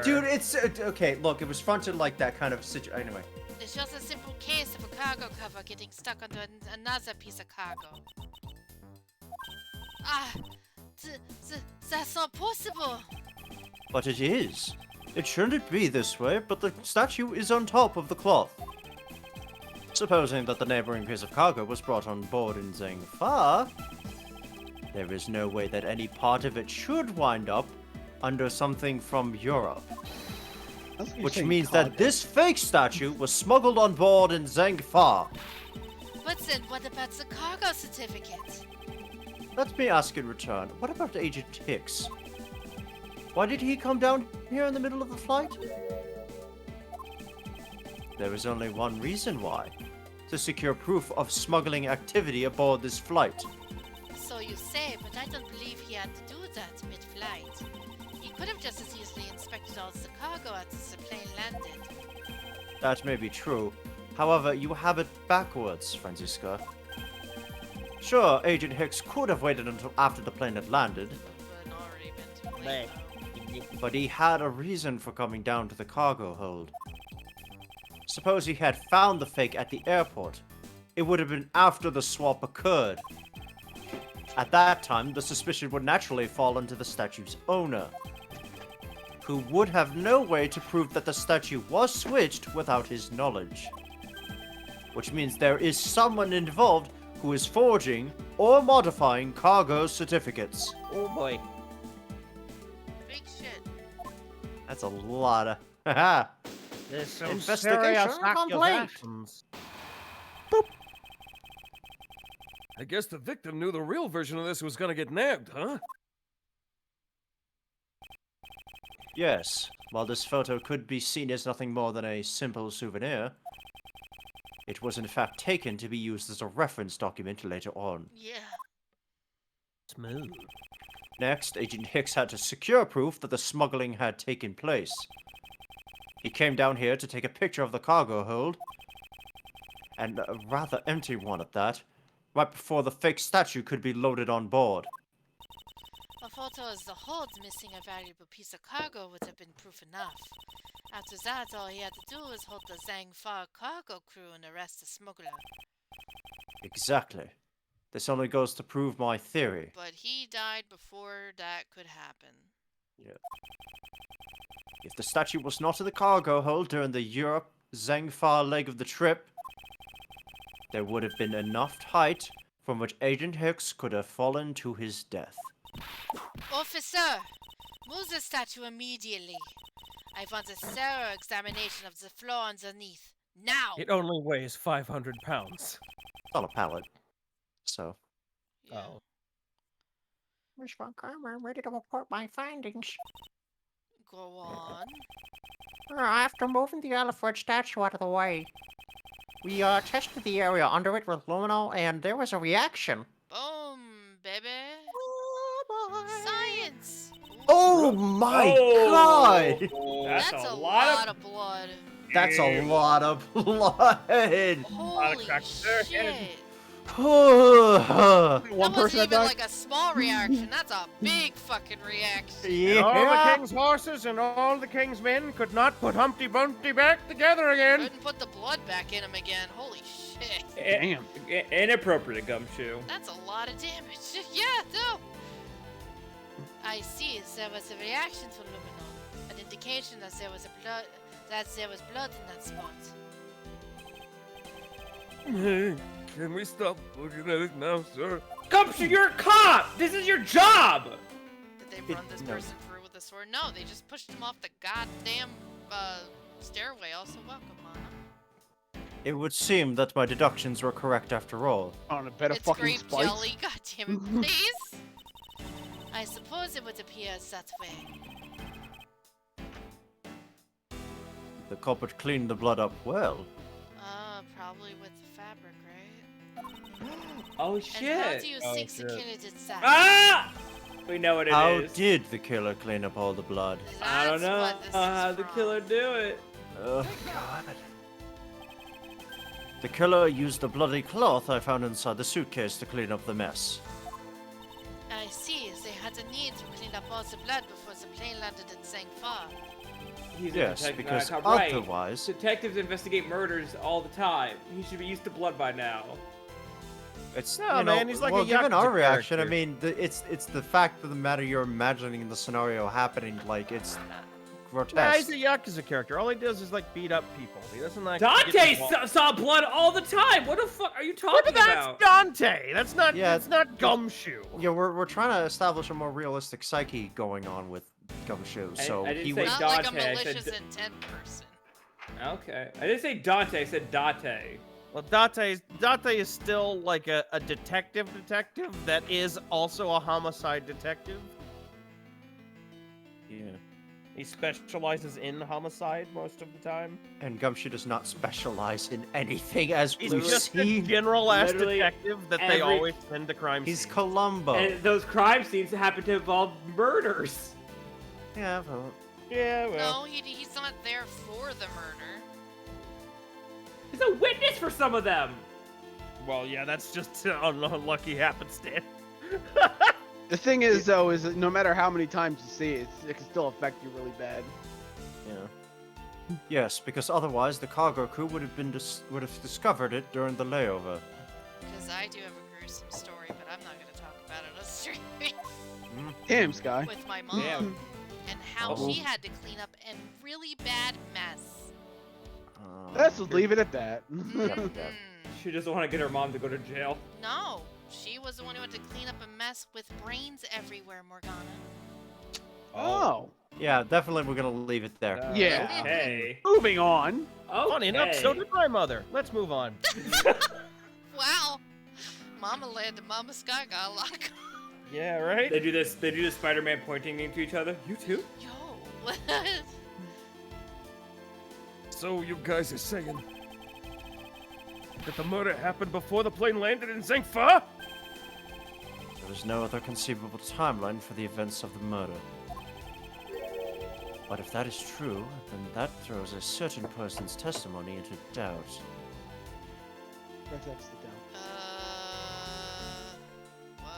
Dude, it's okay. Look, it was fronted like that kind of situation. Anyway, It's just a simple case of a cargo cover getting stuck onto another piece of cargo. Ah, that's not possible. but it is. It shouldn't be this way, but the statue is on top of the cloth. Supposing that the neighboring piece of cargo was brought on board in Zhangfa, there is no way that any part of it should wind up under something from Europe. That's what you're Which saying, means cargo. that this fake statue was smuggled on board in Zhangfa. But then, what about the cargo certificate? Let me ask in return, what about Agent Hicks? Why did he come down here in the middle of the flight? There is only one reason why. To secure proof of smuggling activity aboard this flight. So you say, but I don't believe he had to do that mid-flight. He could have just as easily inspected all the cargo as the plane landed. That may be true. However, you have it backwards, Franziska. Sure, Agent Hicks could have waited until after the plane had landed, But already been too late. but he had a reason for coming down to the cargo hold. Suppose he had found the fake at the airport. It would have been after the swap occurred. At that time, the suspicion would naturally fall onto the statue's owner, who would have no way to prove that the statue was switched without his knowledge. Which means there is someone involved who is forging or modifying cargo certificates. Oh boy. Big shit. That's a lot of... Haha. There's some Investigation serious complete. accusations. I guess the victim knew the real version of this was gonna get nabbed, huh? Yes, while this photo could be seen as nothing more than a simple souvenir, it was in fact taken to be used as a reference document later on. Yeah. Smooth. Next, Agent Hicks had to secure proof that the smuggling had taken place. He came down here to take a picture of the cargo hold, and a rather empty one at that, right before the fake statue could be loaded on board. A photo of the hold missing a valuable piece of cargo would have been proof enough. After that, all he had to do was hold the Zhangfa cargo crew and arrest the smuggler. Exactly. This only goes to prove my theory. But he died before that could happen. If the statue was not in the cargo hold during the Europe-Zhangfa leg of the trip, there would have been enough height from which Agent Hicks could have fallen to his death. Officer! Move the statue immediately. I want a thorough examination of the floor underneath. Now! It only weighs 500 pounds. It's on a pallet. So, Yeah. Oh. Miss Von Karma, I'm ready to report my findings. Go on. After moving the elephant statue out of the way, we tested the area under it with luminol, and there was a reaction. Boom, baby. Oh, boy. Science! oh my Oh. god! That's a lot of blood. That's a lot of blood. Holy cracks there. shit. One That person wasn't that even died. like a small reaction. That's a big fucking reaction. And all the Yeah. king's horses and all the king's men could not put Humpty Dumpty back together again. Couldn't put the blood back in him again. Holy shit. Damn. Inappropriate, Gumshoe. That's a lot of damage. Yeah, no. I see. There was a reaction to luminol, an indication that there was blood in that spot. Can we stop looking at it now, sir? Gumshoe, you're a cop! This is your job! Did they run this no. person through with a sword? No, they just pushed him off the goddamn stairway. Also, welcome on him. It would seem that my deductions were correct after all. On a bed of It's fucking grape spikes. jelly, goddammit, please! I suppose it would appear that way. The culprit cleaned the blood up well. Probably with the fabric, right? Oh shit! And how do you Oh, think the shit. killer did that? Ah! We know what it is. How did the killer clean up all the blood? I don't That's know what this how is the from. killer do it. Oh, God. The killer used the bloody cloth I found inside the suitcase to clean up the mess. I see. They had a need to clean up all the blood before the plane landed in Zhangfa. He's a Yes, detective, because right. otherwise... Detectives investigate murders all the time. He should be used to blood by now. It's, No, you know, man, he's like a well, given Yakuza our reaction, I character. mean, it's the fact of the matter you're imagining the scenario happening, like, it's grotesque. Nah, he's a Yakuza character. All he does is like beat up people. He doesn't like. Dante get involved. saw blood all the time. What the fuck are you Yeah, talking but that's about? Dante. That's not. Yeah, That's not Gumshoe. Yeah, we're trying to establish a more realistic psyche going on with Gumshoe, so I didn't he say was... Not like a Dante, I said malicious d- intent person. Okay. I didn't say Dante, I said Date. Well, Dante is still like a detective that is also a homicide detective. Yeah. He specializes in homicide most of the time. And Gumshoe does not specialize in anything, as He's we've just a seen. general ass Literally detective that they every- always send to crime He's scenes. Columbo. And those crime scenes happen to involve murders. Yeah, well, Yeah, well. No, he's not there for the murder. He's a witness for some of them. Well, yeah, that's just an unlucky happenstance. The thing is, though, is that no matter how many times you see it, it can still affect you really bad. yeah. Yes, because otherwise the cargo crew would have discovered it during the layover. Because I do have a gruesome story, but I'm not going to talk about it on stream Damn, Sky. with my mom. Damn. And how Uh-oh. she had to clean up a really bad mess. Let's just leave it at that. Yep. Mhm. She doesn't want to get her mom to go to jail. No, she was the one who had to clean up a mess with brains everywhere, Morgana. Oh. Yeah, definitely we're gonna leave it there. Yeah. Okay. Moving on. Okay. Funny enough, so did my mother. Let's move on. Wow. Mama Land and Mama Sky got a lot. Yeah, right? They do this. They do the Spider-Man pointing into each other. You too? Yo, what? So you guys are saying that the murder happened before the plane landed in Zhangfa? There is no other conceivable timeline for the events of the murder. But if that is true, then that throws a certain person's testimony into doubt. Press X to down. What?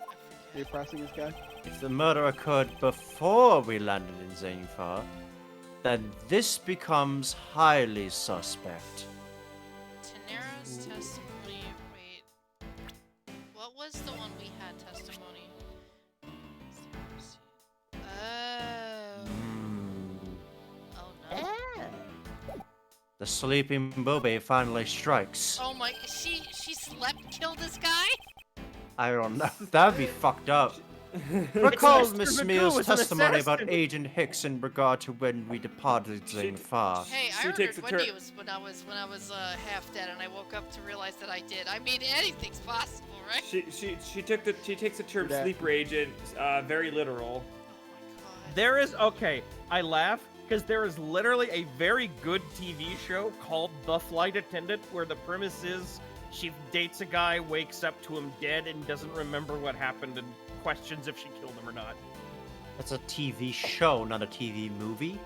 I Are you forget. pressing this guy? If the murder occurred before we landed in Zhangfa, then this becomes highly suspect. Tenero's testimony. Wait. What was the one we had testimony? Oh. Oh no. The sleeping booby finally strikes. Oh my. She slept. Killed this guy. I don't know. That'd be fucked up. Recall Mr. Miss Magoo Meal's is an testimony about assassin. Agent Hicks in regard to when we departed Zhangfa. Hey, I She takes murdered a Wendy turn. was when I was half dead, and I woke up to realize that I did. I mean, anything's possible, right? She takes the term Do that. sleeper agent very literal. Oh my god. There is, okay, I laugh because there is literally a very good TV show called The Flight Attendant where the premise is she dates a guy, wakes up to him dead, and doesn't remember what happened and questions if she killed him or not. That's a TV show, not a TV movie.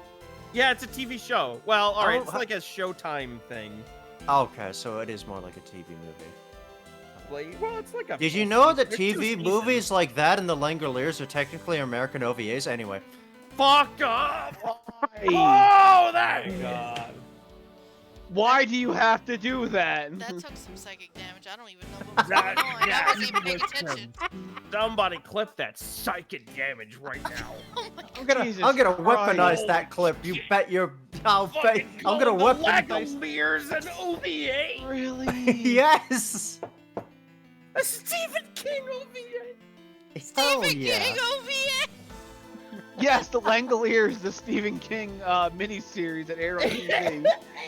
Yeah, it's a TV show. Well, alright, Oh, it's huh. like a Showtime thing. Okay, so it is more like a TV movie. Like, well, it's like a. Did you full know that season. It's 2 TV seasons. movies like that and The Langoliers are technically American OVAs? Anyway. Fuck off! Hey, Oh, Oh that. my god. why do you have to do that? That took some psychic damage. I don't even know what was That- going on. I that wasn't even paying was attention. Somebody clip that psychic damage right now. Oh my I'm god. gonna Jesus weaponize Christ. that clip. You bet your I'll bet Fucking I'm gonna call the weaponize. Langoliers and OVA. Really? Yes. A Stephen King OVA. Hell Stephen yeah. King OVA. Yes, the Langoliers, the Stephen King miniseries that aired on TV.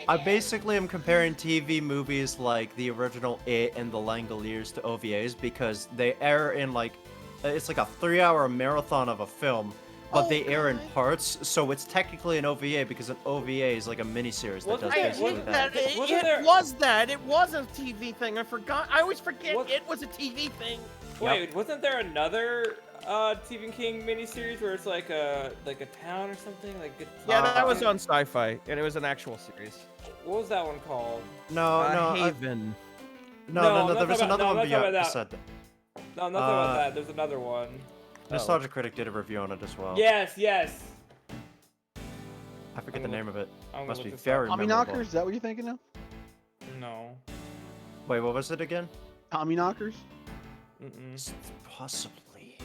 I basically am comparing TV movies like the original It and the Langoliers to OVAs because they air in like it's like a 3-hour marathon of a film, but they air in parts, so it's technically an OVA because an OVA is like a miniseries that does basically that. It was a TV thing. I forgot. I always forget What? it was a TV thing. Wait, wasn't there another Stephen King miniseries where it's like a town or something? Like Yeah, that was on Sci-Fi, and it was an actual series. what was that one called? No, Haven. no. I'm There not was talking another about- one no, I'm not talking beyond. about Beside that. No, I'm not talking about that. There's another one. Nostalgia Critic did a review on it as well. Yes. I forget the name of it. I'm gonna Must look be this up. very Tommy memorable. Knockers? Is that what you're thinking of? No. Wait, what was it again? Tommy Knockers? Possibly.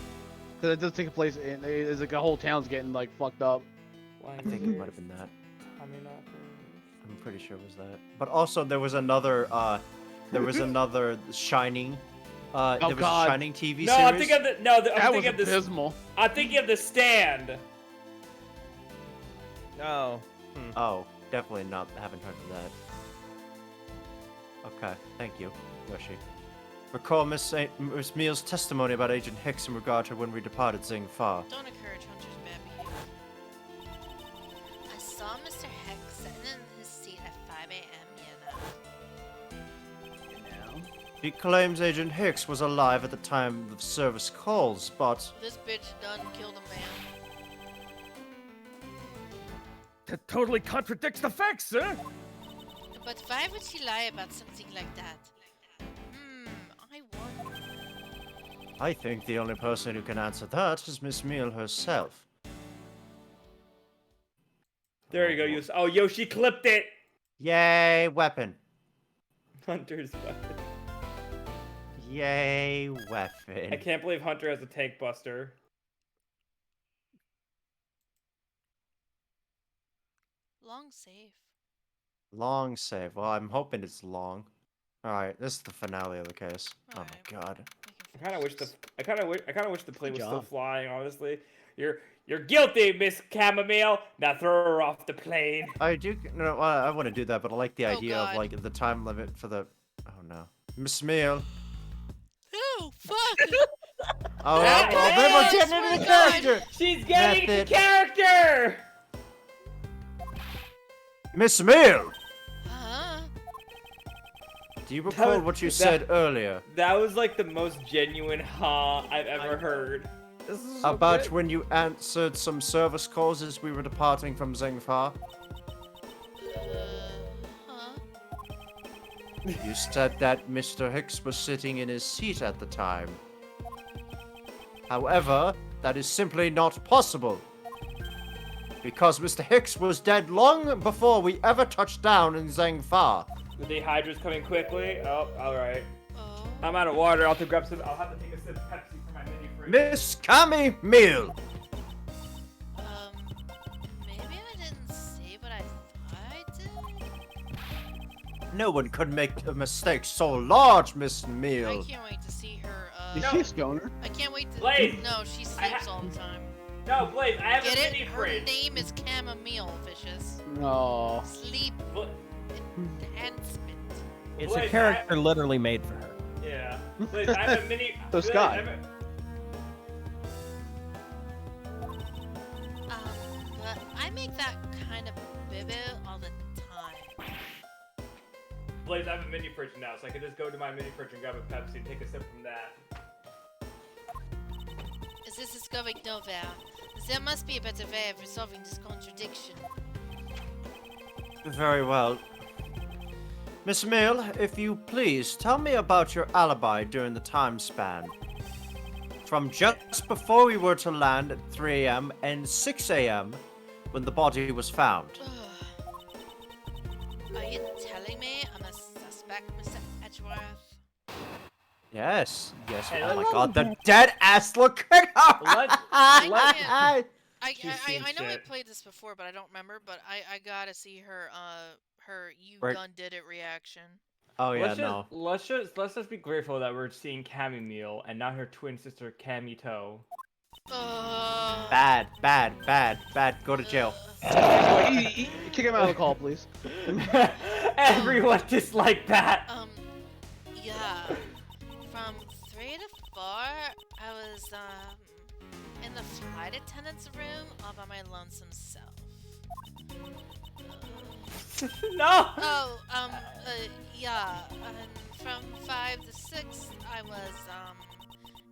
Because it does take place in. It's like a whole town's getting like fucked up. I think it might have been that. Tommy Knockers. I'm pretty sure it was that. But also there was another Shining. There was God. a Shining TV No, series. I'm thinking of the no. I'm That was thinking of the. abysmal. I'm thinking of the Stand. Oh. Oh, definitely not. Haven't heard of that. Okay, thank you, Yoshi. Recall Miss Meal's testimony about Agent Hicks in regard to when we departed Zing Fa. Don't encourage Hunter's bad behavior. I saw Mr. Hex sitting in his seat at 5 a.m., He claims Agent Hicks was alive at the time of service calls, but This bitch done killed a man. That totally contradicts the facts, sir. But why would she lie about something like that? I wonder. I think the only person who can answer that is Miss Meal herself. There you go. Yoshi clipped it. Yay, weapon. Hunter's weapon. Yay, weapon. I can't believe Hunter has a tank buster. Long save. Long save. Well, I'm hoping it's long. Alright, this is the finale of the case. Oh my god. I kind of wish the plane was still job. flying. Honestly, you're guilty, Miss Chamomile. Now throw her off the plane. I do. No, I want to do that, but I like the Oh, idea of God. like the time limit for the. Oh no, Miss Meal. Oh, fuck! Oh, Ah, well, then we're getting into the character. She's getting Method. the character. Miss Meal. Huh? Do you recall what you said earlier That was like the most genuine "huh" I've ever heard. This is so about good. when you answered some service calls as we were departing from Zengfa? Huh? You said that Mr. Hicks was sitting in his seat at the time. However, that is simply not possible. Because Mr. Hicks was dead long before we ever touched down in Zengfa. The dehydra's coming quickly. Oh, all right. Oh. I'm out of water. I'll have to grab some. I'll have to take a sip of Pepsi for my mini fridge. Miss Cammy Meal. Maybe I didn't say what I thought I did? No one could make a mistake so large, Miss I Meal. can't wait to see her, Is No. she a stoner? I can't wait to... Blaze! No, she sleeps all the time. No, Blaze, I have Get a it? mini Her fridge. name is Chamomile, Vicious. No. Sleep Bla- enhancement. It's Blaze, a character literally made for her. Yeah. Blaze, I have a mini. So Blaze, Scott. I have a- But I make that kind of bibble all the time. Blaze, I have a mini fridge now, so I can just go to my mini fridge and grab a Pepsi and take a sip from that. Is this discovering nowhere? There must be a better way of resolving this contradiction. Very well. Miss Meal, if you please, tell me about your alibi during the time span. From just before we were to land at 3 a.m. and 6 a.m. when the body was found. Are you telling me I'm a suspect, Mr. Edgeworth? Yes, yes. Hey, Oh my let's- god, the dead ass look. I She's seen know I shit. played this before, but I don't remember. But I gotta see her her "you Right. done did it" reaction. Oh yeah, let's no. Just, let's just be grateful that we're seeing Cammy Meal and not her twin sister Cammy Toe. Bad, bad, bad, bad. Go to jail. Kick him out of the call, please. Everyone disliked that. Yeah. From 3 to 4, I was, in the flight attendant's room all by my lonesome self. No. Oh, yeah. And from 5 to 6, I was,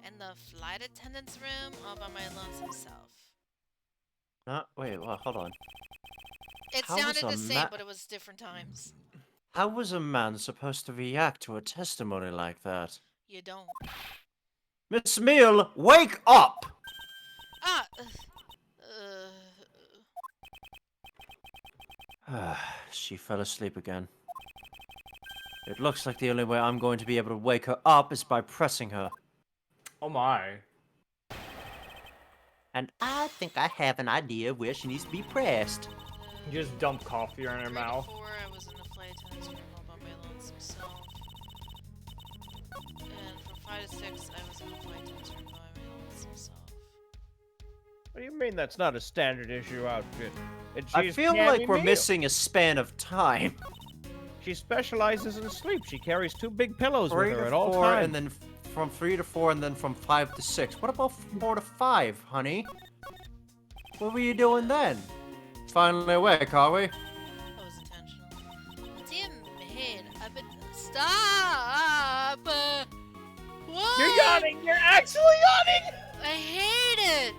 in the flight attendant's room all by my lonesome self. Wait, well, hold on. It How was sounded a the same, but it was different times. How was a man supposed to react to a testimony like that? You don't. Miss Meal, wake up! Ah! She fell asleep again. It looks like the only way I'm going to be able to wake her up is by pressing her. Oh my. And I think I have an idea of where she needs to be pressed. You just dump coffee in her 3 to mouth. 4, I was in the flight attendant's room all by my lonesome self. And from 5 to 6, I was in the flight attendant's room all by my lonesome self. What do you mean that's not a standard issue outfit? And I she's feel Cammy like we're Meal. missing a span of time. She specializes in sleep. She carries 2 big pillows 3 with her to at all 4, times. and then from 3 to 4, and then from 5 to 6. What about 4 to 5, honey? What were you doing then? Finally awake, are we? That was intentional. What do you mean? I've been... Stop! What? You're yawning. You're actually yawning. I hate it!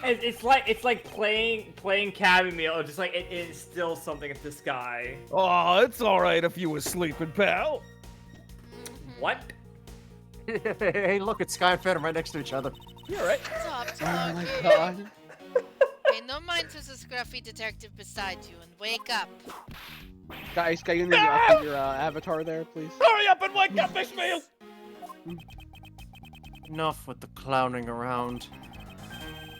It's like playing chamomile. Just like it instills something into the sky. Oh, it's all right if you was sleeping, pal. What? Hey, look, it's Sky and Phantom right next to each other. You're right. Stop Oh my talking. god. Pay no mind to the scruffy detective beside you and wake up. Guys, can you update your avatar there, please? Hurry up and wake up, Miss Meal. Enough with the clowning around.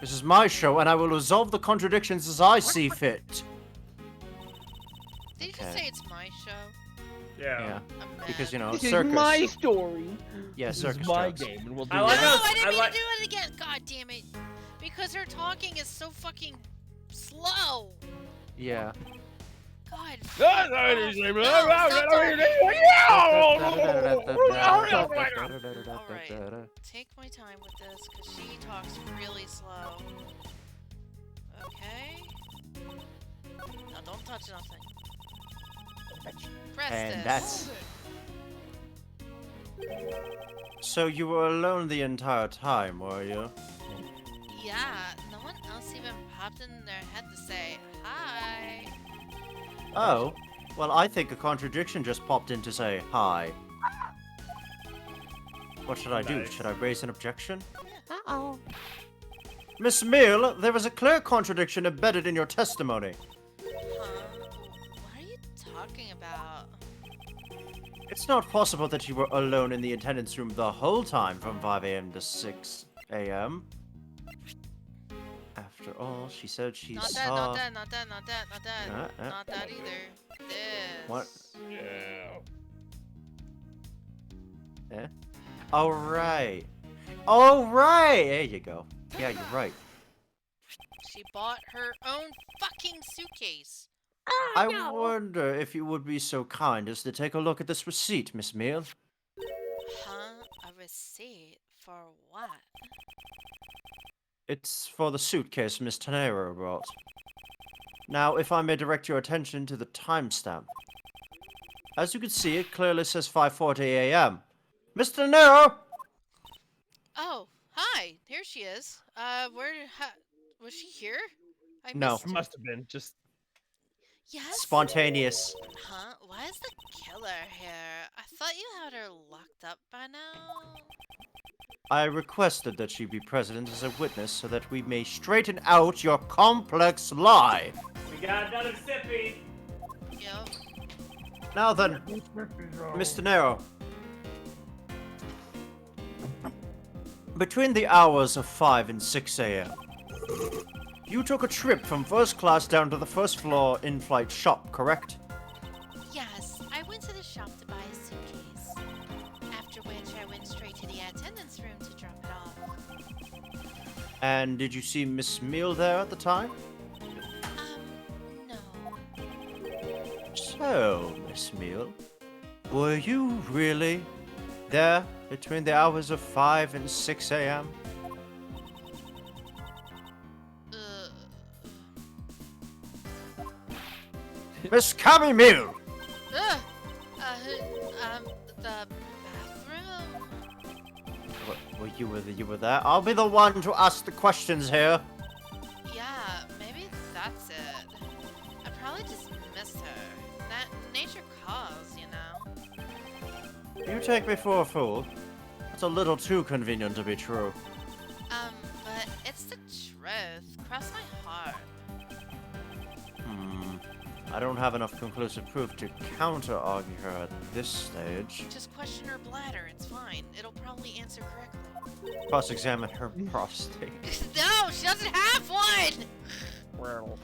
This is my show, and I will resolve the contradictions as I see fit. Did you just Okay. say it's my show? Yeah, I'm mad. because, you know, This circus. is my story. Yeah, This circus is my jokes. game, and we'll do I No, like it. how- I didn't I mean like- to do it again. God damn it! Because her talking is so fucking slow. Yeah. God. Alright. Take my time with this, because she talks really slow. Okay? Now don't touch nothing. Press And this. that's... So you were alone the entire time, were you? Yeah, no one else even popped in their head to say hi. Oh, well, I think a contradiction just popped in to say hi. What should I do? Nice. Should I raise an objection? Uh-oh. Miss Meal, there is a clear contradiction embedded in your testimony. Huh? What are you talking about? It's not possible that you were alone in the attendance room the whole time from 5 a.m. to 6 a.m. After all, she said she Not that, saw... not that, not that, not that, not that. Uh. Not that either. This. What? Yeah. Alright. Alright! There you go. Yeah, you're right. She bought her own fucking suitcase. I wonder if you would be so kind as to take a look at this receipt, Miss Meal. Huh? A receipt? For what? It's for the suitcase Miss Tenero brought. Now, if I may direct your attention to the timestamp. As you can see, it clearly says 5:40 a.m. Miss Tenero! Oh, hi. Here she is. Was she here? I No. missed her. Must have been just. Yes? Spontaneous. Huh? Why is the killer here? I thought you had her locked up by now. I requested that she be present as a witness so that we may straighten out your complex lie. We got another sippy. Yep. Now then, Mr. Nero. Between the hours of 5 and 6 a.m., you took a trip from first class down to the first floor in-flight shop, correct? Yes, I went to the shop to buy a suitcase. After which I went straight to the attendance room to drop it off. And did you see Miss Meal there at the time? No. So, Miss Meal, were you really there between the hours of 5 and 6 a.m.? Uh, Miss Cammy Meal! uh, the bathroom? Well, you were there. I'll be the one to ask the questions here. Yeah, maybe that's it. I probably just missed her. Nature calls, you know? You take me for a fool. That's a little too convenient to be true. But it's the truth. Cross my heart. I don't have enough conclusive proof to counter-argue her at this stage. Just question her bladder, it's fine. It'll probably answer correctly. Cross-examine her prostate. No, she doesn't have one! Well,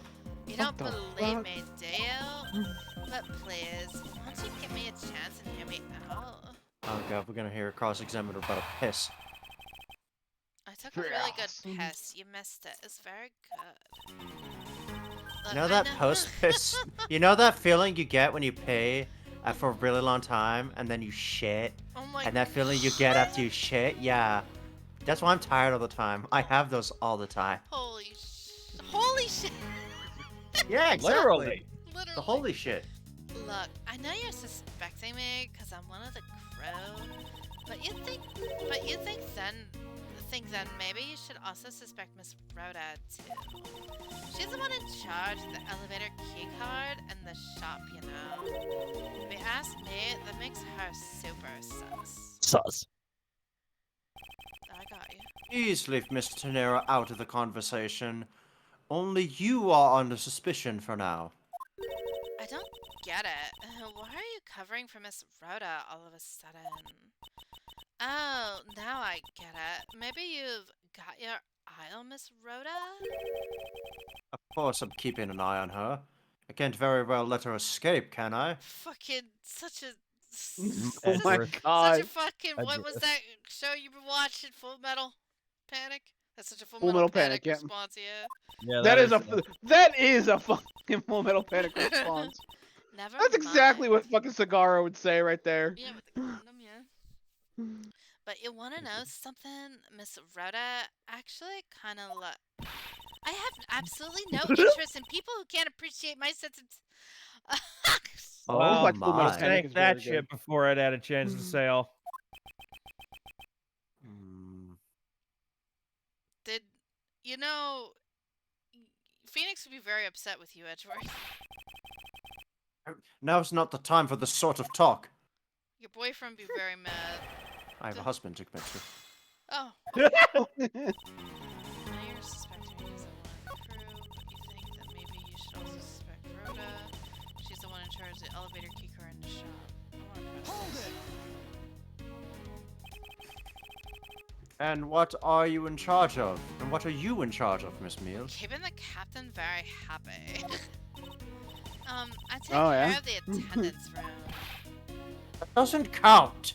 You don't the believe fuck? me, do you? But please, won't you give me a chance and hear me out? Oh god, we're gonna hear a cross-examiner about a piss. I took a really good Yes. piss. You missed it. It's very good. Look, You know I that post-piss? You know that feeling you get when you pee for a really long time and then you shit? Oh my And that feeling you get after you shit? Yeah. That's why I'm tired all the time. I have those all the time. Holy shit! Yeah, literally. Literally. The holy shit. Look, I know you're suspecting me because I'm one of the crew, but you think then maybe you should also suspect Miss Rhoda too. She's the one in charge of the elevator keycard and the shop, you know. If you ask me, that makes her super sus. Sus. I got you. Please leave Mr. Tenero out of the conversation. Only you are under suspicion for now. I don't get it. Why are you covering for Miss Rhoda all of a sudden? Oh, now I get it. Maybe you've got your eye on Miss Rhoda? Of course I'm keeping an eye on her. I can't very well let her escape, can I? Fucking such a... Oh my Edgeworth. Such god. a fucking... What was Edgeworth. that show you been watching? Full Metal Panic? That's such a Full, Full Metal, Metal Panic, Panic, yeah. response, yeah. Yeah, That is a fucking Full Metal Panic response. Never That's exactly mind. what fucking Sagara would say right there. Yeah, with the condom, yeah. But you want to know something? Miss Rhoda actually kind of I have absolutely no interest in people who can't appreciate my sense of... Oh Well, like Full Metal my. Panic. Thank is that very shit good. before I'd had a chance to say all. Hmm. Did... You know... Phoenix would be very upset with you, Edgeworth. Now's not the time for this sort of talk. Your boyfriend would be very mad. I have a husband to commit to. Oh. Now you're suspecting me as the one in the crew, but you think that maybe you should also suspect Rhoda. She's the one in charge of the elevator keycard in the shop. I want to press this. And what are you in charge of? And what are you in charge of, Miss Meal? Keeping the captain very happy. I take Oh, care yeah? of the attendance room. That doesn't count.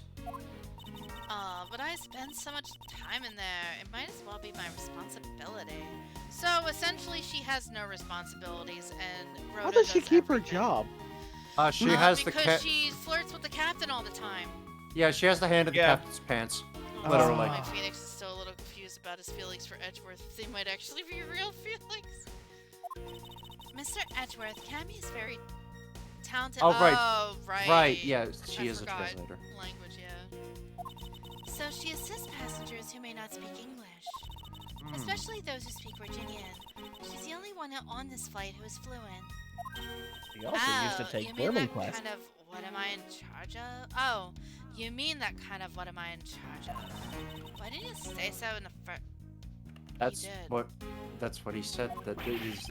But I spend so much time in there, it might as well be my responsibility. So essentially, she has no responsibilities, and Rhoda How does she keep her everything. job? She has the because she flirts with the captain all the time. Yeah, she has the hand in the Yeah. captain's pants. Oh, Literally. my Phoenix is still a little confused about his feelings for Edgeworth. They might actually be real feelings. Mr. Edgeworth, Cammy is very talented. Oh, right. Oh, right. Right, yeah, she I is a forgot. translator. Language, yeah. So she assists passengers who may not speak English, especially those who speak Virginian. She's the only one on this flight who is fluent. He also used to Oh, take you mean German that class. kind of what am I in charge of? Oh, you mean that kind of what am I in charge of? Why didn't you say so in the first? That's did. that's what he said. That it is.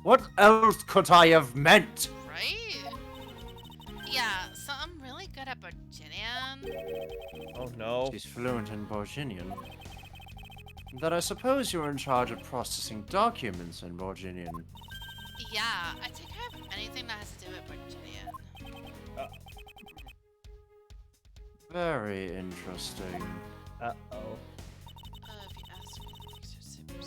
What else could I have meant? Right? Yeah, so I'm really good at Virginian. Oh no. She's fluent in Borginian. Then I suppose you're in charge of processing documents in Borginian. Yeah, I take care of anything that has to do with Virginian. Very interesting. Uh-oh. If you ask me, the things are super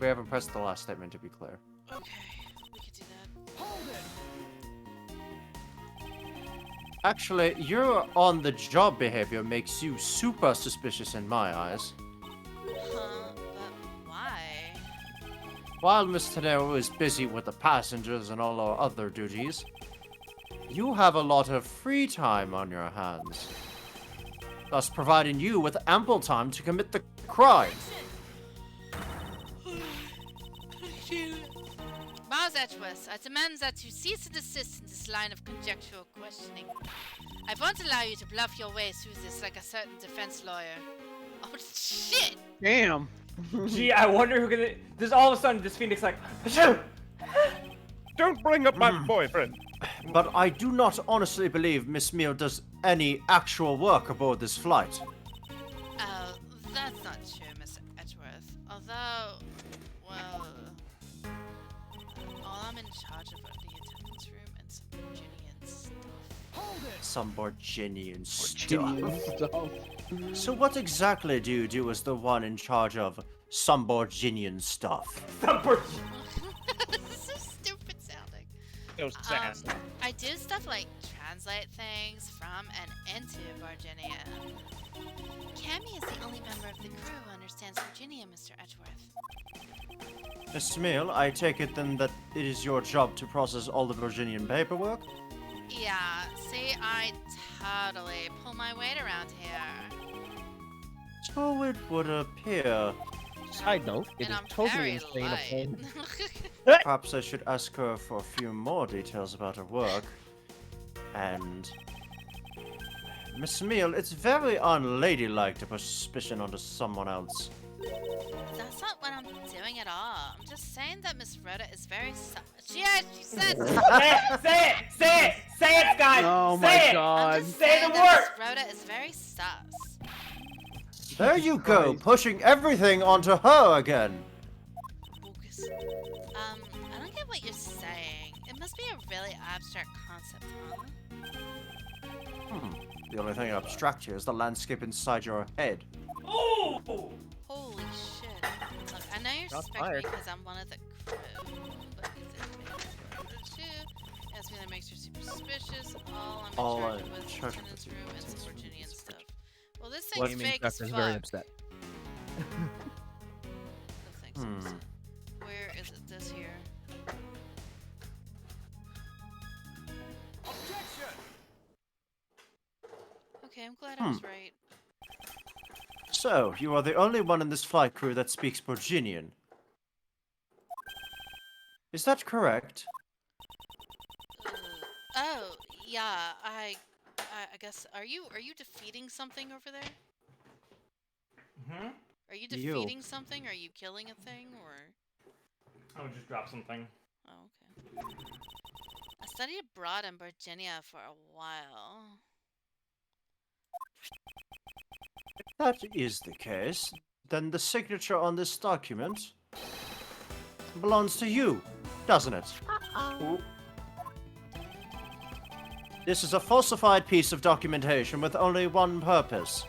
We haven't pressed the last statement, to be clear. Okay, we could do that. Actually, your on-the-job behavior makes you super suspicious in my eyes. Huh? But why? While Miss Tenero is busy with the passengers and all our other duties, you have a lot of free time on your hands, thus providing you with ample time to commit the crime. Miles Edgeworth, I demand that you cease and desist in this line of conjectural questioning. I won't allow you to bluff your way through this like a certain defense lawyer. Oh shit! Damn. Gee, I wonder who gonna. Just all of a sudden, this Phoenix like, "Achoo!" Don't bring up my boyfriend. But I do not honestly believe Miss Meal does any actual work aboard this flight. Oh, that's not true, Mr. Edgeworth. Although, well, I'm in charge of the attendance room and some Virginian stuff. Some Borginian stuff. Genius stuff. So what exactly do you do as the one in charge of some Borginian stuff? This is so stupid sounding. So sassy. I do stuff like translate things from and into Virginia. Cammy is the only member of the crew who understands Virginia, Mr. Edgeworth. Miss Meal, I take it then that it is your job to process all the Virginian paperwork? Yeah, see, I totally pull my weight around here. So it would appear. Side note, it And is I'm totally very insane light. upon Perhaps I should ask her for a few more details about her work. And... Miss Meal, it's very unladylike to push suspicion onto someone else. That's not what I'm doing at all. I'm just saying that Miss Rhoda is very she said Say it, Scott. Oh say my it. god. I'm just Say saying the that word. Miss Rhoda is very sus. There you go, Christ. pushing everything onto her again. Focus. I don't get what you're saying. It must be a really abstract concept, huh? The only thing abstract here is the landscape inside your head. Ooh. Holy shit. Look, I know you're Shots suspecting me fired. because I'm one of the crew, but is it Rhoda too? That's me that makes her super suspicious. All I'm in charge of is the attendance room and some Virginian stuff. Well, this thing's Gaming fake as Chuck is fuck. very upset. This thing's upset. Where is it? This here. Okay, I'm glad I was right. So, you are the only one in this flight crew that speaks Virginian. Is that correct? Oh, yeah. I guess. Are you defeating something over there? Hmm? Are you You. defeating something? Are you killing a thing, or? I would just drop something. Oh, okay. I studied abroad in Virginia for a while. If that is the case, then the signature on this document belongs to you, doesn't it? This is a falsified piece of documentation with only one purpose.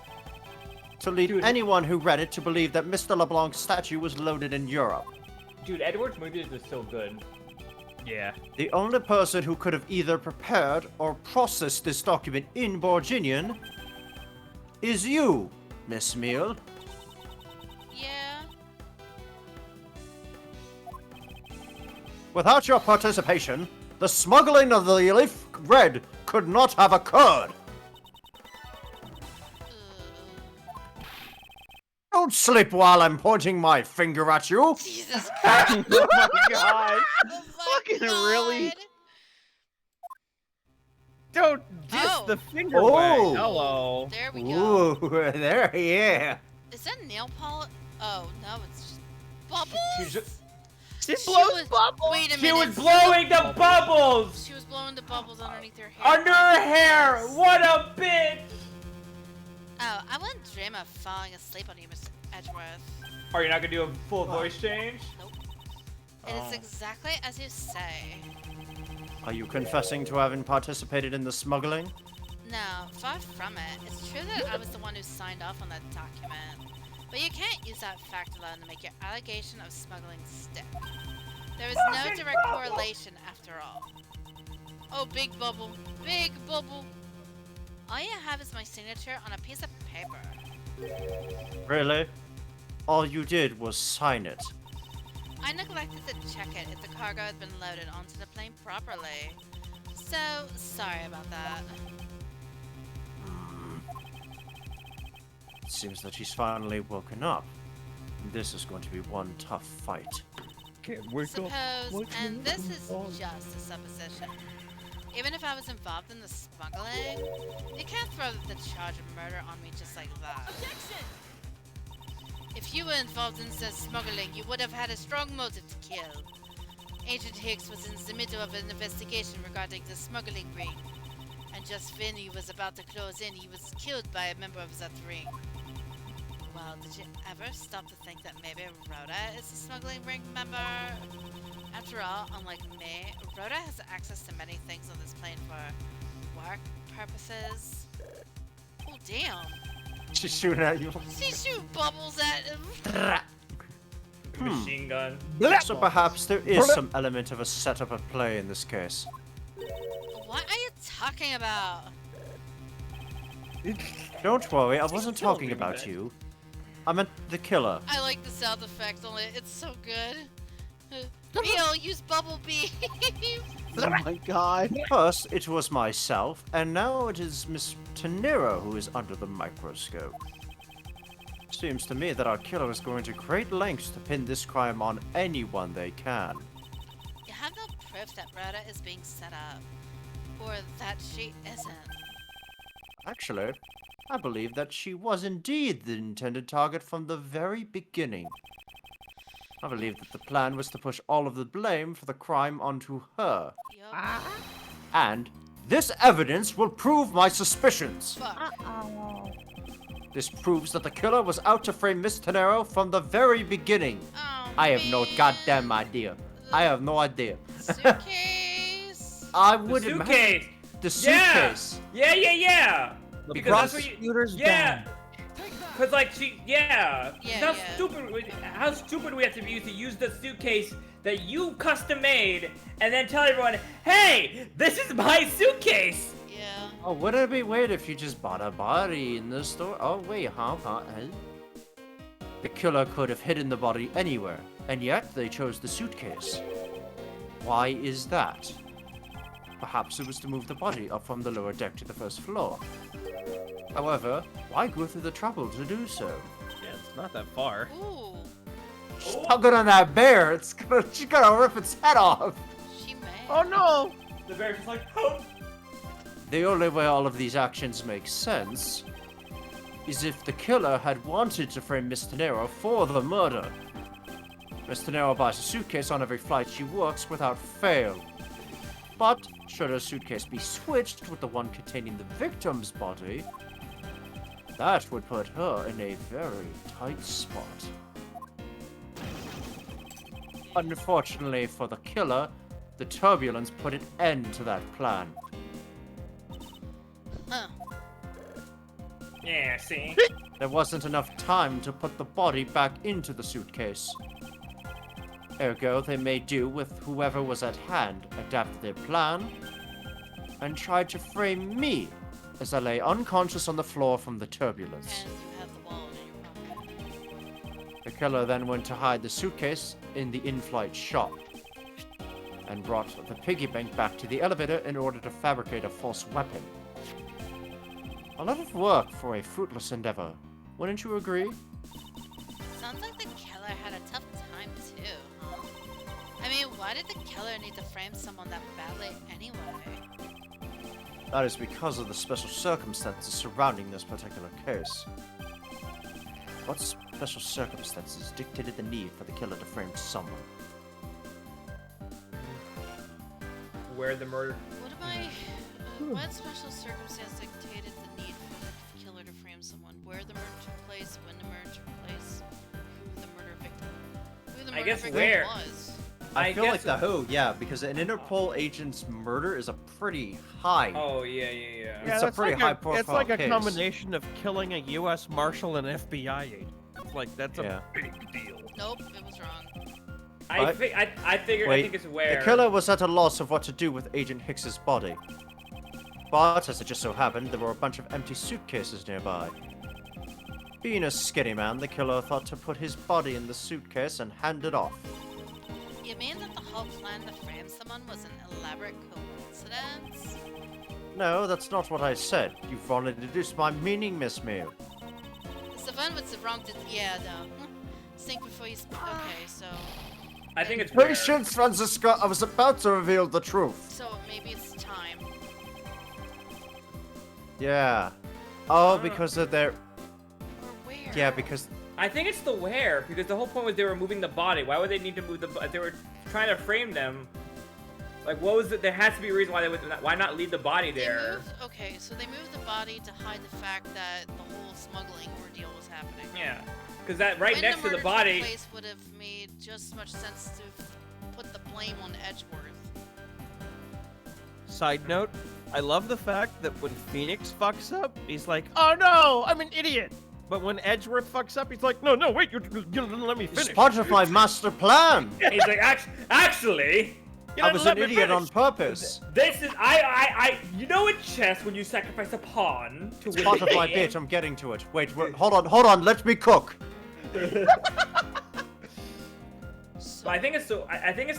To lead anyone who read it to believe that Mr. LeBlanc's statue was loaded in Europe. Dude, Edward's movies are so good. Yeah. The only person who could have either prepared or processed this document in Borginian is you, Miss Meal. Yeah. Without your participation, the smuggling of the leaf red could not have occurred. Don't sleep while I'm pointing my finger at you. Jesus Christ! Oh my god. Oh my Fucking really? God. Don't diss Oh. the finger Oh. wag. Hello. There we go. Ooh, there, yeah. Is that nail polish? Oh no, it's just bubbles. She She blows was- bubbles. Wait a She minute. was blowing the bubbles She was blowing the bubbles underneath her hair. under her hair. What a bitch! Oh, I wouldn't dream of falling asleep on you, Mr. Edgeworth. Are you not gonna do a full voice change? Nope. It is exactly as you say. Are you confessing to having participated in the smuggling? No, far from it. It's true that I was the one who signed off on that document. But you can't use that fact alone to make your allegation of smuggling stick. There is no direct correlation after all. Oh, big bubble. Big bubble. All you have is my signature on a piece of paper. Really? All you did was sign it. I neglected to check it if the cargo had been loaded onto the plane properly. So, sorry about that. It seems that she's finally woken up. This is going to be one tough fight. Suppose, and this is just a supposition. Even if I was involved in the smuggling, you can't throw the charge of murder on me just like that. Objection! If you were involved in the smuggling, you would have had a strong motive to kill. Agent Hicks was in the middle of an investigation regarding the smuggling ring, and just when he was about to close in, he was killed by a member of that ring. Well, did you ever stop to think that maybe Rhoda is a smuggling ring member? After all, unlike me, Rhoda has access to many things on this plane for work purposes. Oh, damn. She's shooting at you. She shoot bubbles at him. Machine gun. So perhaps there is some element of a setup at play in this case. What are you talking about? Don't worry, I wasn't talking about you. I meant the killer. I like the sound effect on it. It's so good. Neil, use bubble beam. Oh my god. First, it was myself, and now it is Miss Tenero who is under the microscope. Seems to me that our killer is going to great lengths to pin this crime on anyone they can. You have no proof that Rhoda is being set up, or that she isn't. Actually, I believe that she was indeed the intended target from the very beginning. I believe that the plan was to push all of the blame for the crime onto her. Yup. And this evidence will prove my suspicions. Fuck. This proves that the killer was out to frame Miss Tenero from the very beginning. Oh, I have no man. goddamn idea. I have no idea. Suitcase. I The would imagine suitcase. the suitcase. Yeah. The Because that's what you. Prosecutor's Yeah. Cause like she, Yeah, how yeah. stupid, how stupid we have to be to use the suitcase that you custom made, and then tell everyone, hey, this is my suitcase. Yeah. Oh, wouldn't it be weird if you just bought a body in the store? Oh, wait, huh? The killer could have hidden the body anywhere, and yet they chose the suitcase. Why is that? Perhaps it was to move the body up from the lower deck to the first floor. However, why go through the trouble to do so? Yeah, it's not that far. Ooh. Tug it on that bear, she's gonna rip its head off! She may. Oh no! The bear's just like, oh. The only way all of these actions make sense is if the killer had wanted to frame Miss Tenero for the murder. Miss Tenero buys a suitcase on every flight she works without fail. But should her suitcase be switched with the one containing the victim's body, that would put her in a very tight spot. Unfortunately for the killer, the turbulence put an end to that plan. Huh. Yeah, see. There wasn't enough time to put the body back into the suitcase. Ergo, they made do with whoever was at hand, adapted their plan, and tried to frame me as I lay unconscious on the floor from the turbulence. And you have the wallet in your pocket. The killer then went to hide the suitcase in the in-flight shop, and brought the piggy bank back to the elevator in order to fabricate a false weapon. A lot of work for a fruitless endeavor, wouldn't you agree? Sounds like the killer had a tough time too, huh? I mean, why did the killer need to frame someone that badly anyway? That is because of the special circumstances surrounding this particular case. What special circumstances dictated the need for the killer to frame someone? Where the murder. What special circumstance dictated the need for the killer to frame someone? Where the murder took place, when the murder took place, who the murder victim, who the I murder guess victim where? was. I feel like guess- the who, yeah, because an Interpol agent's murder is a pretty high. Oh yeah. It's a that's pretty like high-profile It's like a case. combination of killing a U.S. Marshal and FBI agent. Like, that's Yeah. a big deal. Nope, it was wrong. I What? think I Wait, think it's where the killer was at a loss of what to do with Agent Hicks's body. But, as it just so happened, there were a bunch of empty suitcases nearby. Being a skinny man, the killer thought to put his body in the suitcase and hand it off. You mean that the whole plan to frame someone was an elaborate coincidence? No, that's not what I said. You've already deduced my meaning, Miss Mew. It's the one with the wrong yeah, no. Think before you okay, so I think it's where. Patience, Francisca, I was about to reveal the truth. so maybe it's time. Yeah. Oh, because of their... Or where? Yeah, because... I think it's the where, because the whole point was they were moving the body. Why would they need to move the? They were trying to frame them. Like, what was it? There has to be a reason why they would. Why not leave the body there? Okay, so they moved the body to hide the fact that the whole smuggling ordeal was happening. Yeah, because that right When next to the murder took body. place would have made just as much sense to put the blame on Edgeworth. Side note, I love the fact that when Phoenix fucks up, he's like, oh no, I'm an idiot. But when Edgeworth fucks up, he's like, no, wait, you let me It's finish. part of my master plan! He's like, actually, I was an idiot on purpose. this is You know in chess when you sacrifice a pawn to It's win part the of my game? bit, I'm getting to it. Wait, hold on, let me cook! So, I think it's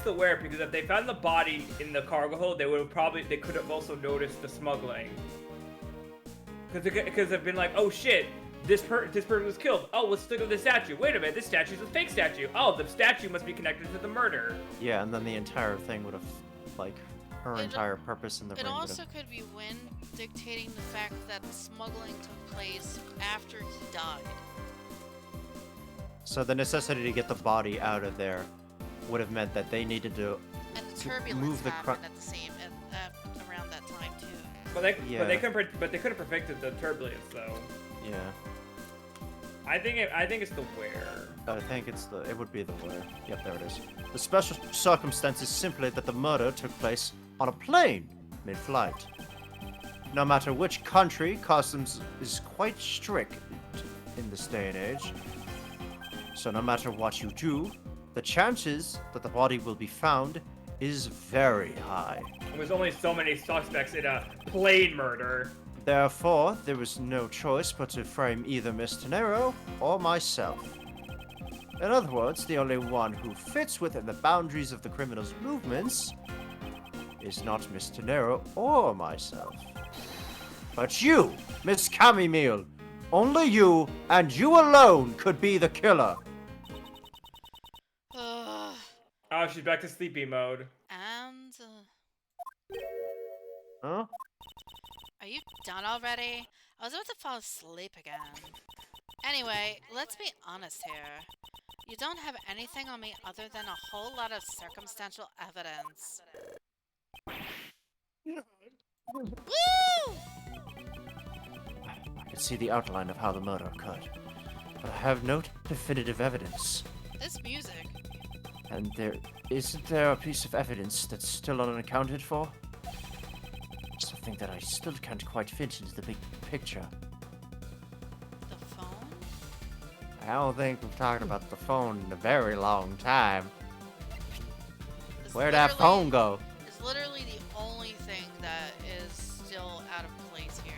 the where, because if they found the body in the cargo hold, they could have also noticed the smuggling. Because they've been like, oh shit, this person was killed. Oh, let's look at the statue. Wait a minute, this statue's a fake statue. Oh, the statue must be connected to the murder. Yeah, and then the entire thing would have, like, her It- entire purpose in the it ring would also have... could be Wynn dictating the fact that the smuggling took place after he died. So the necessity to get the body out of there would have meant that they needed to... And the To turbulence move the happened at the same around that time too. But they Yeah. could have predicted the turbulence though. Yeah. I think it's the where. I think it would be the where. Yep, there it is. The special circumstance is simply that the murder took place on a plane, mid-flight. No matter which country, customs is quite strict in this day and age. So no matter what you do, the chances that the body will be found is very high. There's only so many suspects in a plane murder. Therefore, there was no choice but to frame either Miss Tenero or myself. In other words, the only one who fits within the boundaries of the criminal's movements is not Miss Tenero or myself, but you, Miss Camille. Only you, and you alone, could be the killer. Ugh. Oh, she's back to sleepy mode. And Huh? are you done already? I was about to fall asleep again. Anyway, let's be honest here. You don't have anything on me other than a whole lot of circumstantial evidence. Woo! I can see the outline of how the murder occurred, but I have no definitive evidence. This music. And isn't there a piece of evidence that's still unaccounted for? Something that I still can't quite fit into the big picture. The phone? I don't think we've talked about the phone in a very long time. It's Where'd that literally- phone go? It's literally the only thing that is still out of place here.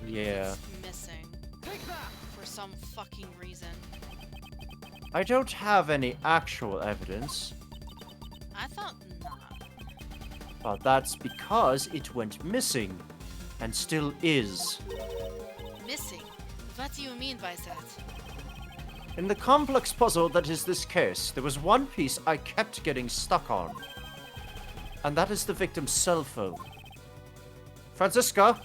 Yeah. It's missing. For some fucking reason. I don't have any actual evidence, I thought not. but that's because it went missing, and still is. Missing? What do you mean by that? In the complex puzzle that is this case, there was one piece I kept getting stuck on. And that is the victim's cell phone. Francisca,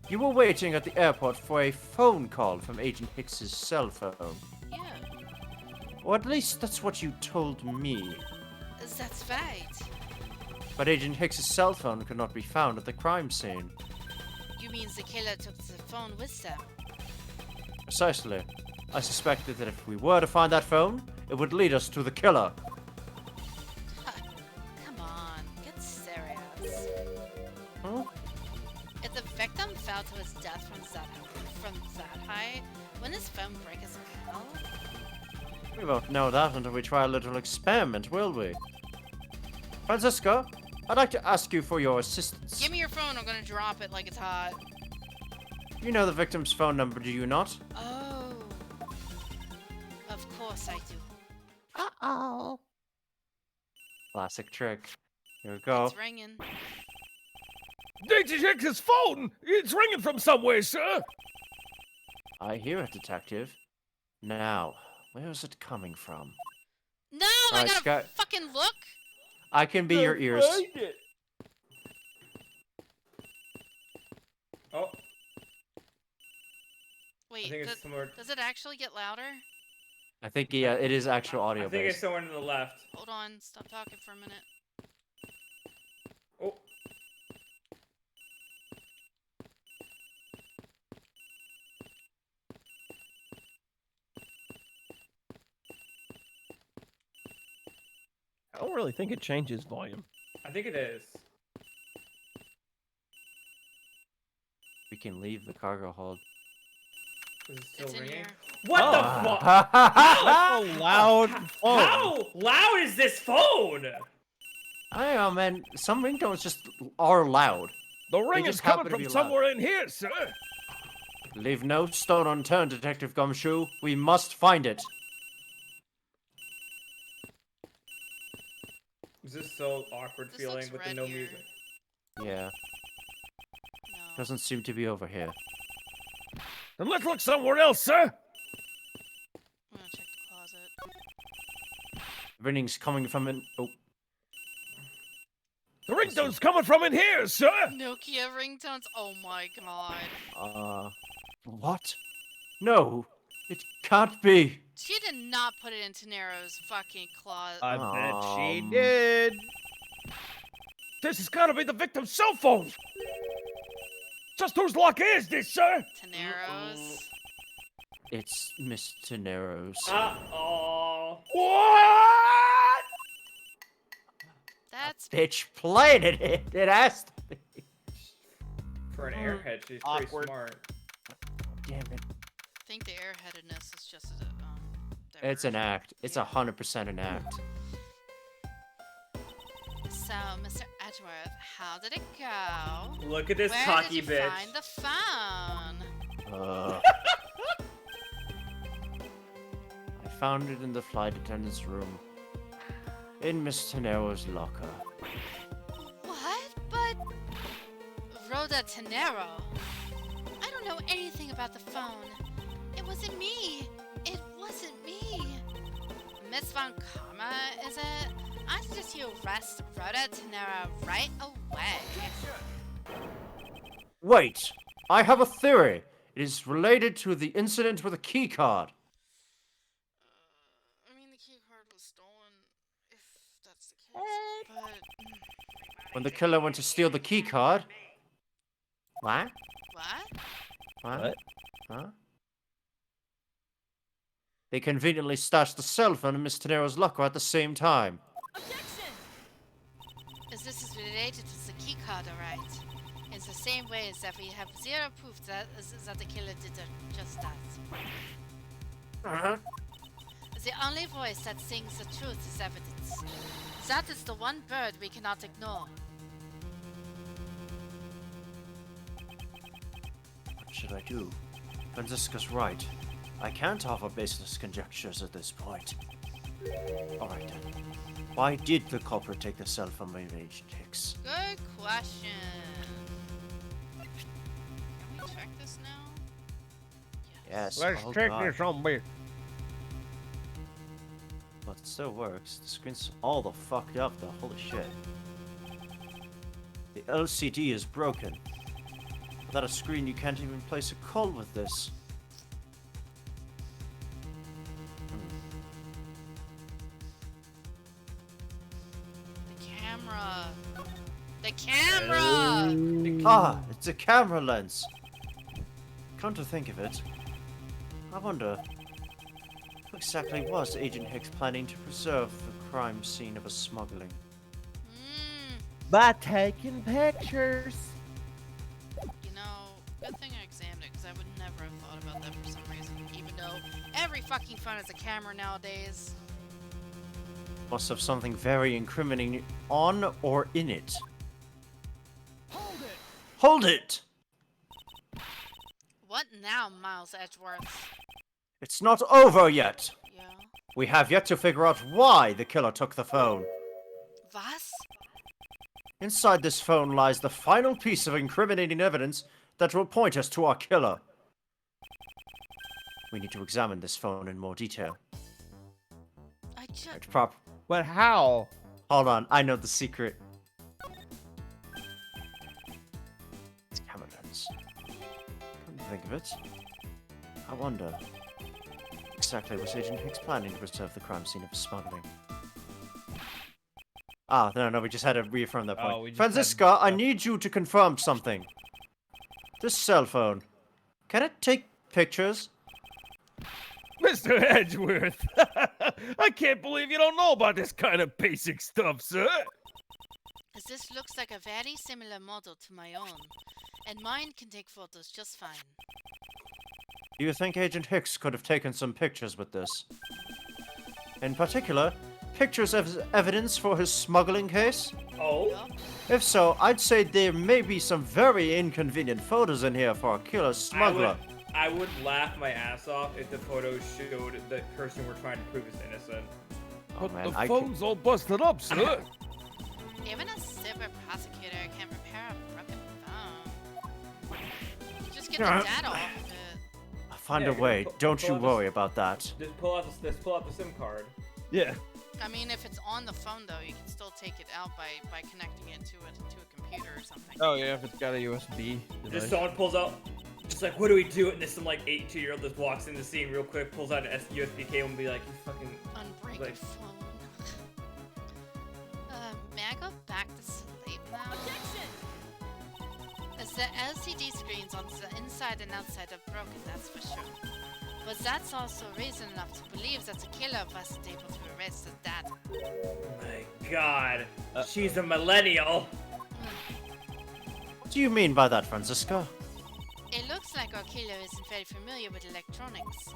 you were waiting at the airport for a phone call from Agent Hicks's cell phone. Yeah, Or at least that's what you told me. that's right. But Agent Hicks's cell phone could not be found at the crime scene. You mean the killer took the phone with them? Precisely. I suspected that if we were to find that phone, it would lead us to the killer. Come on, get serious. Huh? If the victim fell to his death from that height, when his phone break his bell? We won't know that until we try a little experiment, will we? Francisco, I'd like to ask you for your assistance. Give me your phone, I'm gonna drop it like it's hot. You know the victim's phone number, do you not? Oh. Of course I do. Uh-oh. Classic trick. Here we go. It's ringing. Agent Hicks' phone! It's ringing from somewhere, sir! I hear it, Detective. Now, where is it coming from? No, I Alright, gotta Scott. fucking look. I can be your ears. Oh, I Wait, think it's somewhere. does it actually get louder? I think, yeah, it is actual audio I think it's based. somewhere to the left. Hold on, stop talking for a minute. Oh, I don't really think it changes volume. I think it is. We can leave the cargo hold. Is it still It's in ringing? here. What the fuck? A loud phone. How loud is this phone? I don't know, man. Some ringtones just are loud. The ring just is coming happen to from be loud. somewhere in here, sir! Leave no stone unturned, Detective Gumshoe. We must find it. Is this so awkward This feeling looks with the red no here. music? Yeah, No. doesn't seem to be over here. Then let's look somewhere else, sir! I'm gonna check the closet. Ringing's coming from an. Oh, The ringtone's coming from in here, sir! Nokia ringtones? Oh my god. what? No, it can't be. She did not put it into Nero's fucking closet. I bet she Um, did. This has gotta be the victim's cell phone! Just whose luck is this, sir? Teneros. It's Miss Tenero's. Uh-oh. What? That's Bitch played it. It has to be. For an airhead, she's Awkward. pretty smart. Damn it. I think the airheadedness is just a It's an diversion. act. It's 100% an act. So, Mr. Edgeworth, how did it go? Look at this Where cocky did you bitch. find the phone? I found it in the flight attendant's room. In Miss Tenero's locker. What? But Rhoda Tenero. I don't know anything about the phone. It wasn't me. It wasn't me. Miss Von Karma, is it? I suggest you arrest Rhoda Tenero right away. Wait! I have a theory. It is related to the incident with a key card. I mean, the key card was stolen, if that's the case, but... When the killer went to steal the key card. What? What? What? Huh? They conveniently stashed the cell phone in Miss Tenero's locker at the same time. As this is related to the key card, alright. In the same way as that we have zero proof that the killer did just that. Uh-huh. The only voice that sings the truth is evidence. That is the one bird we cannot ignore. What should I do? Francisca's right. I can't offer baseless conjectures at this point. Alright then. Why did the culprit take the cell phone from Agent Hicks? Good question. Can we check this now? Yes, Let's oh check God. this on me. But it still works. The screen's all the fucked up though. Holy shit. The LCD is broken. Without a screen, you can't even place a call with this. The camera. The camera! Ah, it's a camera lens. Come to think of it, I wonder, who exactly was Agent Hicks planning to preserve the crime scene of a smuggling? By taking pictures. You know, good thing I examined it, because I would never have thought about that for some reason, even though Every fucking phone has a camera nowadays. Must have something very incriminating on or in it. Hold it! What now, Miles Edgeworth? It's not over yet! Yeah. We have yet to figure out why the killer took the phone. Was? Inside this phone lies the final piece of incriminating evidence that will point us to our killer. We need to examine this phone in more detail. It's prop. But how? Hold on, I know the secret. It's camera lens. Come to think of it, I wonder exactly was Agent Hicks planning to preserve the crime scene of smuggling. Ah, no, we just had to reaffirm that point. we just Franziska, I need you to confirm something. This cell phone, can it take pictures? Mr. Edgeworth, I can't believe you don't know about this kind of basic stuff, sir. As this looks like a very similar model to my own, and mine can take photos just fine. Do you think Agent Hicks could have taken some pictures with this? In particular, pictures of evidence for his smuggling case? Oh? Yup. If so, I'd say there may be some very inconvenient photos in here for a killer smuggler. I would laugh my ass off if the photos showed the person we're trying to prove is innocent. Oh, But man, the I phone's all busted up, sir. Even a super prosecutor can repair a broken phone. You just get the data off of it. I'll find Yeah, a way. pull Don't you out the- worry about that. Just pull out the SIM card. Yeah. I mean, if it's on the phone, though, you can still take it out by connecting it to a computer or something. Oh yeah, if it's got a USB Just device. someone pulls out, just like, what do we do? And this some like 8-2-year-old just walks in the scene real quick, pulls out an USB cable and be like, you fucking. Unbreak Like- your phone. May I go back to sleep now? As the LCD screens on the inside and outside are broken, that's for sure. But that's also reason enough to believe that the killer wasn't able to erase the data. My God, she's a millennial. What do you mean by that, Franziska? It looks like our killer isn't very familiar with electronics.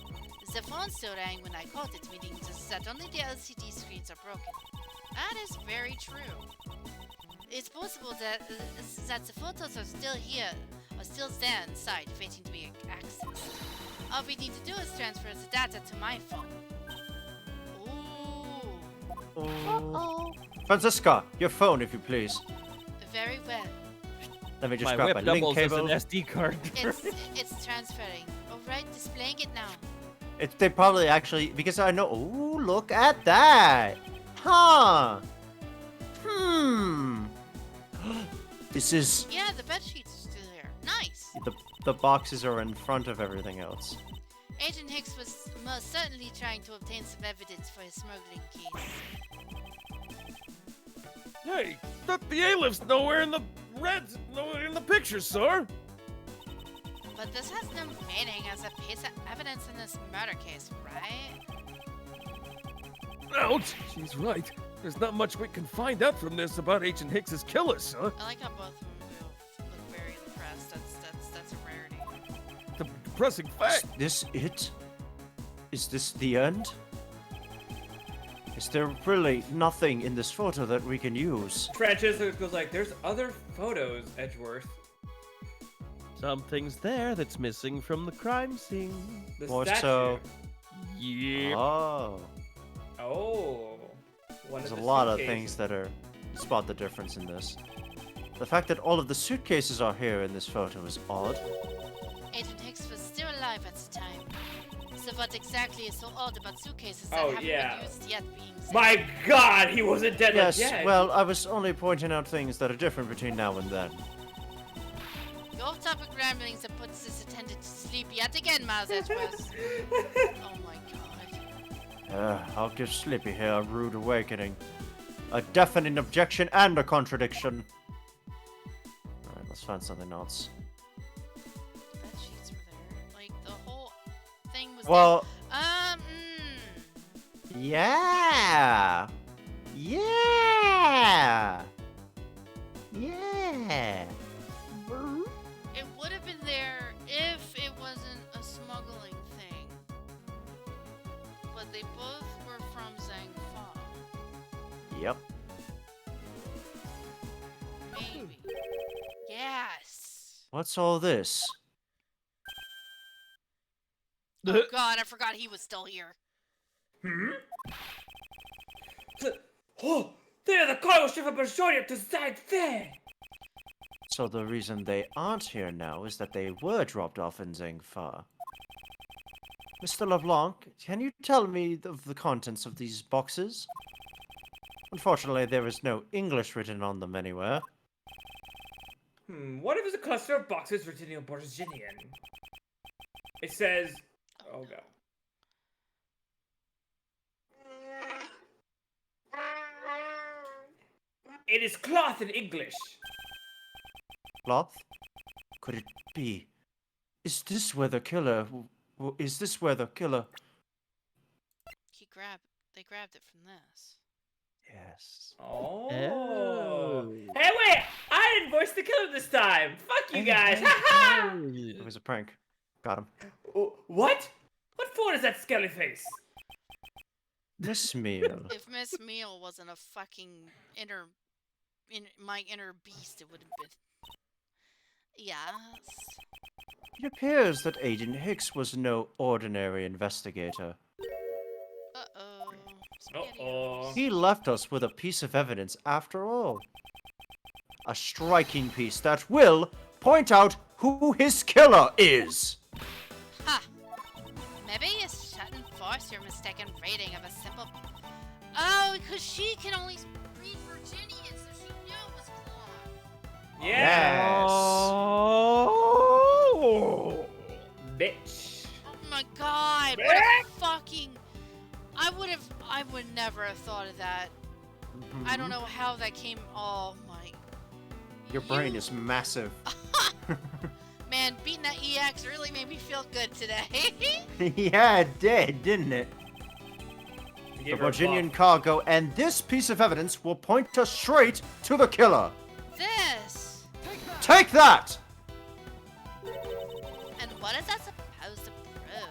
The phone still rang when I called it, meaning that only the LCD screens are broken. That is very true. It's possible that that the photos are still here, are still there inside, waiting to be accessed. All we need to do is transfer the data to my phone. Ooh, Franziska, your phone, if you please. very well. Let me just My grab whip my link doubles as an cable. SD card. It's transferring. All right, displaying it now. They probably actually, because I know. Ooh, look at that. Huh. This is Yeah, the bed sheets are still here. Nice. the boxes are in front of everything else. Agent Hicks was most certainly trying to obtain some evidence for his smuggling case. Hey, the A-lift's nowhere in the nowhere in the picture, sir. But this has no meaning as a piece of evidence in this murder case, right? Ouch, she's right. There's not much we can find out from this about Agent Hicks's killer, sir. I like how both of them look very impressed. That's a rarity. The depressing fact. Is this it? Is this the end? Is there really nothing in this photo that we can use? Francis goes like, there's other photos, Edgeworth. Something's there that's missing from the crime scene. The More statue. so. Yep. Oh. Oh. One There's of a the lot of suitcases. things that are spot the difference in this. The fact that all of the suitcases are here in this photo is odd. Agent Hicks was still alive at the time. So what exactly is so odd about suitcases that Oh, haven't yeah. been used yet being sent? My God, he wasn't dead Yes, like yet. well, I was only pointing out things that are different between now and then. Your topic ramblings have put this attendant to sleep yet again, Miles Edgeworth. Oh my God. I'll give Slippy here a rude awakening. A deafening objection and a contradiction. Alright, let's find something else. Bed sheets were there. Like, the whole thing was Well, there. yeah! Yeah! Yeah! It would have been there if it wasn't a smuggling thing. but they both were from Zangfa. Yep. Maybe. Yes. What's all this? Oh god, I forgot he was still here. Oh, they're the cargo ship of Bergeria to Zangfa! So the reason they aren't here now is that they were dropped off in Zangfa. Mr. LeBlanc, can you tell me of the contents of these boxes? Unfortunately, there is no English written on them anywhere. What if it's a cluster of boxes written in Borginian? It says... Oh god. It is cloth in English. Cloth? Could it be? Is this where the killer... Is this where the killer... They grabbed it from this. Yes. Oh. Oh. Hey, wait! I didn't voice the killer this time! Fuck you guys! Ha It was a prank. Got him. What? What phone is that skelly face? Miss Meal. If Miss Meal wasn't a fucking my inner beast, it would have been. Yes. It appears that Aiden Hicks was no ordinary investigator. Uh-oh. Uh-oh. He left us with a piece of evidence after all. A striking piece that will point out who his killer is. Ha! Maybe you shouldn't force your mistaken reading of a simple... Oh, because she can only read Virginian, so she knew it was cloth. Yeah. Oh. Bitch. Oh my god, what a fucking... I would never have thought of that. I don't know how that came... Oh my... Your brain is massive. Man, beating that EX really made me feel good today. Yeah, it did, didn't it? The Virginian cargo and this piece of evidence will point us straight to the killer. This! Take that! And what is that supposed to prove?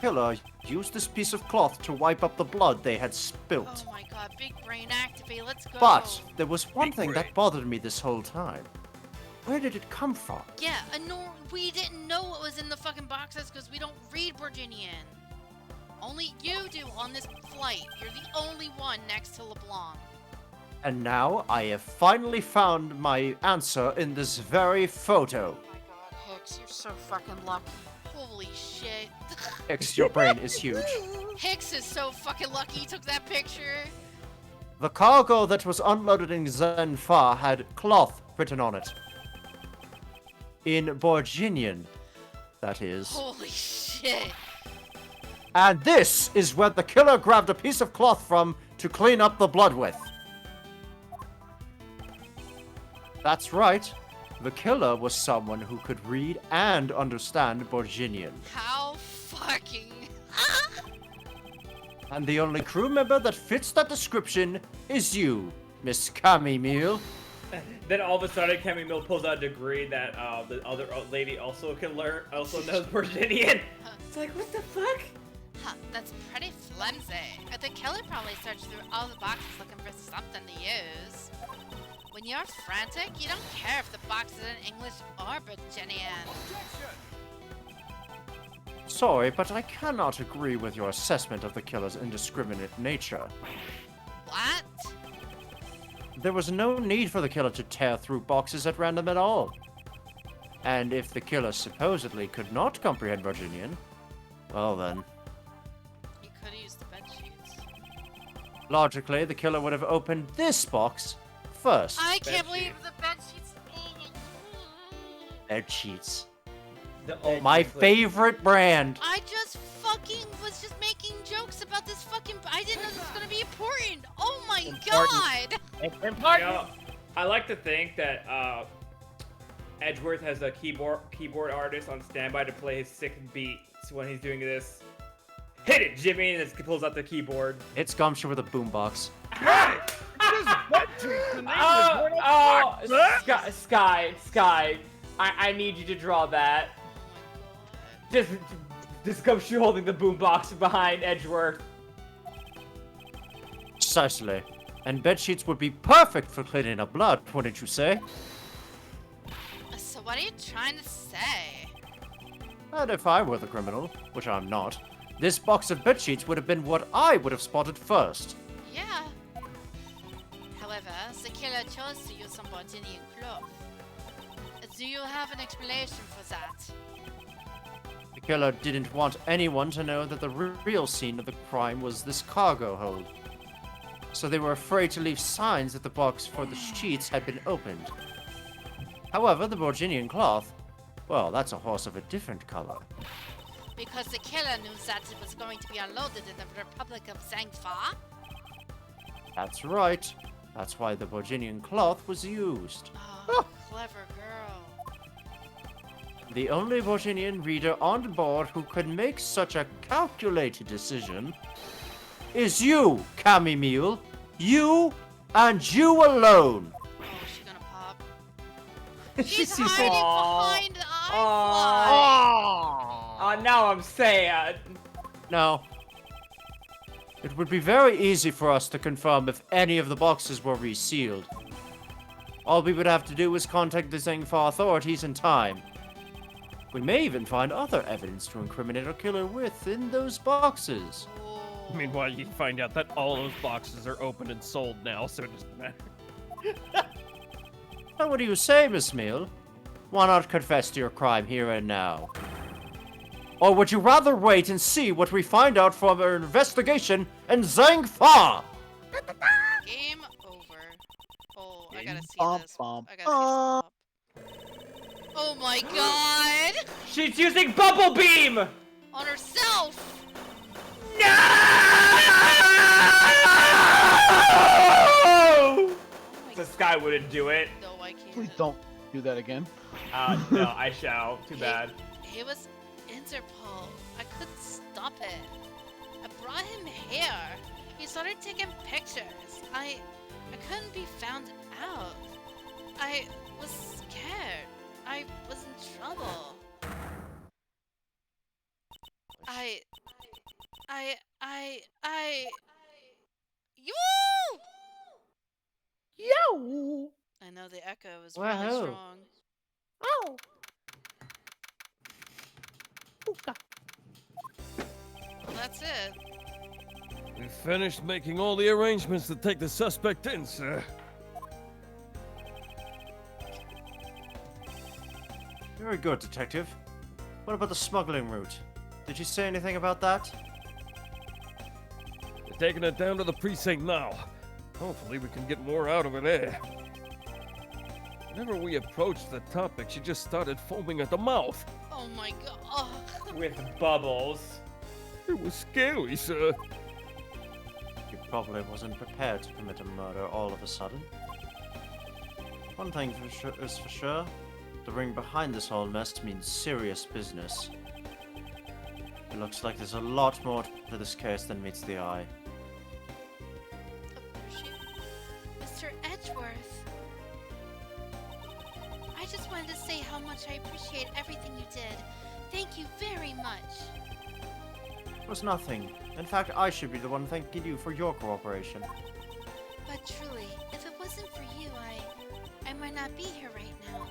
Killer used this piece of cloth to wipe up the blood they had spilt. Oh my god, big brain activate, let's go! But there was one thing that bothered me this whole time. Where did it come from? Yeah, we didn't know what was in the fucking boxes because we don't read Virginian. Only you do on this flight. You're the only one next to LeBlanc. And now I have finally found my answer in this very photo. Oh my god, Hicks, you're so fucking lucky. Holy shit. Hicks, your brain is huge. Hicks is so fucking lucky he took that picture. The cargo that was unloaded in Zenfa had cloth written on it. In Borginian, that is. Holy shit. And this is where the killer grabbed a piece of cloth from to clean up the blood with. That's right. The killer was someone who could read and understand Borginian. How fucking... And the only crew member that fits that description is you, Miss Camille. Then all of a sudden, Camille pulls out a degree that the other lady also knows Virginian. It's like, what the fuck? Huh, that's pretty flimsy. The killer probably searched through all the boxes looking for something to use. When you're frantic, you don't care if the box is in English or Virginian. Sorry, but I cannot agree with your assessment of the killer's indiscriminate nature. What? There was no need for the killer to tear through boxes at random at all. And if the killer supposedly could not comprehend Virginian, well then. You could have used the bed sheets. Logically, the killer would have opened this box first. I can't believe the bed sheets. Oh my god. Bed sheets. Oh, My favorite brand. I just fucking was just making jokes about this fucking... I didn't know this was gonna be important. Oh my god. Important. Yeah, I like to think that Edgeworth has a keyboard artist on standby to play his sick beats when he's doing this. Hit it, Jimmy, and it pulls out the keyboard. It's Gumshoe with a boombox. Sky, I need you to draw that. Oh my god. Just This gumshoe holding the boombox behind Edgeworth. Precisely. And bed sheets would be perfect for cleaning up blood, wouldn't you say? So what are you trying to say? And if I were the criminal, which I'm not, this box of bed sheets would have been what I would have spotted first. Yeah. However, the killer chose to use some Bordinian cloth. Do you have an explanation for that? The killer didn't want anyone to know that the real scene of the crime was this cargo hold. So they were afraid to leave signs that the box for the sheets had been opened. However, the Borginian cloth, well, that's a horse of a different color. Because the killer knew that it was going to be unloaded in the Republic of Zangfa? That's right. That's why the Borginian cloth was used. Oh, clever girl. The only Borginian reader on board who could make such a calculated decision is you, Cammy Mule. You and you alone. Oh, she's gonna pop. She's She's hiding behind the eye. Now I'm sad. Now, it would be very easy for us to confirm if any of the boxes were resealed. All we would have to do is contact the Zangfa authorities in time. We may even find other evidence to incriminate our killer with in those boxes. Meanwhile, you find out that all those boxes are open and sold now, so it doesn't matter. Now, what do you say, Miss Meal? Why not confess to your crime here and now? Or would you rather wait and see what we find out from our investigation in Zangfa? Game over. Oh, I gotta see Bum, this. bum, I gotta see this. Oh my god! She's using Bubble Beam! On herself! No! The sky wouldn't do it. No, I can't. Please don't do that again. No, I shall. Too bad. He was Interpol. I couldn't stop it. I brought him here. He started taking pictures. I couldn't be found out. I was scared. I was in trouble. You! Yo! I know the echo was Wow. really strong. Oh! Well, that's it. We finished making all the arrangements to take the suspect in, sir. Very good, Detective. What about the smuggling route? Did you say anything about that? We're taking it down to the precinct now. Hopefully we can get more out of it there. Whenever we approached the topic, she just started foaming at the mouth. Oh my god. With bubbles. It was scary, sir. He probably wasn't prepared to commit a murder all of a sudden. One thing is for sure, the ring behind this whole mess means serious business. It looks like there's a lot more to this case than meets the eye. Mr. Edgeworth. I just wanted to say how much I appreciate everything you did. Thank you very much. It was nothing. In fact, I should be the one thanking you for your cooperation. But truly, if it wasn't for you, I might not be here right now.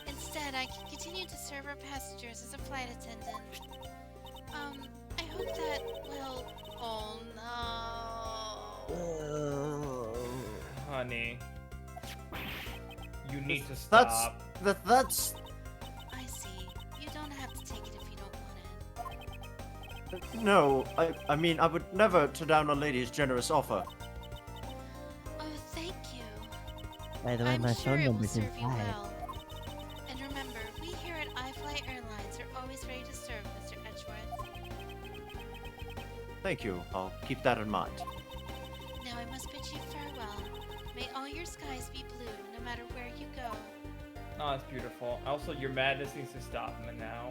Instead, I can continue to serve our passengers as a flight attendant. I hope that will... Oh no... Honey. You need to stop. That's... I see. You don't have to take it if you don't want it. No, I mean, I would never turn down a lady's generous offer. Oh, thank you. By the way, I'm my sure phone it will number's serve in you 5. well. And remember, we here at iFly Airlines are always ready to serve, Mr. Edgeworth. Thank you. I'll keep that in mind. Now I must bid you farewell. May all your skies be blue, no matter where you go. Oh, that's beautiful. Also, your madness needs to stop now.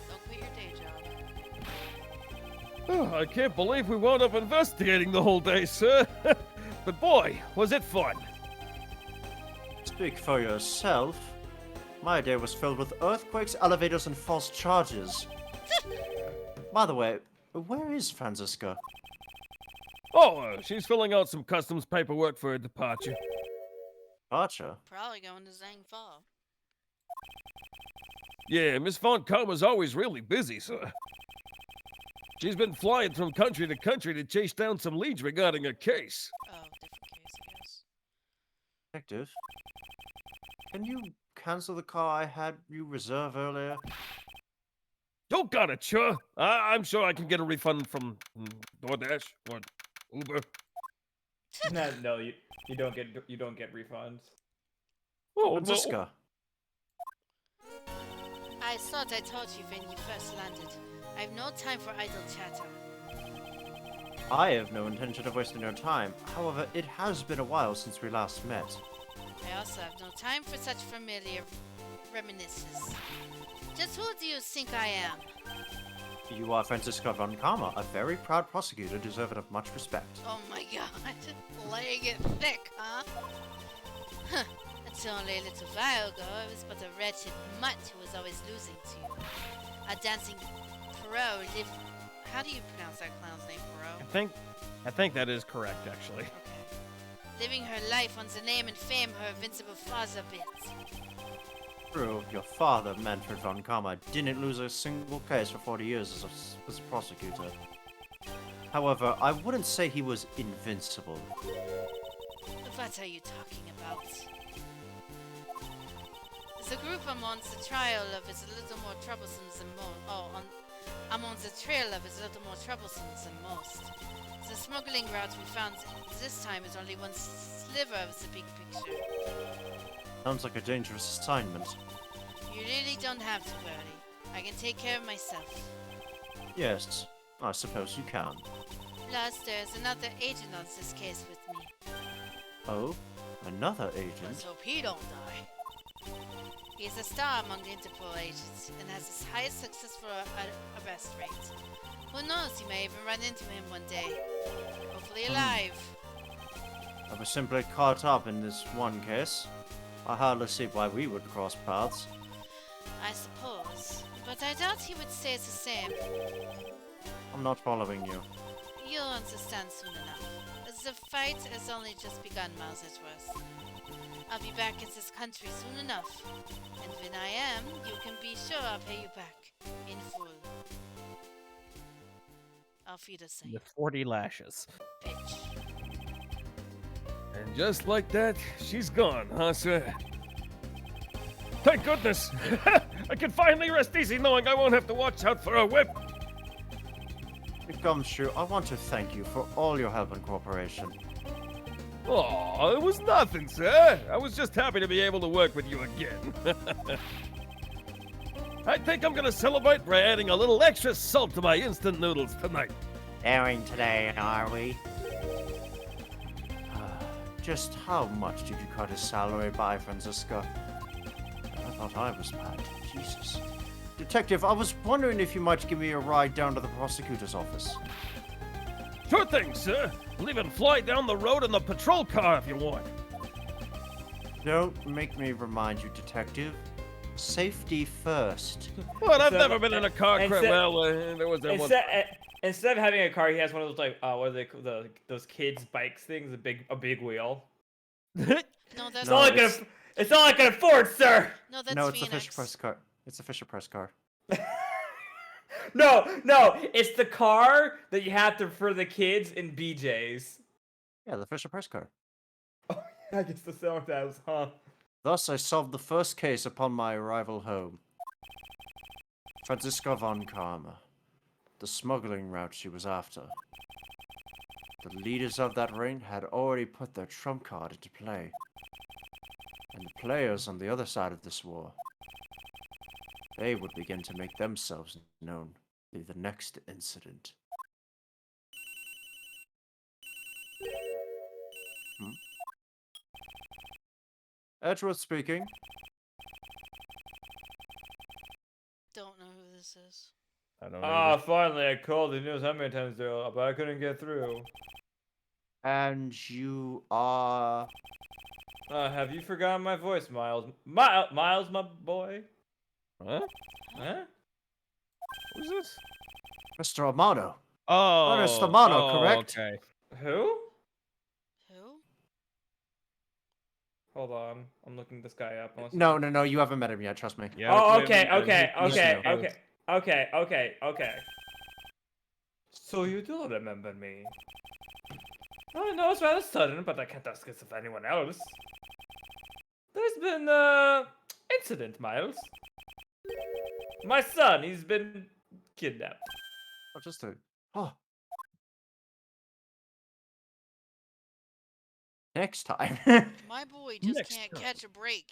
Don't quit your day job. Oh, I can't believe we wound up investigating the whole day, sir. But boy, was it fun. Speak for yourself. My day was filled with earthquakes, elevators, and false charges. By the way, where is Franziska? Oh, she's filling out some customs paperwork for her departure. Archer? Probably going to Zhang Fall. Yeah, Miss Von Karma's always really busy, sir. She's been flying from country to country to chase down some leads regarding a case. Oh, different case, I guess. Detective? Can you cancel the car I had you reserve earlier? You got it, sure. I'm sure I can get a refund from DoorDash or Uber. No, you don't get refunds. Oh, well, Franziska? I thought I told you when you first landed. I have no time for idle chatter. I have no intention of wasting your time. However, it has been a while since we last met. I also have no time for such familiar reminiscences. Just who do you think I am? You are Franziska von Karma, a very proud prosecutor deserving of much respect. Oh my god, laying it thick, huh? Huh, until only a little while ago, I was but a wretched mutt who was always losing to you. A dancing pro live... How do you pronounce that clown's name, pro? I think that is correct, actually. Okay. Living her life on the name and fame her invincible father bit. True, your father, Manfred von Karma, didn't lose a single case for 40 years as a prosecutor. However, I wouldn't say he was invincible. What are you talking about? The group among the trial of is a little more troublesome than most. Among the trail of is a little more troublesome than most. The smuggling route we found this time is only one sliver of the big picture. Sounds like a dangerous assignment. You really don't have to worry. I can take care of myself. Yes, I suppose you can. Plus, there's another agent on this case with me. Oh? Another Let's agent? hope he don't die. He's a star among the Interpol agents and has the highest successful arrest rate. Who knows, you may even run into him one day. Hopefully alive. I was simply caught up in this one case. I hardly see why we would cross paths. I suppose. But I doubt he would say it's the same. I'm not following you. You'll understand soon enough. The fight has only just begun, Miles Edgeworth. I'll be back in this country soon enough. And when I am, you can be sure I'll pay you back. In full. Auf Wiedersehen. The 40 lashes. Bitch. And just like that, she's gone, huh, sir? Thank goodness! I can finally rest easy knowing I won't have to watch out for a whip. Gumshoe, I want to thank you for all your help and cooperation. Oh, it was nothing, sir. I was just happy to be able to work with you again. I think I'm gonna celebrate by adding a little extra salt to my instant noodles tonight. Daring today, are we? Just how much did you cut his salary by, Franziska? I thought I was bad. Jesus. Detective, I was wondering if you might give me a ride down to the prosecutor's office. Sure thing, sir. We'll even fly down the road in the patrol car if you want. Don't make me remind you, Detective. Safety first. Well, I've So- never been in a car crash. instead- Well, there was that one. Instead of having a car, he has one of those like what are they those kids bikes things, a big wheel. No, that's It's No, all I it's- can. It's all I can afford, sir. No, that's No, it's the Phoenix. Fisher Press car. It's the Fisher Press car. No, it's the car that you have to for the kids in BJ's. Yeah, the Fisher Press car. I guess the sound that huh? Thus, I solved the first case upon my arrival home. Franziska von Karma. The smuggling route she was after. The leaders of that ring had already put their trump card into play. And the players on the other side of this war, they would begin to make themselves known through the next incident. Edgeworth speaking. Don't know who this is. I don't know. Ah, finally I called. He knows how many times they're but I couldn't get through. And you are... Have you forgotten my voice, Miles? Miles, my boy. Huh? Huh? Who's this? Mr. Amano. Oh, Ernest Amano, correct? Okay. Who? Who? Hold on, I'm looking this guy up. No, you haven't met him yet, trust me. Yeah. Oh, wait, okay, wait, okay, who's okay, new? okay. So you do remember me? Oh, no, it's rather sudden, but I can't ask this of anyone else. There's been, incident, Miles. My son, he's been kidnapped. Oh, just a... Oh. Next time. My boy just Next can't time. catch a break.